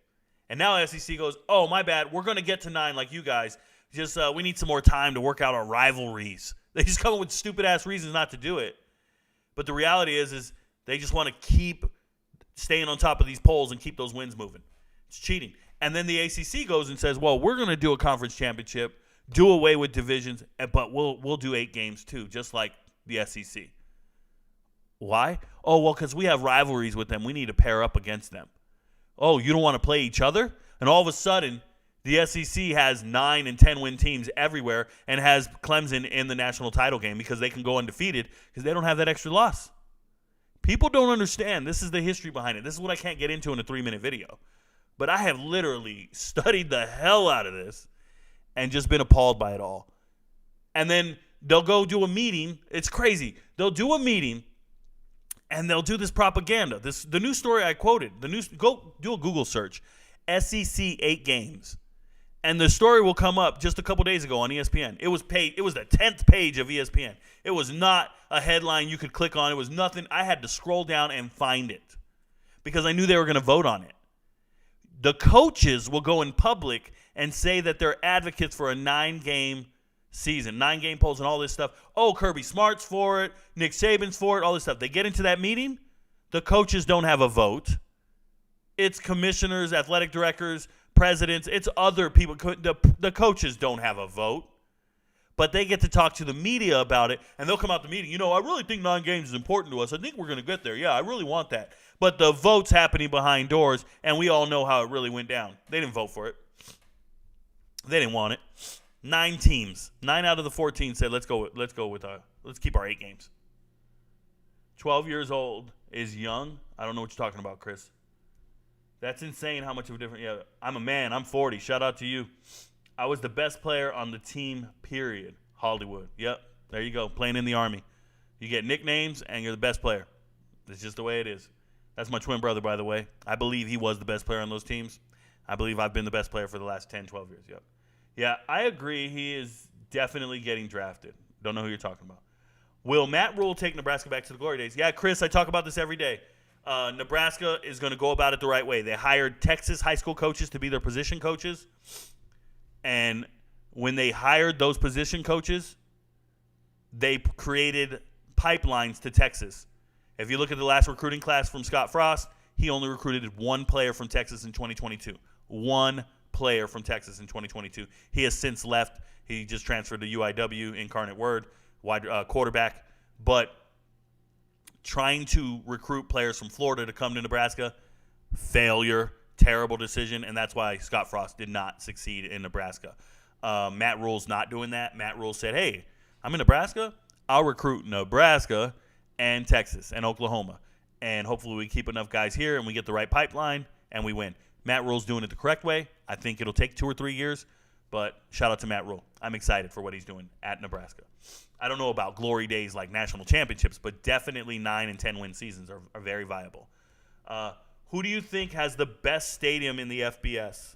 And now SEC goes, oh, my bad. We're going to get to 9 like you guys. Just we need some more time to work out our rivalries. They just come up with stupid-ass reasons not to do it. But the reality is they just want to keep staying on top of these polls and keep those wins moving. It's cheating. And then the ACC goes and says, well, we're going to do a conference championship, do away with divisions, but we'll do 8 games too, just like the SEC. Why? Oh, well, because we have rivalries with them. We need to pair up against them. Oh, you don't want to play each other? And all of a sudden, The SEC has 9 and 10 win teams everywhere and has Clemson in the national title game because they can go undefeated because they don't have that extra loss. People don't understand. This is the history behind it. This is what I can't get into in a 3-minute video. But I have literally studied the hell out of this and just been appalled by it all. And then they'll go do a meeting. It's crazy. They'll do a meeting and they'll do this propaganda. The new story I quoted. Go do a Google search. SEC 8 games. And the story will come up just a couple days ago on ESPN. It was the 10th page of ESPN. It was not a headline you could click on. It was nothing. I had to scroll down and find it because I knew they were going to vote on it. The coaches will go in public and say that they're advocates for a 9-game season, 9-game polls and all this stuff. Oh, Kirby Smart's for it. Nick Saban's for it, all this stuff. They get into that meeting. The coaches don't have a vote. It's commissioners, athletic directors, presidents, it's other people. The coaches don't have a vote, but they get to talk to the media about it, and they'll come out the meeting. I really think 9 games is important to us. I think we're going to get there. Yeah, I really want that. But the vote's happening behind doors, and we all know how it really went down. They didn't vote for it. They didn't want it. 9 teams, 9 out of the 14 said, let's keep our 8 games. 12 years old is young. I don't know what you're talking about, Chris. That's insane how much of a difference. Yeah, I'm a man. I'm 40. Shout out to you. I was the best player on the team, period. Hollywood. Yep. There you go. Playing in the Army. You get nicknames, and you're the best player. It's just the way it is. That's my twin brother, by the way. I believe he was the best player on those teams. I believe I've been the best player for the last 10, 12 years. Yep. Yeah, I agree. He is definitely getting drafted. Don't know who you're talking about. Will Matt Rule take Nebraska back to the glory days? Yeah, Chris, I talk about this every day. Nebraska is going to go about it the right way. They hired Texas high school coaches to be their position coaches. And when they hired those position coaches, they created pipelines to Texas. If you look at the last recruiting class from Scott Frost, he only recruited 1 player from Texas in 2022. 1 player from Texas in 2022. He has since left. He just transferred to UIW, Incarnate Word, wide quarterback. But trying to recruit players from Florida to come to Nebraska, failure, terrible decision, and that's why Scott Frost did not succeed in Nebraska. Matt Rule's not doing that. Matt Rule said, hey, I'm in Nebraska. I'll recruit Nebraska and Texas and Oklahoma, and hopefully we keep enough guys here and we get the right pipeline and we win. Matt Rule's doing it the correct way. I think it'll take 2 or 3 years, but shout out to Matt Rule. I'm excited for what he's doing at Nebraska. I don't know about glory days like national championships, but definitely 9 and 10 win seasons are very viable. Who do you think has the best stadium in the FBS?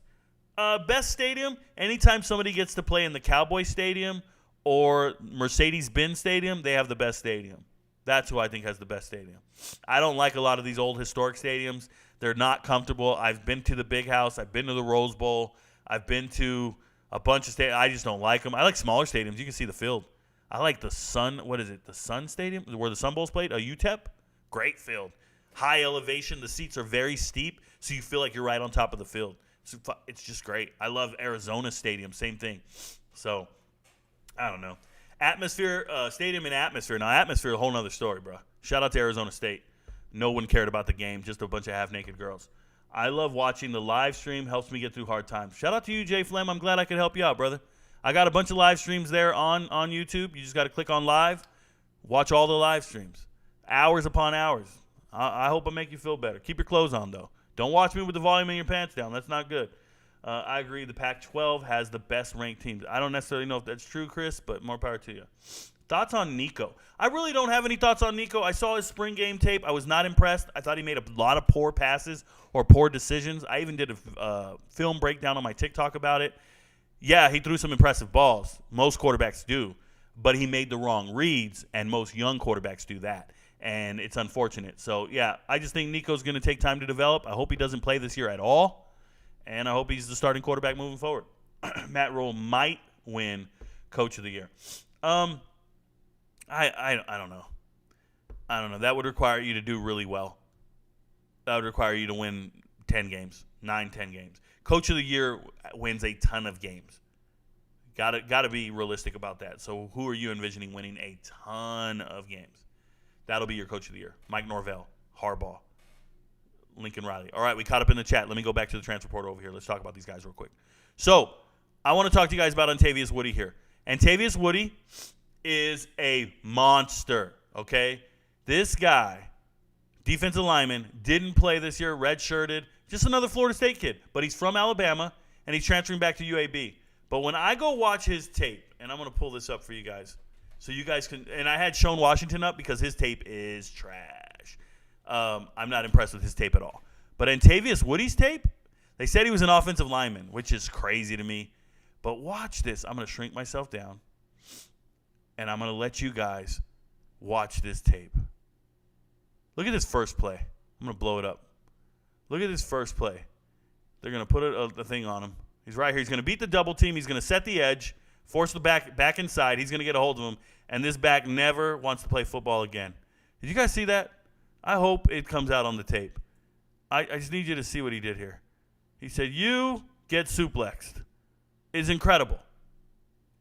Best stadium? Anytime somebody gets to play in the Cowboy Stadium or Mercedes-Benz Stadium, they have the best stadium. That's who I think has the best stadium. I don't like a lot of these old historic stadiums. They're not comfortable. I've been to the Big House. I've been to the Rose Bowl. I've been to a bunch of stadiums. I just don't like them. I like smaller stadiums. You can see the field. I like the Sun. What is it? The Sun Stadium, where the Sun Bowl's played. A UTEP. Great field. High elevation. The seats are very steep, so you feel like you're right on top of the field. It's just great. I love Arizona Stadium. Same thing. So, I don't know. Atmosphere, stadium and atmosphere. Now, atmosphere, a whole nother story, bro. Shout out to Arizona State. No one cared about the game. Just a bunch of half-naked girls. I love watching the live stream. Helps me get through hard times. Shout out to you, Jay Flem. I'm glad I could help you out, brother. I got a bunch of live streams there on YouTube. You just got to click on live. Watch all the live streams. Hours upon hours. I hope I make you feel better. Keep your clothes on, though. Don't watch me with the volume in your pants down. That's not good. I agree. The Pac-12 has the best ranked teams. I don't necessarily know if that's true, Chris, but more power to you. Thoughts on Nico? I really don't have any thoughts on Nico. I saw his spring game tape. I was not impressed. I thought he made a lot of poor passes or poor decisions. I even did a film breakdown on my TikTok about it. Yeah, he threw some impressive balls. Most quarterbacks do. But he made the wrong reads, and most young quarterbacks do that. And it's unfortunate. So, yeah, I just think Nico's going to take time to develop. I hope he doesn't play this year at all. And I hope he's the starting quarterback moving forward. Matt Rule might win Coach of the Year. I don't know. I don't know. That would require you to do really well. That would require you to win 10 games, 10 games. Coach of the Year wins a ton of games. Got to be realistic about that. So who are you envisioning winning a ton of games? That'll be your Coach of the Year. Mike Norvell, Harbaugh, Lincoln Riley. All right, we caught up in the chat. Let me go back to the transfer portal over here. Let's talk about these guys real quick. So I want to talk to you guys about Antavius Woody here. Antavius Woody is a monster, okay? This guy, defensive lineman, didn't play this year, redshirted, just another Florida State kid. But he's from Alabama, and he's transferring back to UAB. But when I go watch his tape, and I'm going to pull this up for you guys, so you guys can, and I had Sean Washington up because his tape is trash. I'm not impressed with his tape at all. But Antavius Woody's tape, they said he was an offensive lineman, which is crazy to me. But watch this. I'm going to shrink myself down, and I'm going to let you guys watch this tape. Look at this first play. I'm going to blow it up. Look at this first play. They're going to put a thing on him. He's right here. He's going to beat the double team. He's going to set the edge, force the back inside. He's going to get a hold of him, and this back never wants to play football again. Did you guys see that? I hope it comes out on the tape. I just need you to see what he did here. He said, "You get suplexed." It's incredible.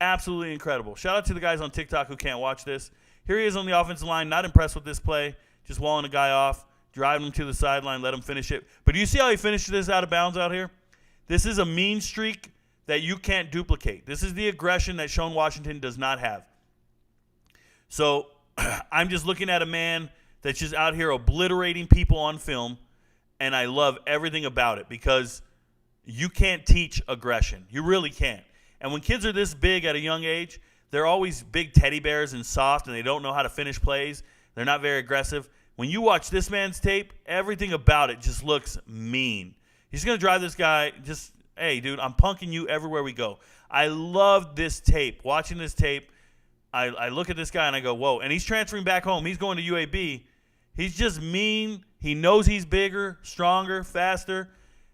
Absolutely incredible. Shout out to the guys on TikTok who can't watch this. Here he is on the offensive line, not impressed with this play, just walling a guy off, driving him to the sideline, let him finish it. But do you see how he finished this out of bounds out here? This is a mean streak that you can't duplicate. This is the aggression that Sean Washington does not have. So I'm just looking at a man that's just out here obliterating people on film, and I love everything about it because you can't teach aggression. You really can't. And when kids are this big at a young age, they're always big teddy bears and soft, and they don't know how to finish plays. They're not very aggressive. When you watch this man's tape, everything about it just looks mean. He's going to drive this guy just, hey, dude, I'm punking you everywhere we go. I love this tape. Watching this tape, I look at this guy and I go, whoa. And he's transferring back home. He's going to UAB. He's just mean. He knows he's bigger, stronger, faster.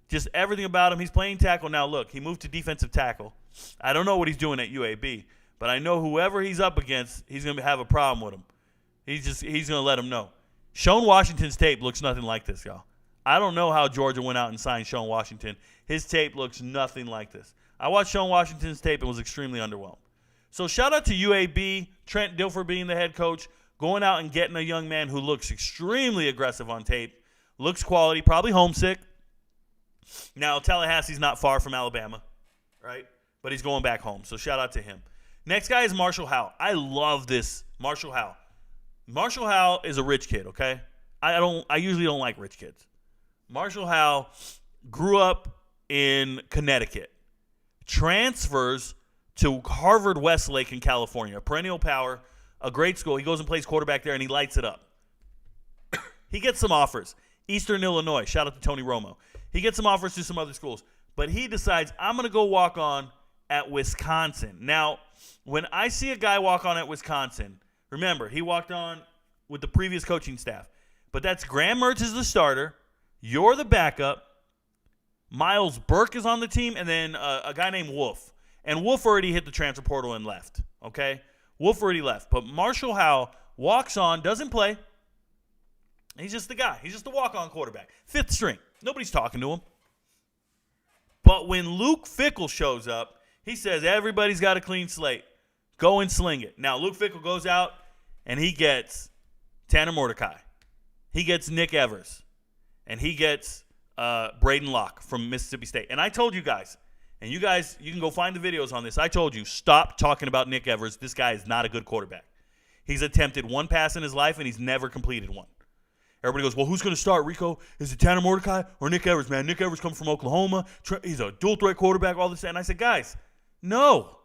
Just everything about him. He's playing tackle. Now, look, he moved to defensive tackle. I don't know what he's doing at UAB, but I know whoever he's up against, he's going to have a problem with him. He's going to let him know. Sean Washington's tape looks nothing like this, y'all. I don't know how Georgia went out and signed Sean Washington. His tape looks nothing like this. I watched Sean Washington's tape and was extremely underwhelmed. So shout out to UAB, Trent Dilfer being the head coach, going out and getting a young man who looks extremely aggressive on tape, looks quality, probably homesick. Now, Tallahassee's not far from Alabama, right? But he's going back home, so shout out to him. Next guy is Marshall Howell. I love this Marshall Howell. Marshall Howell is a rich kid, okay? I usually don't like rich kids. Marshall Howell grew up in Connecticut, transfers to Harvard Westlake in California, a perennial power, a great school. He goes and plays quarterback there, and he lights it up. He gets some offers. Eastern Illinois, shout out to Tony Romo. He gets some offers to some other schools, but he decides, I'm going to go walk on at Wisconsin. Now, when I see a guy walk on at Wisconsin, remember, he walked on with the previous coaching staff, but that's Graham Mertz is the starter, you're the backup, Miles Burke is on the team, and then a guy named Wolf. And Wolf already hit the transfer portal and left, okay? Wolf already left. But Marshall Howell walks on, doesn't play. He's just the guy. He's just the walk-on quarterback. Fifth string. Nobody's talking to him. But when Luke Fickell shows up, he says, everybody's got a clean slate. Go and sling it. Now, Luke Fickell goes out, and he gets Tanner Mordecai. He gets Nick Evers. And he gets Braden Locke from Mississippi State. And I told you guys, and you guys, you can go find the videos on this. I told you, stop talking about Nick Evers. This guy is not a good quarterback. He's attempted one pass in his life, and he's never completed one. Everybody goes, well, who's going to start, Rico? Is it Tanner Mordecai or Nick Evers? Man, Nick Evers comes from Oklahoma. He's a dual-threat quarterback, all this. And I said, guys, no.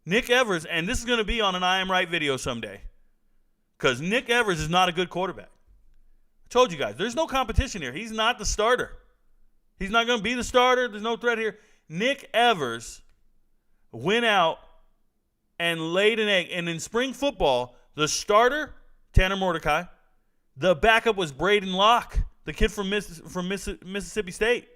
Nick Evers, and this is going to be on an I Am Right video someday, because Nick Evers is not a good quarterback. I told you guys, there's no competition here. He's not the starter. He's not going to be the starter. There's no threat here. Nick Evers went out and laid an egg. And in spring football, the starter, Tanner Mordecai, the backup was Braden Locke, the kid from Mississippi State.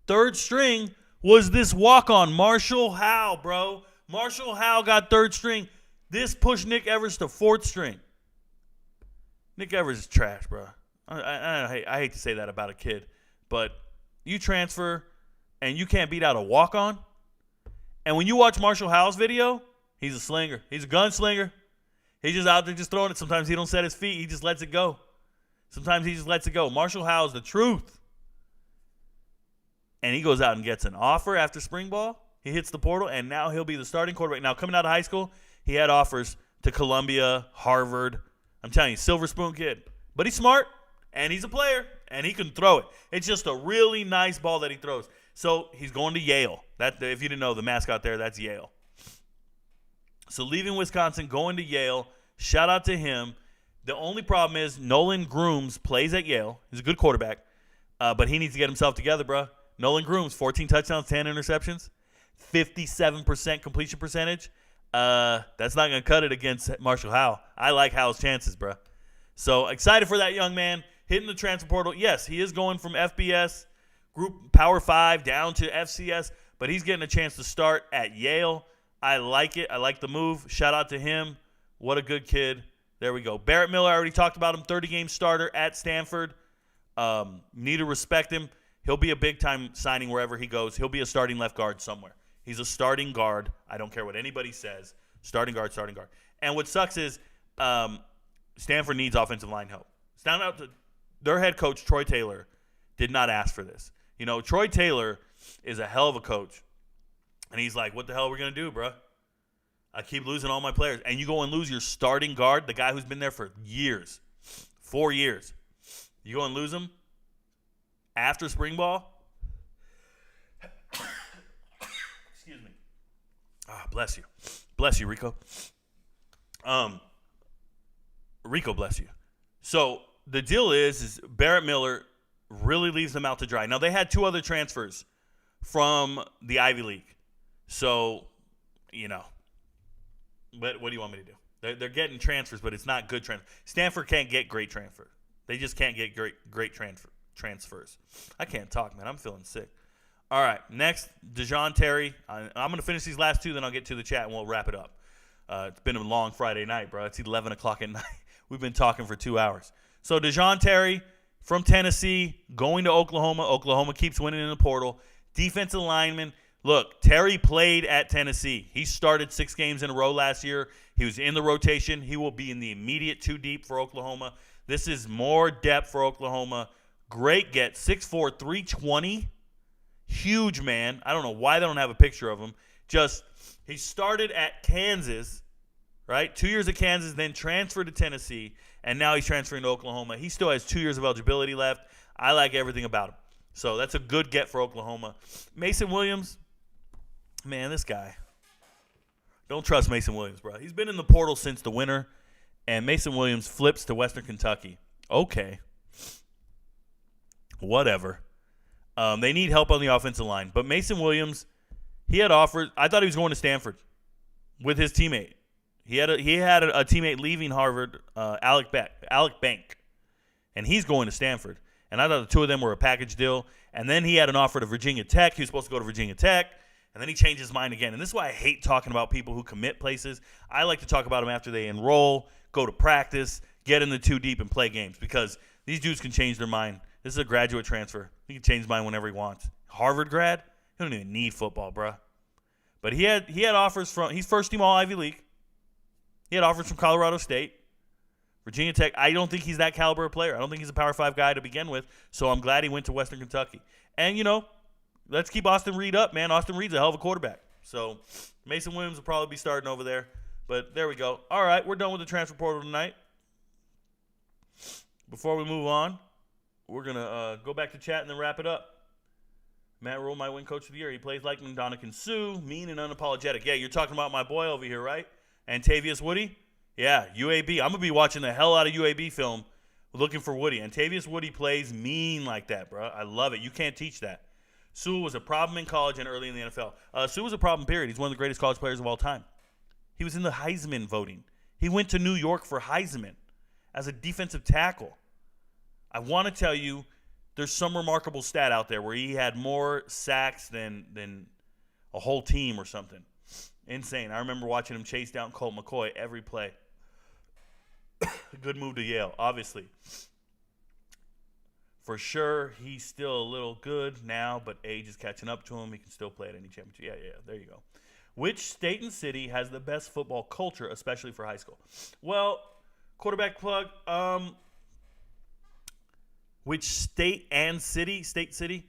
Third string was this walk-on, Marshall Howell, bro. Marshall Howell got third string. This pushed Nick Evers to fourth string. Nick Evers is trash, bro. I hate to say that about a kid, but you transfer and you can't beat out a walk-on. And when you watch Marshall Howell's video, he's a slinger. He's a gunslinger. He's just out there just throwing it. Sometimes he don't set his feet. He just lets it go. Sometimes he just lets it go. Marshall Howell's the truth. And he goes out and gets an offer after spring ball. He hits the portal, and now he'll be the starting quarterback. Now, coming out of high school, he had offers to Columbia, Harvard. I'm telling you, silver spoon kid. But he's smart, and he's a player, and he can throw it. It's just a really nice ball that he throws. So he's going to Yale. That, if you didn't know, the mascot there, that's Yale. So leaving Wisconsin, going to Yale. Shout out to him. The only problem is Nolan Grooms plays at Yale. He's a good quarterback, but he needs to get himself together, bro. Nolan Grooms, 14 touchdowns, 10 interceptions, 57% completion percentage. That's not going to cut it against Marshall Howell. I like Howell's chances, bro. So excited for that young man hitting the transfer portal. Yes, he is going from FBS, Group Power 5, down to FCS, but he's getting a chance to start at Yale. I like it. I like the move. Shout out to him. What a good kid. There we go. Barrett Miller, I already talked about him, 30-game starter at Stanford. Need to respect him. He'll be a big-time signing wherever he goes. He'll be a starting left guard somewhere. He's a starting guard. I don't care what anybody says. Starting guard, starting guard. And what sucks is Stanford needs offensive line help. It's down out to their head coach, Troy Taylor, did not ask for this. You know, Troy Taylor is a hell of a coach. And he's like, what the hell are we going to do, bro? I keep losing all my players. And you go and lose your starting guard, the guy who's been there for years, 4 years. You go and lose him after spring ball. Excuse me. Bless you. Bless you, Rico. Rico, bless you. So the deal is Barrett Miller really leaves them out to dry. Now, they had 2 other transfers from the Ivy League. So, you know. But what do you want me to do? They're getting transfers, but it's not good transfer. Stanford can't get great transfer. They just can't get great transfers. I can't talk, man. I'm feeling sick. All right, next, Dejon Terry. I'm going to finish these last 2, then I'll get to the chat, and we'll wrap it up. It's been a long Friday night, bro. It's 11 o'clock at night. We've been talking for 2 hours. So Dejon Terry from Tennessee going to Oklahoma. Oklahoma keeps winning in the portal. Defensive lineman. Look, Terry played at Tennessee. He started 6 games in a row last year. He was in the rotation. He will be in the immediate 2 deep for Oklahoma. This is more depth for Oklahoma. Great get. 6'4", 320. Huge man. I don't know why they don't have a picture of him. Just, he started at Kansas, right? 2 years at Kansas, then transferred to Tennessee, and now he's transferring to Oklahoma. He still has 2 years of eligibility left. I like everything about him. So that's a good get for Oklahoma. Mason Williams, man, this guy. Don't trust Mason Williams, bro. He's been in the portal since the winter, and Mason Williams flips to Western Kentucky. Okay. Whatever. They need help on the offensive line. But Mason Williams, he had offers. I thought he was going to Stanford with his teammate. He had a teammate leaving Harvard, Alec Bank, and he's going to Stanford. And I thought the 2 of them were a package deal. And then he had an offer to Virginia Tech. He was supposed to go to Virginia Tech. And then he changed his mind again. And this is why I hate talking about people who commit places. I like to talk about them after they enroll, go to practice, get in the 2 deep, and play games. Because these dudes can change their mind. This is a graduate transfer. He can change his mind whenever he wants. Harvard grad? He don't even need football, bro. But he had offers from – he's first-team All-Ivy League. He had offers from Colorado State. Virginia Tech, I don't think he's that caliber of player. I don't think he's a Power 5 guy to begin with. So I'm glad he went to Western Kentucky. And, you know, let's keep Austin Reed up, man. Austin Reed's a hell of a quarterback. So Mason Williams will probably be starting over there. But there we go. All right, we're done with the transfer portal tonight. Before we move on, we're going to go back to chat and then wrap it up. Matt Rule might win Coach of the Year. He plays like Ndamukong Suh, mean and unapologetic. Yeah, you're talking about my boy over here, right? Antavius Woody? Yeah, UAB. I'm going to be watching the hell out of UAB film looking for Woody. Antavius Woody plays mean like that, bro. I love it. You can't teach that. Suh was a problem in college and early in the NFL. Suh was a problem, period. He's one of the greatest college players of all time. He was in the Heisman voting. He went to New York for Heisman as a defensive tackle. I want to tell you, there's some remarkable stat out there where he had more sacks than a whole team or something. Insane. I remember watching him chase down Colt McCoy every play. Good move to Yale, obviously. For sure, he's still a little good now, but age is catching up to him. He can still play at any championship. Yeah, there you go. Which state and city has the best football culture, especially for high school? Well, quarterback plug, which state city,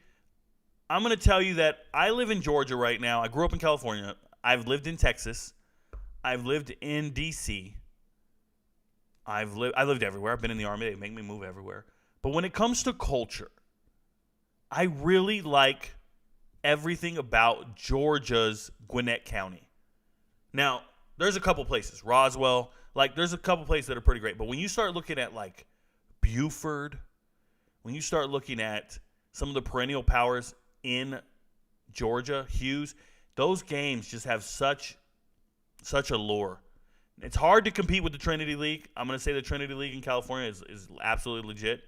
I'm going to tell you that I live in Georgia right now. I grew up in California. I've lived in Texas. I've lived in D.C. I lived everywhere. I've been in the Army. They make me move everywhere. But when it comes to culture, I really like everything about Georgia's Gwinnett County. Now, there's a couple places. Roswell. There's a couple places that are pretty great. But when you start looking at, Buford, when you start looking at some of the perennial powers in Georgia, Hughes, those games just have such allure. It's hard to compete with the Trinity League. I'm going to say the Trinity League in California is absolutely legit.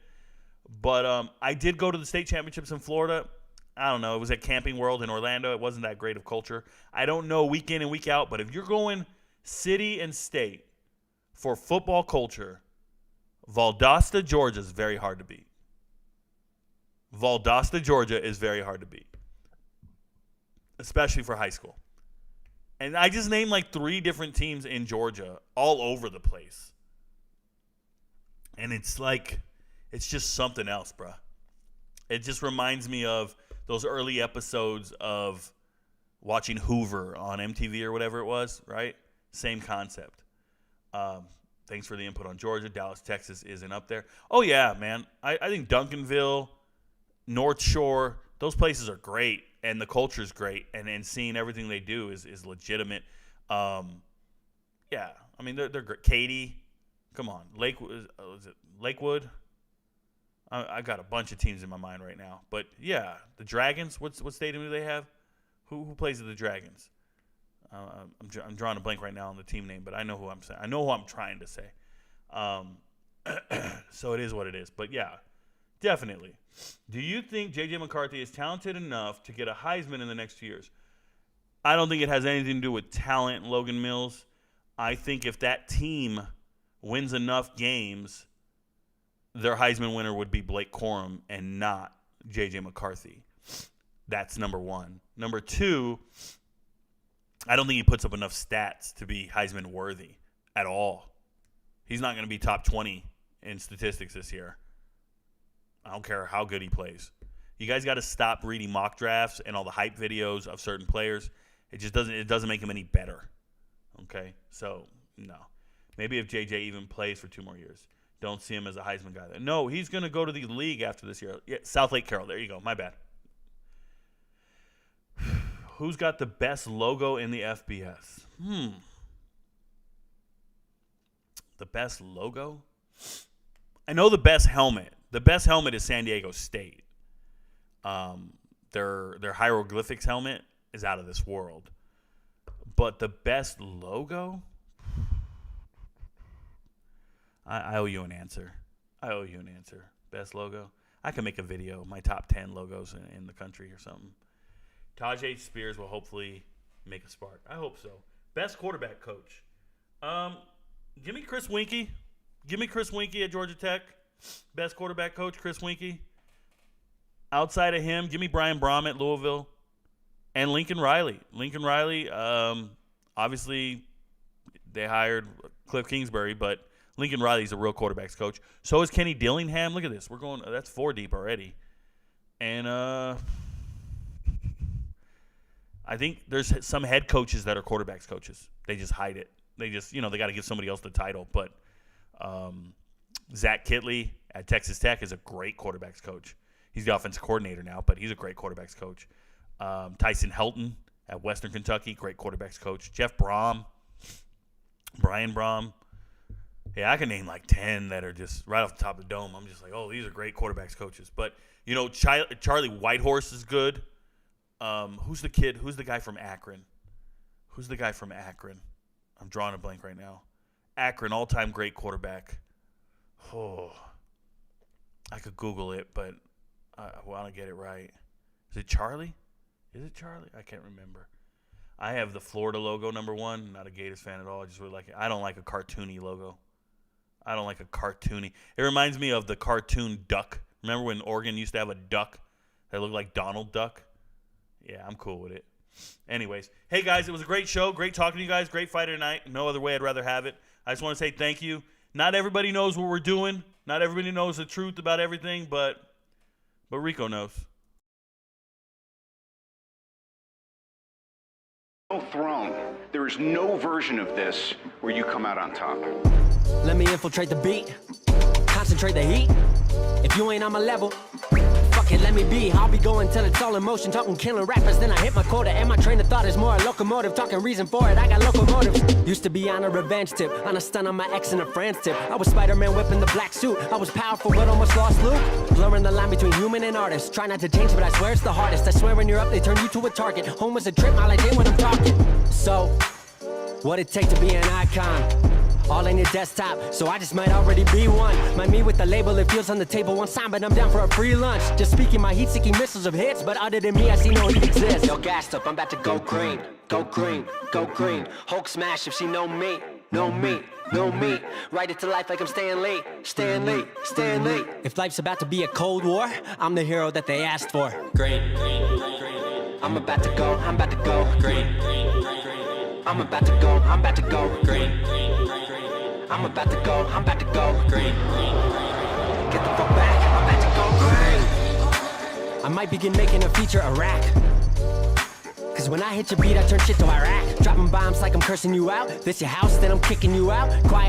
But I did go to the state championships in Florida. I don't know. It was at Camping World in Orlando. It wasn't that great of culture. I don't know week in and week out. But if you're going city and state for football culture, Valdosta, Georgia is very hard to beat. Valdosta, Georgia is very hard to beat, especially for high school. And I just named 3 different teams in Georgia all over the place. And it's just something else, bruh. It just reminds me of those early episodes of watching Hoover on MTV or whatever it was, right? Same concept. Thanks for the input on Georgia. Dallas, Texas isn't up there. Oh, yeah, man. I think Duncanville, North Shore, those places are great, and the culture is great, and seeing everything they do is legitimate. Yeah, I mean, they're great. Katy, come on. Lakewood? I got a bunch of teams in my mind right now. But, yeah, the Dragons, what stadium do they have? Who plays at the Dragons? I'm drawing a blank right now on the team name, but I know who I'm saying. I know who I'm trying to say. So it is what it is. But, yeah, definitely. Do you think J.J. McCarthy is talented enough to get a Heisman in the next 2 years? I don't think it has anything to do with talent, Logan Mills. I think if that team wins enough games, their Heisman winner would be Blake Corum and not J.J. McCarthy. That's number one. Number two, I don't think he puts up enough stats to be Heisman worthy at all. He's not going to be top 20 in statistics this year. I don't care how good he plays. You guys got to stop reading mock drafts and all the hype videos of certain players. It doesn't make him any better. Okay? So, no. Maybe if JJ even plays for 2 more years. Don't see him as a Heisman guy. No, he's going to go to the league after this year. Yeah, South Lake Carroll. There you go. My bad. Who's got the best logo in the FBS? The best logo? I know the best helmet. The best helmet is San Diego State. Their hieroglyphics helmet is out of this world. But the best logo? I owe you an answer. Best logo? I can make a video, my top 10 logos in the country or something. Tajay Spears will hopefully make a spark. I hope so. Best quarterback coach? Give me Chris Winkie. Give me Chris Winkie at Georgia Tech. Best quarterback coach, Chris Winkie. Outside of him, give me Brian Brom at Louisville. And Lincoln Riley. Obviously, they hired Cliff Kingsbury, but Lincoln Riley's a real quarterback's coach. So is Kenny Dillingham. Look at this. That's 4 deep already. And I think there's some head coaches that are quarterbacks coaches. They just hide it. They just, they got to give somebody else the title. But Zach Kitley at Texas Tech is a great quarterbacks coach. He's the offensive coordinator now, but he's a great quarterbacks coach. Tyson Helton at Western Kentucky, great quarterbacks coach. Jeff Brom, Brian Brom. Yeah, I can name 10 that are just right off the top of the dome. I'm just like, oh, these are great quarterbacks coaches. But, Charlie Whitehorse is good. Who's the kid? Who's the guy from Akron? I'm drawing a blank right now. Akron, all-time great quarterback. Oh, I could Google it, but I want to get it right. Is it Charlie? I can't remember. I have the Florida logo, number 1. Not a Gators fan at all. I just really like it. I don't like a cartoony logo. It reminds me of the cartoon duck. Remember when Oregon used to have a duck that looked like Donald Duck? Yeah, I'm cool with it. Anyways, hey, guys, it was a great show. Great talking to you guys. Great fight tonight. No other way I'd rather have it. I just want to say thank you. Not everybody knows what we're doing. Not everybody knows the truth about everything, but Rico knows. No throne. There is no version of this where you come out on top. Let me infiltrate the beat, concentrate the heat. If you ain't on my level, fuck it, let me be. I'll be going till it's all in motion, talking killing rappers, then I hit my quota. And my train of thought is more a locomotive, talking reason for it, I got locomotive. Used to be on a revenge tip, on a stun on my ex and a friend's tip. I was Spider-Man whipping the black suit, I was powerful but almost lost Luke. Blurring the line between human and artist, try not to change but I swear it's the hardest. I swear when you're up they turn you to a target. Home was a trip, all I did when I'm talking. So, what it take to be an icon? All in your desktop, so I just might already be one. My me with the label, it feels on the table one sign, but I'm down for a free lunch. Just speaking my heat-seeking missiles of hits, but other than me, I see no heat exist. Yo, gassed up, I'm about to go green, go green, go green. Hulk smash if she know me, know me, know me. Write it to life like I'm Stan Lee, Stan Lee, Stan Lee. If life's about to be a cold war, I'm the hero that they asked for. Green, I'm about to go green. I'm about to go green. I'm about to go green. Get the fuck back, I'm about to go green. I might begin making a feature Iraq. Cause when I hit your beat, I turn shit to Iraq. Dropping bombs like I'm cursing you out. This your house, then I'm kicking you out. Quiet.